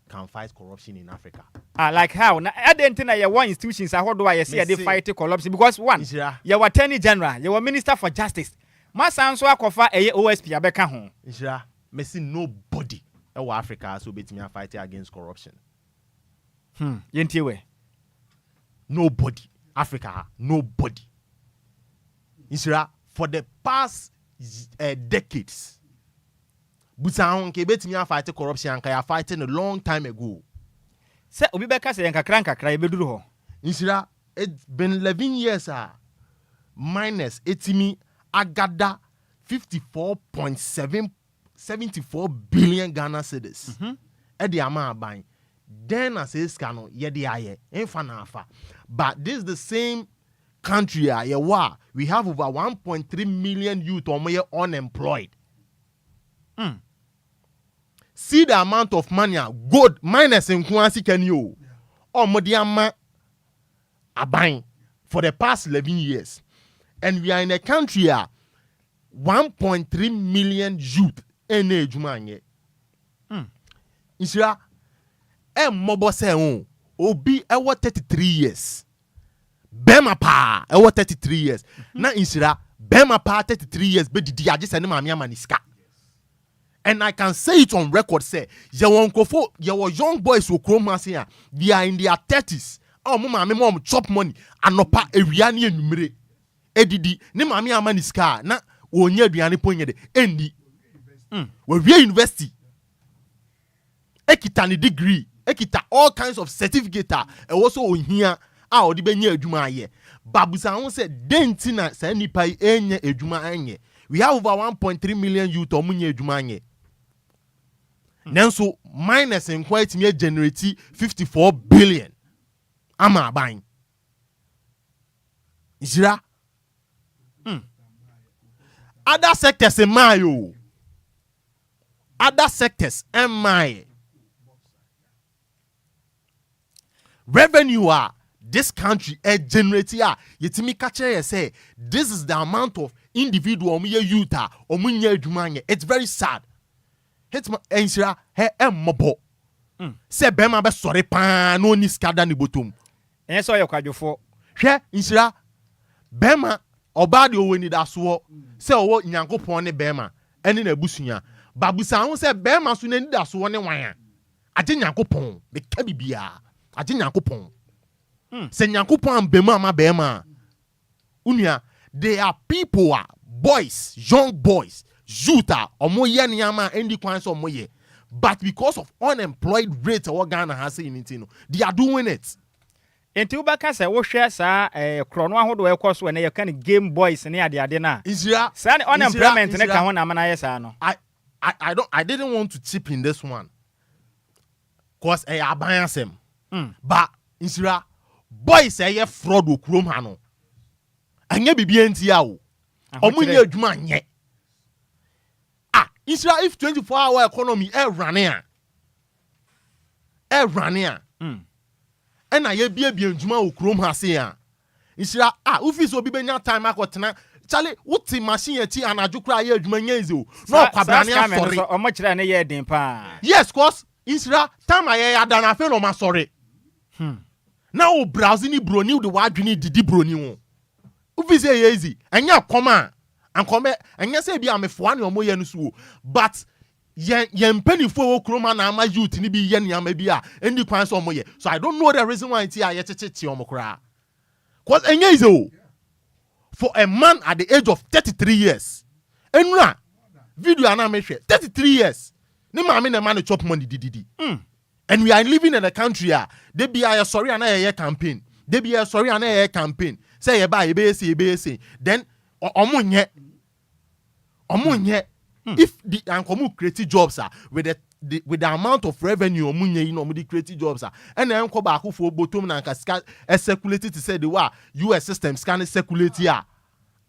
can fight corruption in Africa. Like how? Now, I didn't think that one institutions how do I see they fight corruption because one, you attorney general, you minister for justice. My son so akofa OSP abeka ho. Isra, me see nobody in Africa so bet me fight against corruption. Yentiwe. Nobody. Africa, nobody. Isra, for the past decades. Busan ke betimi fight corruption kan ya fighting a long time ago. Se obi beka se nkakra ye beduru ho. Insira it's been 11 years minus etimi agada 54.74 billion Ghana cedis. E de ama aban. Then as is cano ye de aye enfa na afa. But this is the same country we have over 1.3 million youth unemployed. See the amount of money good minus in Kwansi can you or Modiama abang for the past 11 years. And we are in a country 1.3 million youth in age man. Isra mobo se obi ewo 33 years. Bema pa ewo 33 years. Na Isra Bema pa 33 years be di agise ne mamia maniska. And I can say it on record, say, your young boys who chrome here, they are in their 30s. Oh, mom, chop money, and no pa Eriani and numere. Edidi, ne mami amaniska, na onye biani pointed, endi. We university. Ekita degree, ekita all kinds of certificate, and also on here, or the benye juma ye. Babusa said, dentina, send pay enye ejuma enye. We have over 1.3 million youth omunye ejuma. Nanso minus in quite me generate 54 billion. Ama buying. Isra. Other sectors in Mayo. Other sectors in my revenue this country generate yetimi kache say this is the amount of individual youth it's very sad. Hetma ensira he emmobo se bema be sore pa no ni skada ni botom enso ye kwadwofo hwe Nhyira bema oba de oweni da so se owo Nyankopon ne bema ene na busunya babusa ho se bema so na ni da so ne wan age Nyankopon be ka bibia age Nyankopon se Nyankopon ambema ama bema unia they are people boys young boys youth omoye nyama endi kwan so omoye but because of unemployed rate or Ghana has in they are doing it. Enti ubaka se wo hwe sa krono ahodo e koso na ye kan Game Boys ne ade na Israel sa unemployment ne ka ho na mana ye sa no I didn't want to chip in this one cause abansem but Israel boys ye fraud okrom ha no anya bibia ntia wo omunye adwuma nye Israel if 24-hour economy running and I ye be ndwuma okrom ha se a Israel office obi benya time akotena Charlie wuti machine eti anadwo kra ye adwuma nya ezo no kwabrane asori omo kire ne ye den pa yes cause Israel time aye adana fe no ma sorry now o browse ni broni de wadwene didi broni wo office ye easy anya koma ankome anya se bia mefo ne omo ye no so but yen penifo wo kroma na ama youth ni bi ye ne ama bi a endi kwan so omo ye so I don't know the reason why it ye checheche omo kra cause anya is for a man at the age of 33 years enura video na me hwe 33 years ni maame na man chop money dididi and we are living in a country they be a sorry and a campaign they be a sorry and a campaign say ye ba ye be say then omunye if the ankomu create jobs with the amount of revenue omunye no mo create jobs and then enko ba akofo botom na nka ska circulate to say the wa US system scan circulate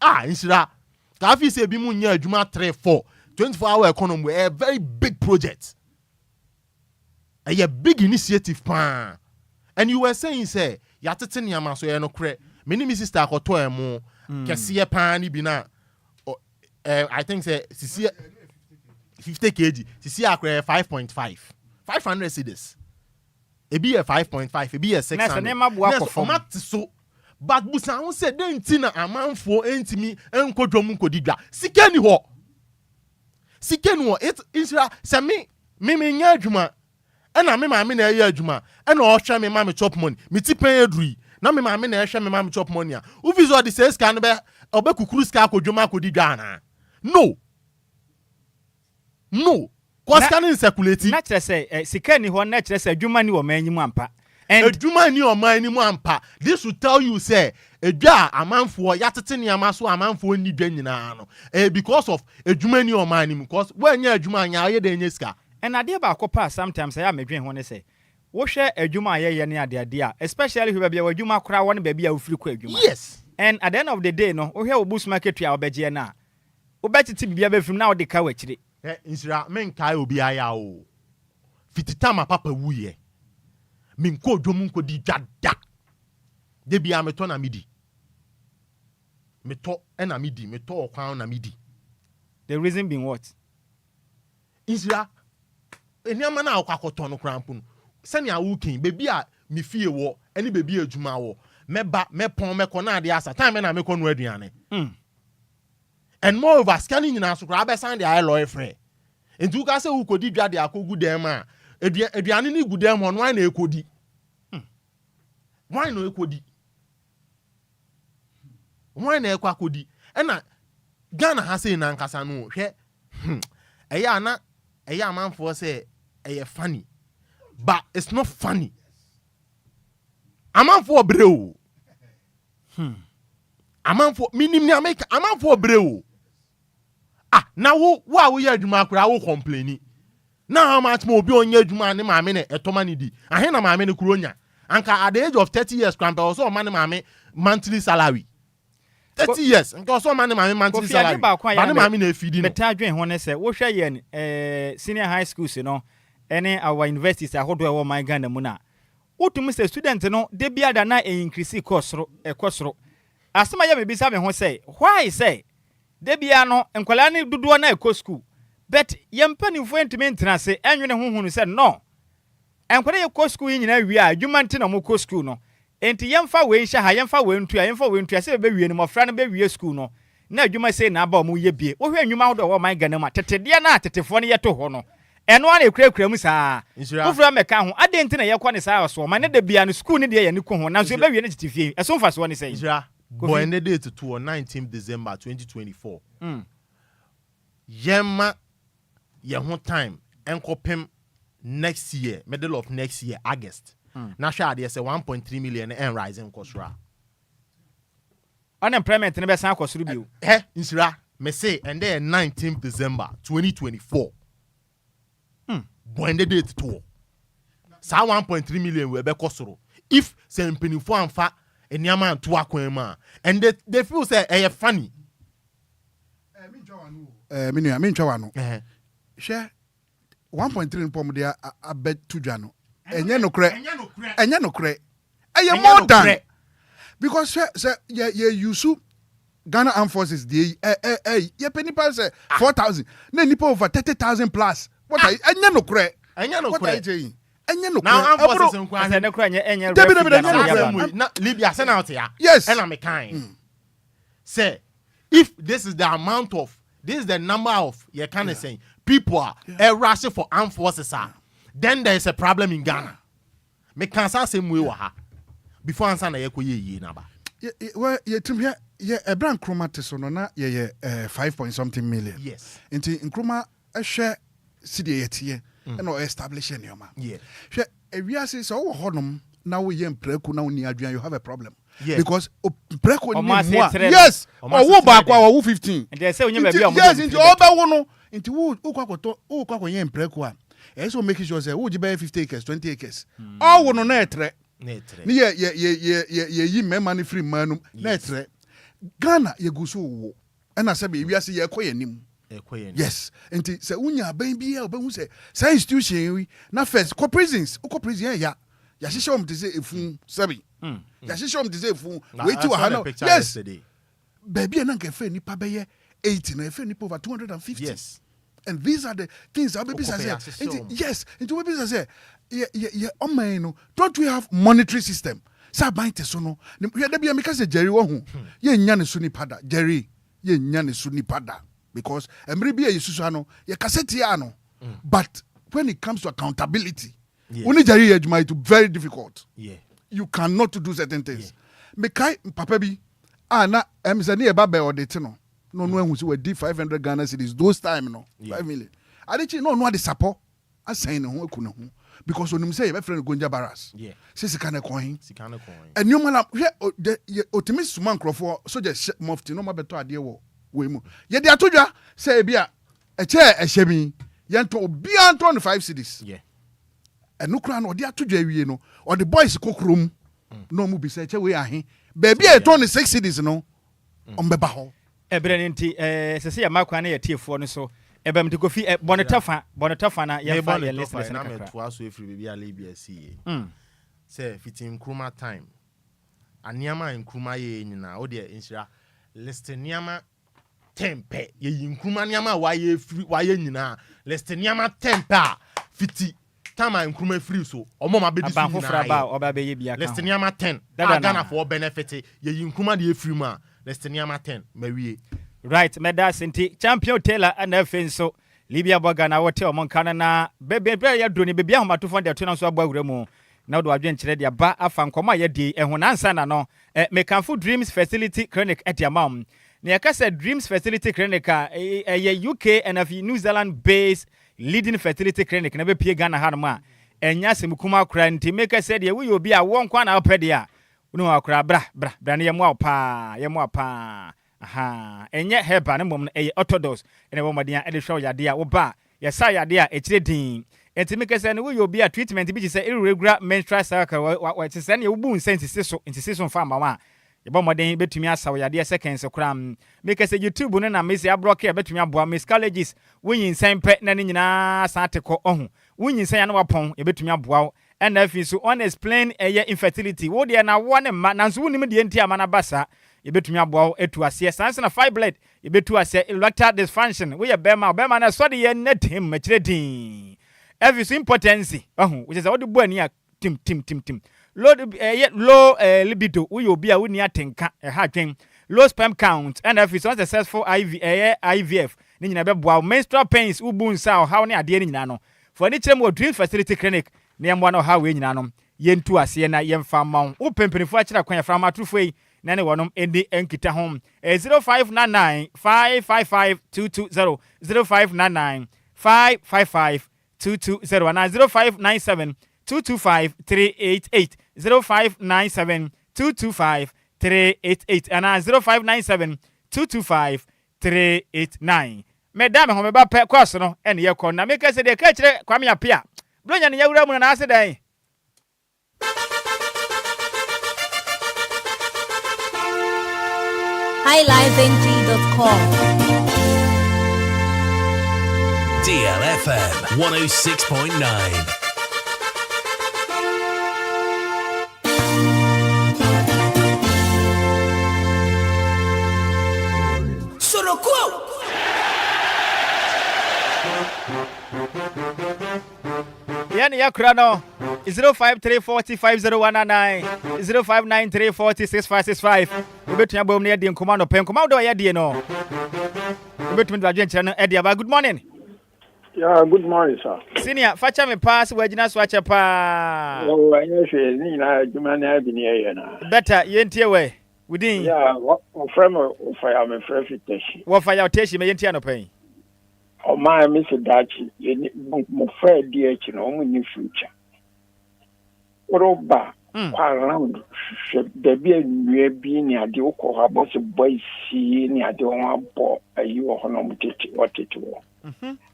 Nhyira ka fi say bi munye adwuma 3-4 24-hour economy a very big project a big initiative pan and you were saying say yatete niama so ye no kre me ni mi sister akoto emo kese pan ni bi na I think say 50 kg sisi akre 5.5 500 cedis e bi 5.5 e bi 600 na ma bua ko so but busa won say den ti na amanfo entimi enkodwom nkodidwa sikeni ho it Israel say me nya adwuma ena me maame na eya adwuma ena o hwe me maame chop money me ti pen eduri na me maame na ehwe me maame chop money a ufizo the sales can be obekukuru ska akodwom akodidwa na no cause can in circulate na kire say sikani ho na kire say adwuma ni o manyimu ampa and adwuma ni o manyimu ampa this will tell you say edwa amanfo yatete ne amaso amanfo ni dwa nyina no because of adwuma ni o manyimu because when nya adwuma anya ye de nya sika and ade ba akopa sometimes I medwen ho ne say wo hwe adwuma ayeye ne ade a especially who be adwuma kora won ba bia ofiri ko adwuma yes and at the end of the day no wo hwe obus market a obeje na obetiti bibia be fim na wo de ka wachire Nhyira men kai Obia ya o fitita ma papa wuye min ko dwom nkodi dwada de bia meto na midi meto na midi meto okwan na midi the reason being what Nhyira eniama na akwakoto no krampo sani awukin bebi a me fie wo eni bebi adwuma wo meba mepon meko na ade asa time na meko no aduane and moreover scanning nyina so kra be san de lawyer free entu ka se ukodi dwade akogu dem a aduane ni gudem ho no na ekodi why no ekodi why na ekwakodi ena Ghana ha say na nkasa no hwe eya amanfo say eye funny but it's not funny amanfo breo amanfo minim ni America amanfo breo na wo ye adwuma akura wo complaini na how much more obi onye adwuma ne maame ne etoma ne di ahe na maame ne kuronya anka at the age of 30 years krampa also man maame monthly salary 30 years nka also man maame monthly salary ba ne maame na efidi no beta adwen ho ne se wo hwe ye senior high schools no ene our universities ahodo e wo man Ghana mu na wotum se student no de bia da na increase kosoro asema ya mebisa me ho say why say de bia no enkwala ne dodo na ekɔ school but yempanifo ntime ntina se enwene honhunu say no enkwala ye kɔ school nyina wi a adwuma nti na mo kɔ school no enti yemfa we nhya ha yemfa we ntua se be wie no mofra no be wie school no na adwuma sei na aba mu ye bie wo hwe adwuma hodo wo man Ghana ma tetede na tetefo no yeto ho no eno ana ekura mu saa wo fra meka ho ade enti na yekwa ne saa so man ne da bia no school ne de ye ne ko ho na so be wie ne tetefie eso mfa so ne sei boy in the day to 19th December 2024 yema ye ho time enkopem next year middle of next year August na sha de say 1.3 million and rising kosra unemployment ne be san kosuru bio insira me say and then 19th December 2024 boy in the day to sa 1.3 million we be kosoro if say mpenifo amfa eniama to akwan and they feel say funny me ntwa wano hwe 1.3 pom de abet to dwa no enye no kre eye more than because say you use Ghana Armed Forces the ye penny pass 4,000 na nipa over 30,000 plus what are enye no kre enye no now Armed Forces nkwa ne kra enye na Libya send out ya yes and am kind say if this is the amount of this is the number of you kind of saying people are rushing for armed forces then there is a problem in Ghana me can say same way wa before answer na ye koye na ba ye timia ye ebran kroma teso no na ye 5 point something million yes nti nkroma ehwe sidie yetie and or establish anyoma yeah hwe ewiase so wo honom na wo ye mpreku na oni adwan you have a problem yeah. Because mpreku ni mwa yes wo ba kwa wo 15 and they say onye be am yes nti oba wo no nti wo kwa ye mpreku a so make sure say wo gibe 50 acres 20 acres all wo no na etre ni ye yi mema ni free manum na etre Ghana ye guso wo na se be wiase ye koyanim yes nti se unya ban bia obahu se say institution wi na first co prisons ya hyehyɛ om te sɛ efun sabi ya hyehyɛ om te sɛ efun wait wa hano yes baby na nka fe nipa bɛyɛ 80 na fe nipa over 250 yes and these are the things our babies are saying yes into babies are saying yeah man no don't we have monetary system sa ban te so no hwɛ da bia me ka sɛ Jerry wo hu ye nya ne so nipa da Jerry ye nya ne so nipa da because emre bia yesusu ano ye kaseti ano but when it comes to accountability only Jerry Ejuma it very difficult you cannot do certain things me kai papa bi na emzani e ba be odete no ehu si we di 500 Ghana cedis those time no 5 million adechi no ade support asan ne ho aku ne ho because onim say be friend Gonja Barras sika na coin enuma la hwe otimi suma nkrofo so je mufti no ma beto ade wo we mu ye de atodwa say bia eche ehye mi ye nto obi anto no 5 cedis enu kra no ode atodwa wie no ode boys kokrom no mu bi say eche we ahe baby e to no 6 cedis no ombeba ho ebre nti sese ya makwa na ye tiefo no so ebem te kofi bonetafa na ye fa ye listeners na meto aso efri bibia Libya see say fitin kruma time aniama nkruma ye nyina o de nhyira listen niama tempe ye nkruma niama wa ye free wa ye nyina listen niama tempe a fiti tama nkruma free so omo ma bedi so nyina oba be ye bia ka listen niama 10 Ghana for benefit ye nkruma de free ma listen niama 10 mawie right meda senti champion Taylor and Fenso Libya Bogana wote omonkana na bebe ya drone bebe ahomato fon de to na so agba mu na do adwen kire de ba afa nkoma ye di ehunansa na no Mekanfo Dreams Facility Clinic etiamam na yakasa Dreams Facility Clinic a UK and of New Zealand based leading fertility clinic na be pie Ghana ha no ma enya semukuma akra nti make said ye we obi a won kwa na opede a no akra bra na ye mo pa aha enye heba ne mom e orthodox ene wo modern e de hwe yade a wo ba ye sa yade a e kire din enti me kese ne wo obi a treatment bi se irregular menstrual cycle wa ti se ne wo bu nsensisi so fa ma wa ye bo modern betumi asaw yade seconds kram me kese YouTube no na mesi abroke betumi aboa miscarriages wonyin nsempe na ne nyina sa ateko ohu wonyin nsen ya na wapon ye betumi aboa and if so unexplained infertility wo de na wo ne ma nanso wonim de enti ama na basa yebetumi aboa etu ase sanse na fibroid yebetu ase erectile dysfunction we ye bema na so de ye netim makire din every importance which is what the boy near tim low libido, we will be a winning atenka, a hard thing, low sperm count, and if it's unsuccessful IVF, Nina menstrual pains, ubun sao, how near dear Nano. For any time dream facility clinic, near one of how we Nanum, yen to a siena, yen farm mount, open penifactor, when from a true way, Nana one in the Enkita home, 0599 555 220 0599 555 220 and 0597 225 388 0597 225 388 and 0597 225 389. Madame, home about pet cross no and your corner make us a catch Kwame appear. Brilliant, you will and answer day. highlifeng.com DLFM 106.9. Yani Yakrano 0534050199 0593406565. Ubetu yabo mne yadi nkomando pen komando yadi no. Ubetu mdu agent channel Eddie Aba. Good morning. Yeah, good morning, sir. Senior, facha me pass wajina swacha pa. Oh, I know she ni na jumani abi ni eye na. Better yentie we. Within. Yeah, what from fire me frefiteshi. What fire teshi me yentie no pen. Oh my Miss Dachi, mo friend DH no in future. Oba around there be a new being near the Oko about the boy see near the one ball a you or no what it was.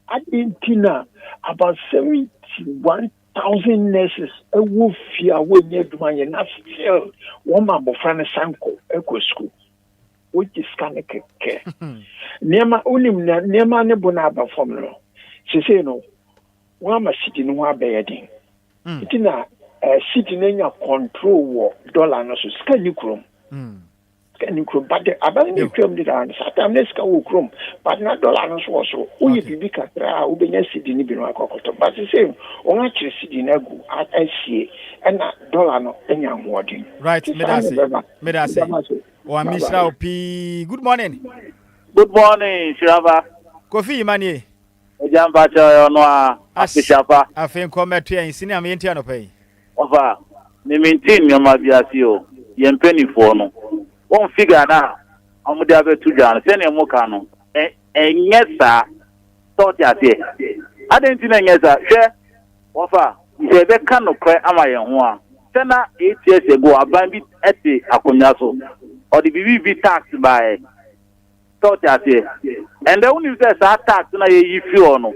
I didn't know about 71,000 nurses a wolf here when you do my enough still one man of Francis Sanko Eco School. Which is kind of care. Nema only Nema Nebonaba formula. She say no. One must sit in one bedding. It in a sitting in your control war dollar no so scanning chrome. Scanning chrome, but the abandoned chrome did answer. Satam let's go chrome, but not dollar no so. Oh, if you be cut, Ubenya sitting in a cocoto. But the same, on actually sitting a go at SCA and not dollar no any wording. Right, Medase. Oh, Mr. OP. Good morning. Good morning, Nhyiraba. Kofi Manie. Ejamba cho no afishapa. Afen kometu en sini amenti anopai. Ofa, ni maintain nyoma biasi o. Ye mpenifo no. Won figure na amude abetu jan. Se ne mo ka no. Enyesa thought ase. Adenti na enyesa. Hwe. Ofa, se be ka no kre ama ye ho a. Se na 8 years ago aban bi ete akonya so. Or the BBB tax by thought at it. And the only says that tax na ye feel no.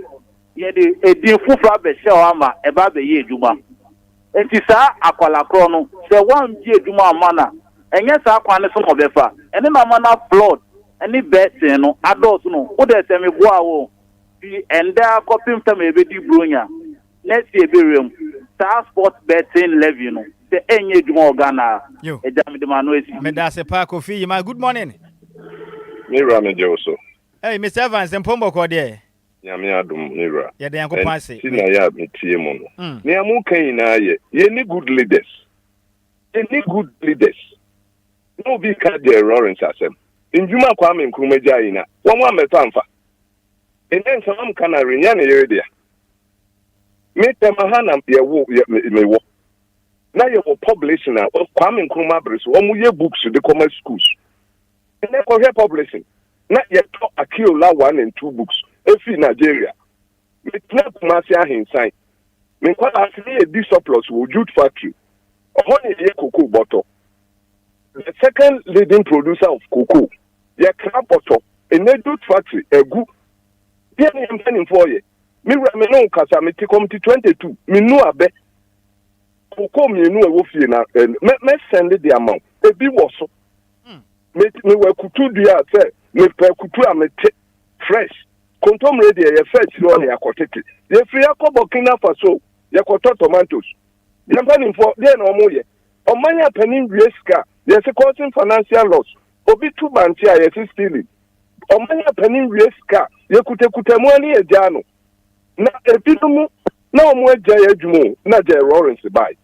Ye a deal for a shell ama about the year Juma. And it's a chrono, say 1 year Juma mana, and yes, I can some of the and then a mana flood, any bets no, adults no, what they say me wow, and there copying to me with the Brunia. Let's see a burium, transport betting levy no. The enye Juma Ghana. You. A damn the man with Medase Parko Fee, my good morning. Mira me Joso. Hey, Mr. Evans and Pombo Code. Yamia dum Mira. Ya de yanko pase. Sina ya metie mo no. Ni amu kan na ye. Ye ni good leaders. Ye ni good leaders. No be ka de Lawrence asem. Njuma kwa me nkurumeja yi na. Won wa mefa mfa. Enen sam kana renya na ye dia. Me temahana ye wo me wo. Now you will publishing now. Kwame Nkrumah Bris. Omuye books the commerce schools. And then for publishing. Not yet Akiola 1 and 2 books. If in Nigeria, it's not Marcia inside. Me quite actually a surplus will jute factory. Only a cocoa bottle. The second leading producer of cocoa. Your crab bottle. And a jute factory. A good. Then I'm planning for you. Me no kasa me come to 22. Me no abe. Come you know a na me send the amount. A be was so. Me we kutu dia say me pe kutu amete fresh. Kontom ready ye fresh no ya kotete. Ye free akobo Burkina Faso. Ye koto tomatoes. Ye panin for there no mo ye. O manya panin riska. Ye se causing financial loss. Obi two bantia ye se stealing. O manya panin riska. Ye kute mo ani e jano. Na ebinumu na o mo eja ye dwumo na je Lawrence buy.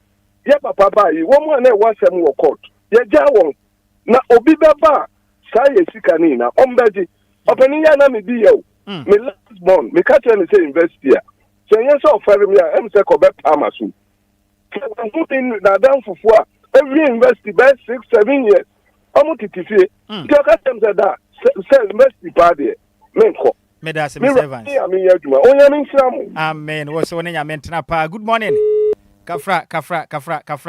ye papa ba yi wo mo na e wasem wo court ye ja won na obi beba sa ye sika ni na ombeji opani ya na me bi ye o me last born me catch any say university a so yen so ofere me a em say ko be pharmacy so who in na dan fufu a every university by 6-7 years omo titifie ti o ka tem say da say university pa de me ko me da se me servants me am ya djuma o nya me nsiam amen wo so ne nya me ntena pa good morning kafra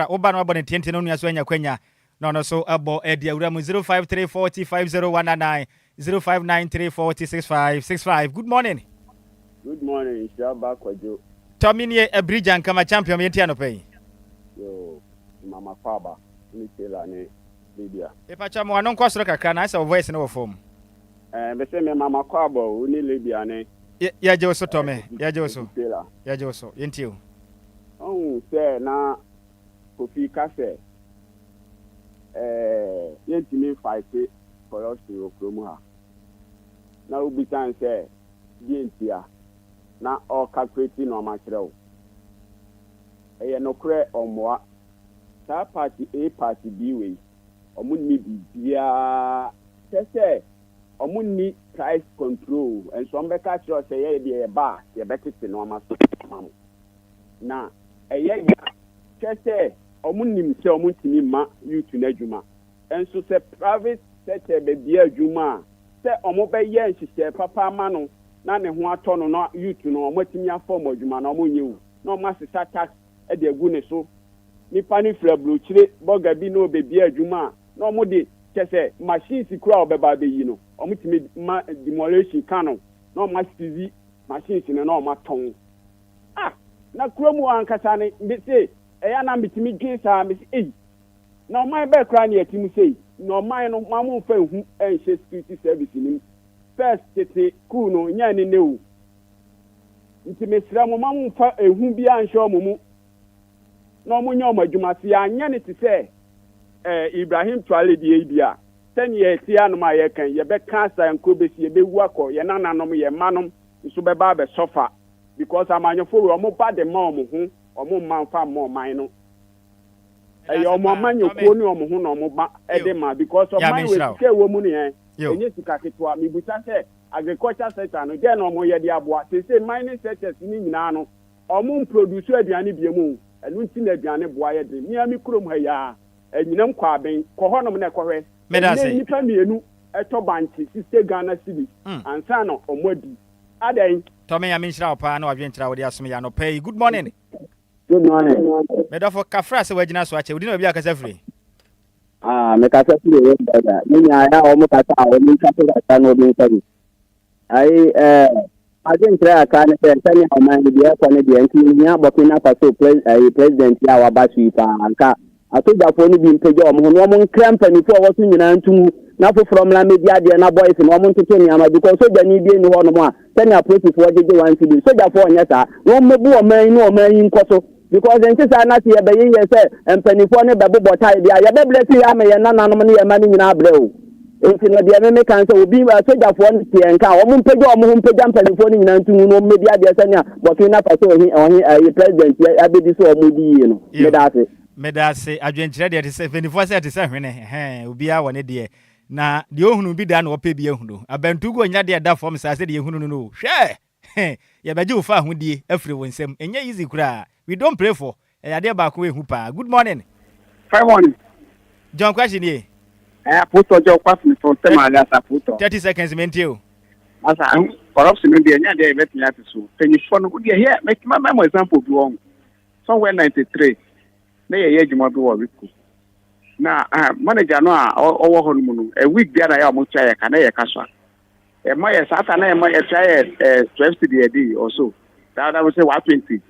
oba no abone tiente no nua so anya kwanya no so abo edi awura mu 0534050199 0593406565 good morning Nhyiraba Kwadwo Tomini a bridge and kama champion yenti anope yo mama faba ni tela ni Libya e pa chamo anon kwasoro kakra na say voice no form be say me mama kwabo ni Libya ni ya je so tome ya je so yenti o say na kofi kase yenti me fight for us to okromu ha na obi tan say yenti a na all calculating no matrel no kre omwa ta party A party B way omunni bibia say omunni price control and so mbeka chiro say ye de ba ye betete no maso na say omunni se omuntimi ma youth na adwuma enso say private sector be bia adwuma say omobeye nhihye papa ma no na ne ho ato no na youth no omatimi afom adwuma na omonyewu na omasisa tax e de agu ne so nipa ni frablu chire boga bi no bebi adwuma na omode kese machines kura obeba be yi no omutimi ma demolition kano na omasizi machines ne na omaton na kromu ankasa ne mbese eya na mitimi dwesa mbese na omai be kra ne atimu sei na omai no mamu fa hu enhye security service nim first tete ku no nya ne newu ntime sira mo mamu fa ehu bi anhye omumu na omunya omadwuma se anya ne te se Ibrahim Twale die bia ten ye ti anoma ye kan ye be cancer enko be si ye be wu akọ ye nananom ye manom nso be ba be suffer because amanyofo we omo ba de ma omo hu omo manfa mo man no omo amanyoko ni omo hu na omo ba e de ma because of my we ke wo mu ne enye sika ketwa mi buta se agriculture sector no de na omo ye de aboa se mining sectors ni nyina no omo produce aduane biemu enu nti na aduane boa ye de mi ami krom ha ya enyinam kwa ben ko honom na ekohwe medase nipa mienu eto banchi siste Ghana city ansa no omodi adan Tommy Aminchira opa na wadwenchira wodi asome ya no pay good morning medafo kafra se wagina so ache wodi na bia kasa free me kasa free we da me nya ya o mo kasa o mi kasa no bi nsabi ai agwenchira aka ne se tani o man bi e ko ne bi enki nya Burkina Faso president ya wa ba su pa anka atojafo ni bi mpeje omo no mo nkrampa ni fo wo so nyina ntumu na fo from la media de na boys no mo ntete ni ama because soja ni die ni ho no mo a tani approach fo jeje wan sibi soja fo onya sa no mebu o man ni o man yin koso because ntisa na se ye be yin ye se empanifo ne bebo botai dia ye be bless ya me ye nananom ne ye mani nyina abre o enti no de me kan se obi soja fo ne tie nka o mo mpeje o mo mpeje empanifo ni nyina ntumu no media de se nya Burkina Faso ohi president abedi so o mo di yi no me da se medase adwenchire de se 24 set se hwene obia wone de na de ohunu bi da na ope bi ehunu abantugo nya de da form sa se de ehunu no hwe ye beje ufa ahudie afre wonsem enye easy kura we don't pray for ya de ba ko ehu pa good morning fine morning John question here puto jo kwafni to temali asa puto 30 seconds mentio asa corruption de nya de bet nya tisu penifo no de here make my example bi won somewhere 93 na ye adwuma bi wo wiku na manager no a owo ho no no a week there na ya mo tia ye ka na ye ka so e mo ye sata na ye mo ye tia ye 12 cedi a day or so that was say 120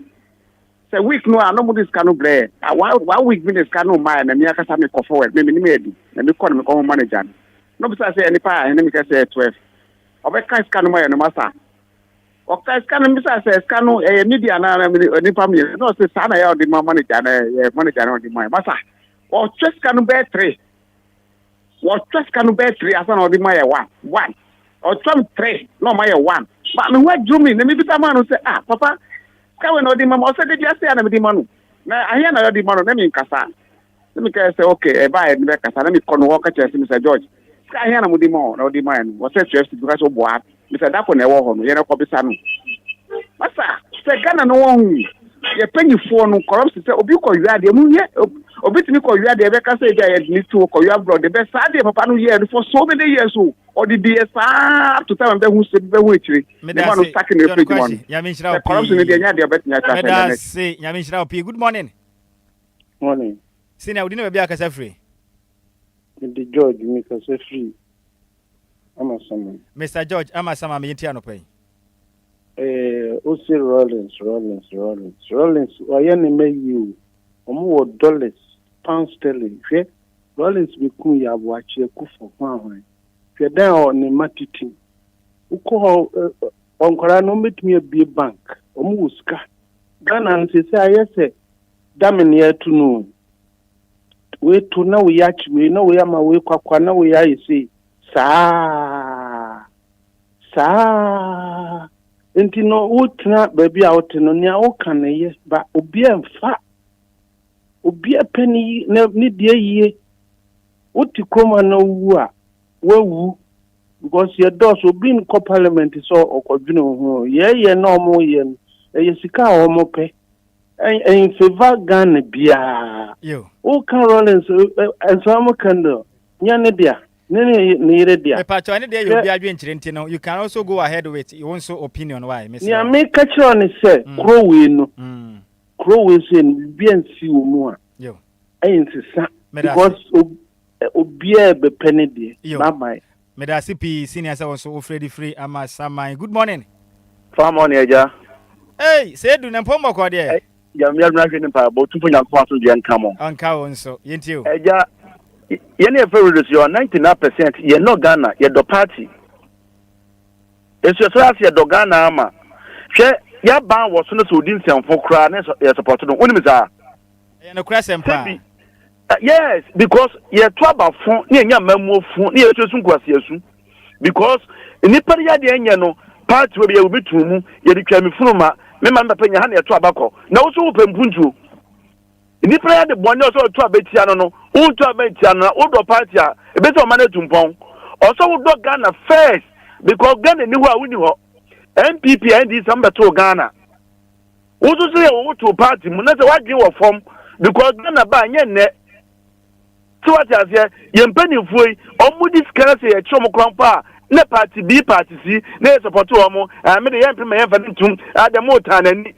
say week no no mo this cano bre one week this cano my na me aka sa me ko forward me me edi na me ko no me ko manager no be say any pa na me ka say 12 obe ka scan mo ye no masa okay, scan Mr. says scan media na ni family no say sana ya the manager no the my masa or just scan be 3 asa no the my 1 or 3 no my 1 but me what do me me be man say papa ka we no the mama say dey say na me the manu na ahia na yodi mano na me nkasa na me ka say okay e ba e be kasa na me kono wo ka chese Mr. George ska ahia na mudi mo na odi man wo say chese because wo boa Mr. Dako na e wo ho no ye na ko bisa no masa say Ghana no wo hu ye panyifo no corrupt say obi ko wiade mu ye obi timi ko wiade e be ka say dia ye ni to ko wi abroad be sa de papa no ye for so many years so or the BS to tell them who said, which the man who's stuck in the fridge one. The corruption in the area, bet me. Good morning. Morning. See now, we didn't be a free. The George, Mr. Free. I'm a summon. Mr. George, I'm a summon. Me tiano pay. Osi Rollins. Why you you? More dollars, pounds sterling. Rollins be cool. You have watched a coup for one. You're down on the matiti. Who call Uncle no meet me a beer bank. Omuska. Ghana say, yes, damn near to noon. Wait to know we actually know we am away, Quakwana, we are, say, sa. And you know, what not baby out in on your can, yes, but Obia and fat. Obia penny, need dear ye. What you come and know well, because your doors will be in parliament is all or normal yen, a yesika or mope, and favor Ghana beer. You, Carolins and some candle, Yanidia, needed dear. You can also go ahead with your own opinion. Why, Miss? Yeah, make catch on it, say, Crow is in BNC more. You ain't because. Obia be penny de. Bye. Medasi P senior so free ama samai. Good morning. Farm on eja. Hey, say do na pombo ko de. Ya mi aduna hwe nimpa bo tumpo nyanko aso de nka mo. Anka won so. Yentio. Eja ye na efe reduce your 99% ye no Ghana, ye do party. Eso so as ye do Ghana ama. Hwe ya ban wo so no so din semfo kra na ye support no. Oni mi za. Ye no kra sempa. Yes, because you to about phone, near Mamu phone, near to Sunquasiasu. Because in the Paria no part will be to mu, yet you can be Fuma, Member Penya Honey tobacco. Now so open Punju. In the prayer, the one also to a betiano, old to a betiana, old partia, a bit of money to pong. Also, would not Ghana first, because Ghana knew how we knew MPP and this number to Ghana. Also say, oh, to a party, Munasa, what you are from, because Ghana by net. So what I say, penny free, this can say a chomo crampa, ne party B party C, ne support to Omo, and many young people have to add the more time and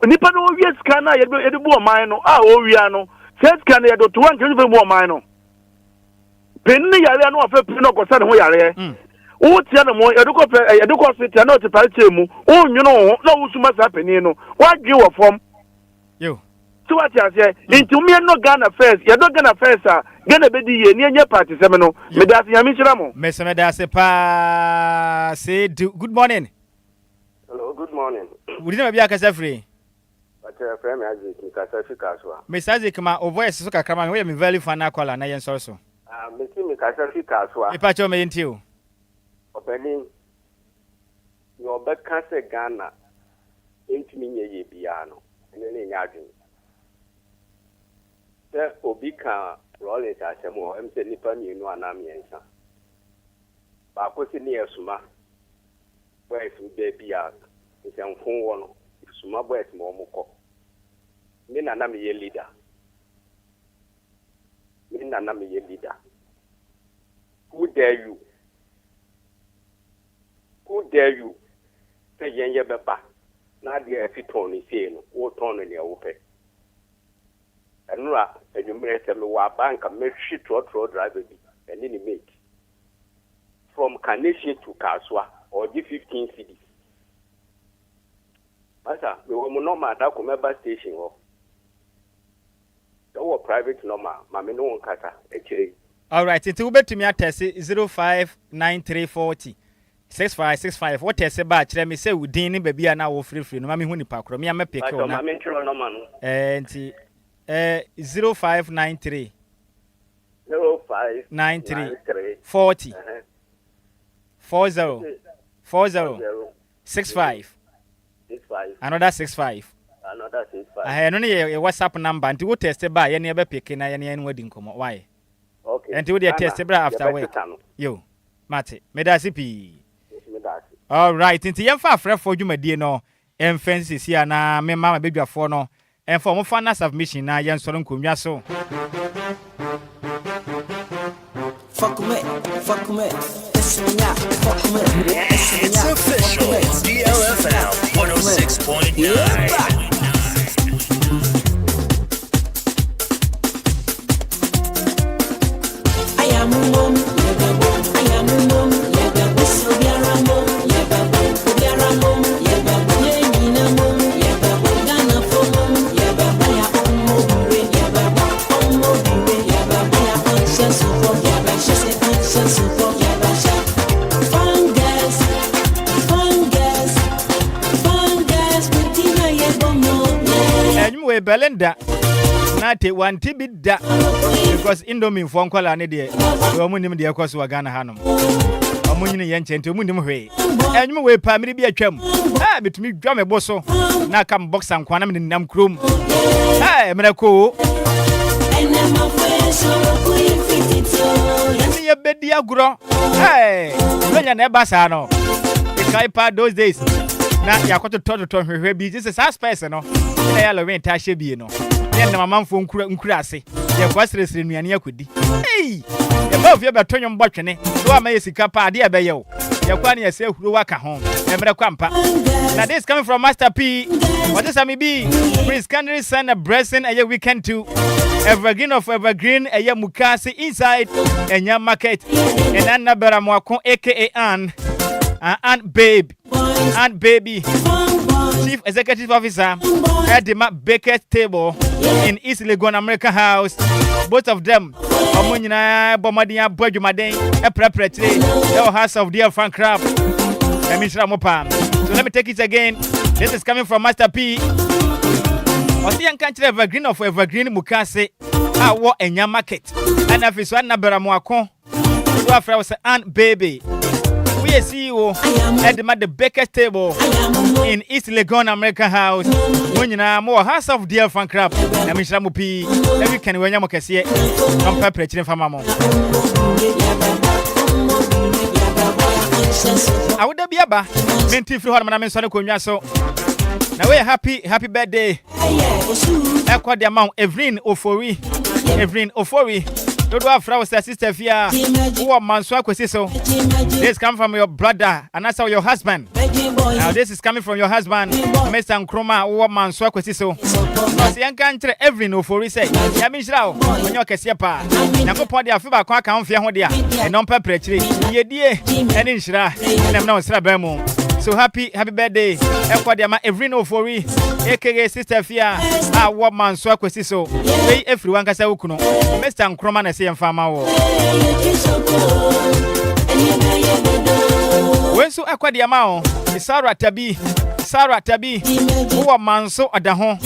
Nipano, yes, can I do more mino, Oriano, says can I do to 1 more mino. Penny, I know of a pinoco son who are oh, Tiano, I do call it not a party, oh, you know, no, so much happening, what you are from you. So what I say, into me no Ghana first, you're not Ghana first, Ghana be the near party seminal, Medasi Yamishramo. Mr. Medase pa say good morning. Hello, good morning. We didn't be a free. But friend, Miss Isaac, my voice is okay. We are very fun. I call an iron also. Missing me, Casafika. If I told me into you, opening your back cancer Ghana into me a piano and then in Obika Rollins as a more Nippon, you know, an army answer. But I put in near Suma, where it's baby out. It's a phone, Suma, where it's more moko. Min and I'm a leader. Min and I'm a leader. Who dare you? Who dare you? Say, Yanya Baba. Not the Fitoni, saying, or Tony in your open. And you may tell me what bank and make shit road driver be and then make from Carnation to Kaswa or the 15 cities. Master, we will not matter Comeba station or our private number, Mammy no one kata, actually. All right, it's over to me at 059340 6565. What is about? Let me say, we didn't baby and now free. No, Mammy Honey Park, me, I'm a pick and 0593 40 40 65 another 65 No, that's it. I no need a WhatsApp number until we test by any other pick na any wedding come. Why? Okay. Until we test after work. Yo, Mate, medasipi. All right, into your far for you, my dear no. And fences here na me mama baby for no. And for more fun submission na yan solon kumya so. Fuck me. It's official. DLFM 106.9. Belinda not a one tibit da because Indomie phone call an idiot. Omunim de across Ghana Hanum. Omunin Yanchen to Mundim way. And you will pay me be a chum. Ah, but me drum a bosso. Now come box and quantum in Nam Crum. Hey, Miracle. See a bed diagro. Hey, when you never sano. It's like those days. Now you're going to talk to her. This is as person. I love Tasha be no. Then my mom phone crassi. Your questions in me and Yakudi. Hey, above your baton botany. So I may see Kappa, dear Bayo. Your quani yourself who work at home. Never a quampa. Now this coming from Master P. What does Sammy be? Prince Canary son a blessing a year weekend too. Evergreen of Evergreen a year Mukasi inside a young market. And Anna Beramwako, aka Aunt Babe. Aunt Baby. Chief Executive Officer at the Baker's Table in East Legon American House. Both of them, Omunina, Bomadia, Bojumaden, a preparatory, the House of Dear Frank Crab, and Mr. Mopam. So let me take it again. This is coming from Master P. Otian country Evergreen of Evergreen Mukase, our Enya Market, and if it's one number Moakon, so after was Aunt Baby. We are CEO at the Baker's Table in East Legon American House. When you know more House of Dear Fan Crab, and Mr. Mupi, every can when you make a see from Pepper for Mamma. I would be a bar, minty for Madame Sonoko. So now we're happy birthday. Equa the amount, Evelyn Ofori. Don't have flowers, sister Fia. Who are Manswa Kwesiso? This come from your brother, and that's your husband. Now this is coming from your husband, Mr. Nkrumah. Who are Manswa Kwesiso? Because young country every no for say. Yamishrao, when you're Kasiapa. Nako Podi Afiba Kwaka Fia Hodia, and non perpetually. Ye dear, and in Shra, and I'm not Srabemo. So happy birthday. Equadiama every no for aka sister Fia. Ah, what Manswa Kwesiso. Way everyone can say Ukuno. Mr. Nkrumah say farmer. When so Aquadiamao, Sarah Tabi, who are Manso at the home.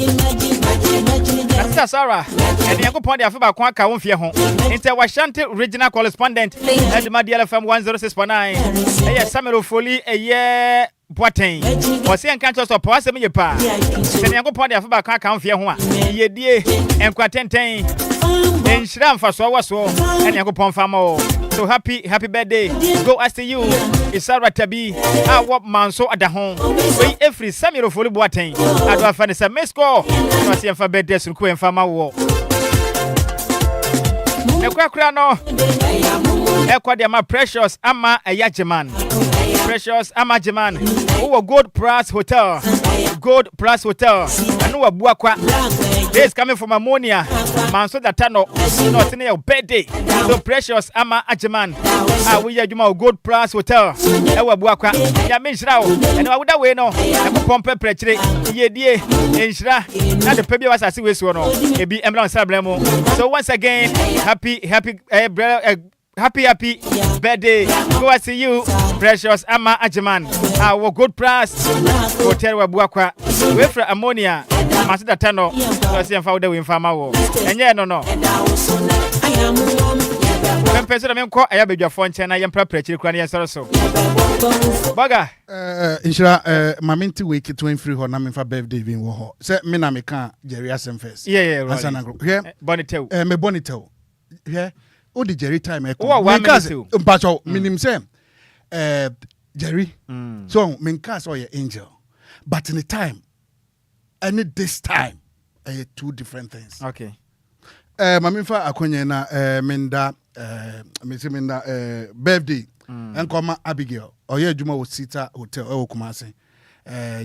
Sarah, and the Uncle Pond of Quaka won't fear home. Inter Washanti regional correspondent at the DLFM 106.9. Yes, Samuel Foley, a year. Boating was saying can't also pass me a pa. The Uncle Pond of Quaka fear one. Ye dear, and Quatentain. And Shram for so was so, and Uncle Pond Famo. So happy birthday. Go ask you. It's Sarah Tabi. I want Manso at the home. Wait, every Samuel Foley Boating. I do find a mesco. I see for birthday to Queen Farmer War. The Quackrano. Equadiama Precious Ama a Yajaman. Precious Amajaman. Who Gold Plus Hotel. And who are Buakwa. This coming from Ammonia. Manso da Tano. Not in your birthday. So Precious Ama Ajaman. We are Juma Gold Plus Hotel. Ewa Buakwa. Yamishrao. And I would away no. I could pump a pretty. Ye dear. Inshra. Now the baby was a serious one. A be Emblem Sablemo. So once again, happy birthday. Go I see you, Precious Ama Ajaman. Our good price. Hotel Wabuakwa. We from Ammonia. Master Tano. I see him found the win farmer. And yeah, no. Pempe so me nko aya bedwafo nche na yempra prachiri kura na yensoro so. Baga. Nhyira mamenti week 23 ho na me fa birthday bin wo ho. Se me na me kan Jerry asem first. Yeah, right. Ansana group. Here Bonitel. Me Bonitel. Here o di Jerry time e ko. Because mpacho minim say Jerry. So me kan so ye angel. But in the time and this time two different things. Okay. Mamimfa akonye na menda birthday enkoma Abigail oye adwuma wo Sita Hotel e wo Kumase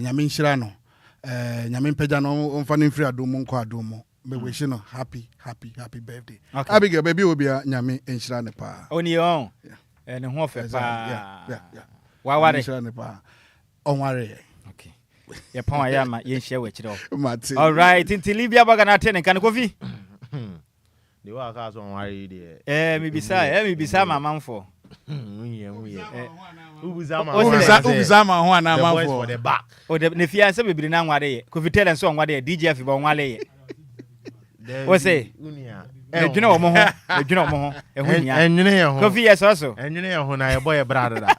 nyame nhyira no nyame mpagya no omfa no mfiri adomo nko adomo me wish no happy birthday. Okay. Abigail baby Obia nyame nhyira ne pa oni on ne ho fe pa wa ware nhyira ne pa onware. Okay. Ye pon ya ma ye nhye we kire o. All right, inti Libya Baga na ten kan Kofi. The work has on worry there. Me bisa mama mfo. Ubizama ho ana mafo. For the back. O de ne fianse bebiri na nware ye. Kofi tell nso nware ye DJ F bo nware ye. O say edwene wo mo ho ehun nya. Enwene ye ho. Kofi yes also. Enwene ye ho na ye boy brother da.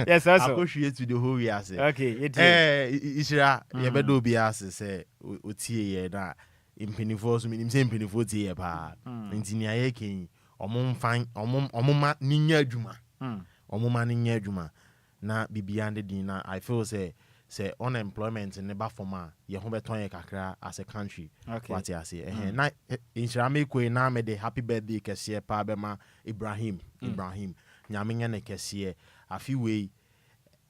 Yes also. Akohwie to the whole we ase. Okay, Isira ye bedo bi ase say otie ye na impinifo so minim say impinifo tie ye pa. Nti ni aye ken omoma ninya adwuma. Omoma ninya adwuma na bibia ande din na I feel say unemployment in the bafoma ye ho beton ye kakra as a country. Okay. What you say na insira me ko na me de happy birthday kese pa be ma Ibrahim nyame nya ne kese afi we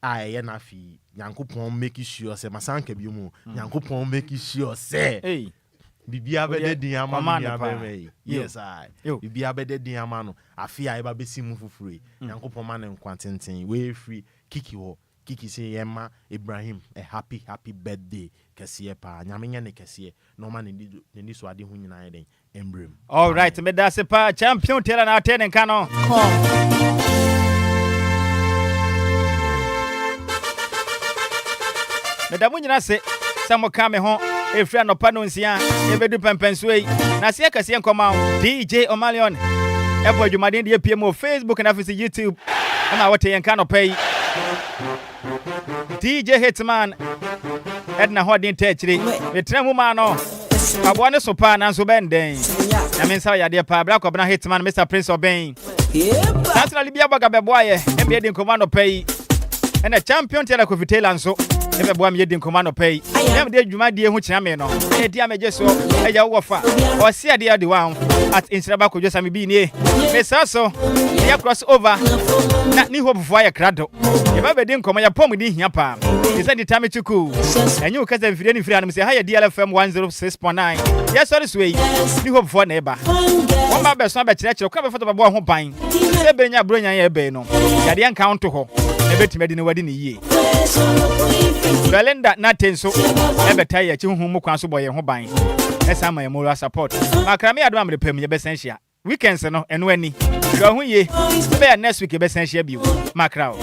aye na fi Nyankopon make sure say masanka bi mu Nyankopon make sure say bibia be de din ama no yes I bibia be de din ama no afi aye ba besi mu fufure Nyankopon ma ne nkwantenten we free kiki ho Kiki say yema Ibrahim a happy birthday kesiye pa nyame nya ne kesiye no man ni so ade hu nyina den embrem. All right, me da se pa champion tela na ten nka no. Me da munyina se samo ka me ho efri anopa no nsia e bedu pempenso yi na se kesiye nkoma DJ Omalion e bo adwumaden de PM Facebook na afisi YouTube na wote yenka no pay DJ Hitman Edna Hodin Techri Vetremu Mano Abone Sopa Nanso Benden Yaminsa Yadia Pa Black Obna Hitman Mr. Prince Obey National Libya Baga Beboye MBA din Commando Pay and a champion Tela Kofitela so Ebe boam ye din Commando Pay Yam de dwuma die hu kyame no e dia meje so eya wo fa o se ade ade wa at Nhyiraba Kwadwo Sammy bi nie me so ya cross over na ni hope for ya krado ye ba be din komo ya pom di hia pa is that the time chuku enyu ka za mfire ni mfire anum se ha ya DLFM 106.9 yes sorry sway ni hope for na eba won ba be so ba kire kwa be foto ba bo ho ban se be nya bronya ya ebe no ya de encounter ho e betime di ni wadi ni yie Belinda na tenso ebe tai ya chi hu mu kwan so boye ho ban esa ma moral support makrame adom amre pam ye besan hia weekends no eno ani hwa hu ye be next week ye besan hia bi makrao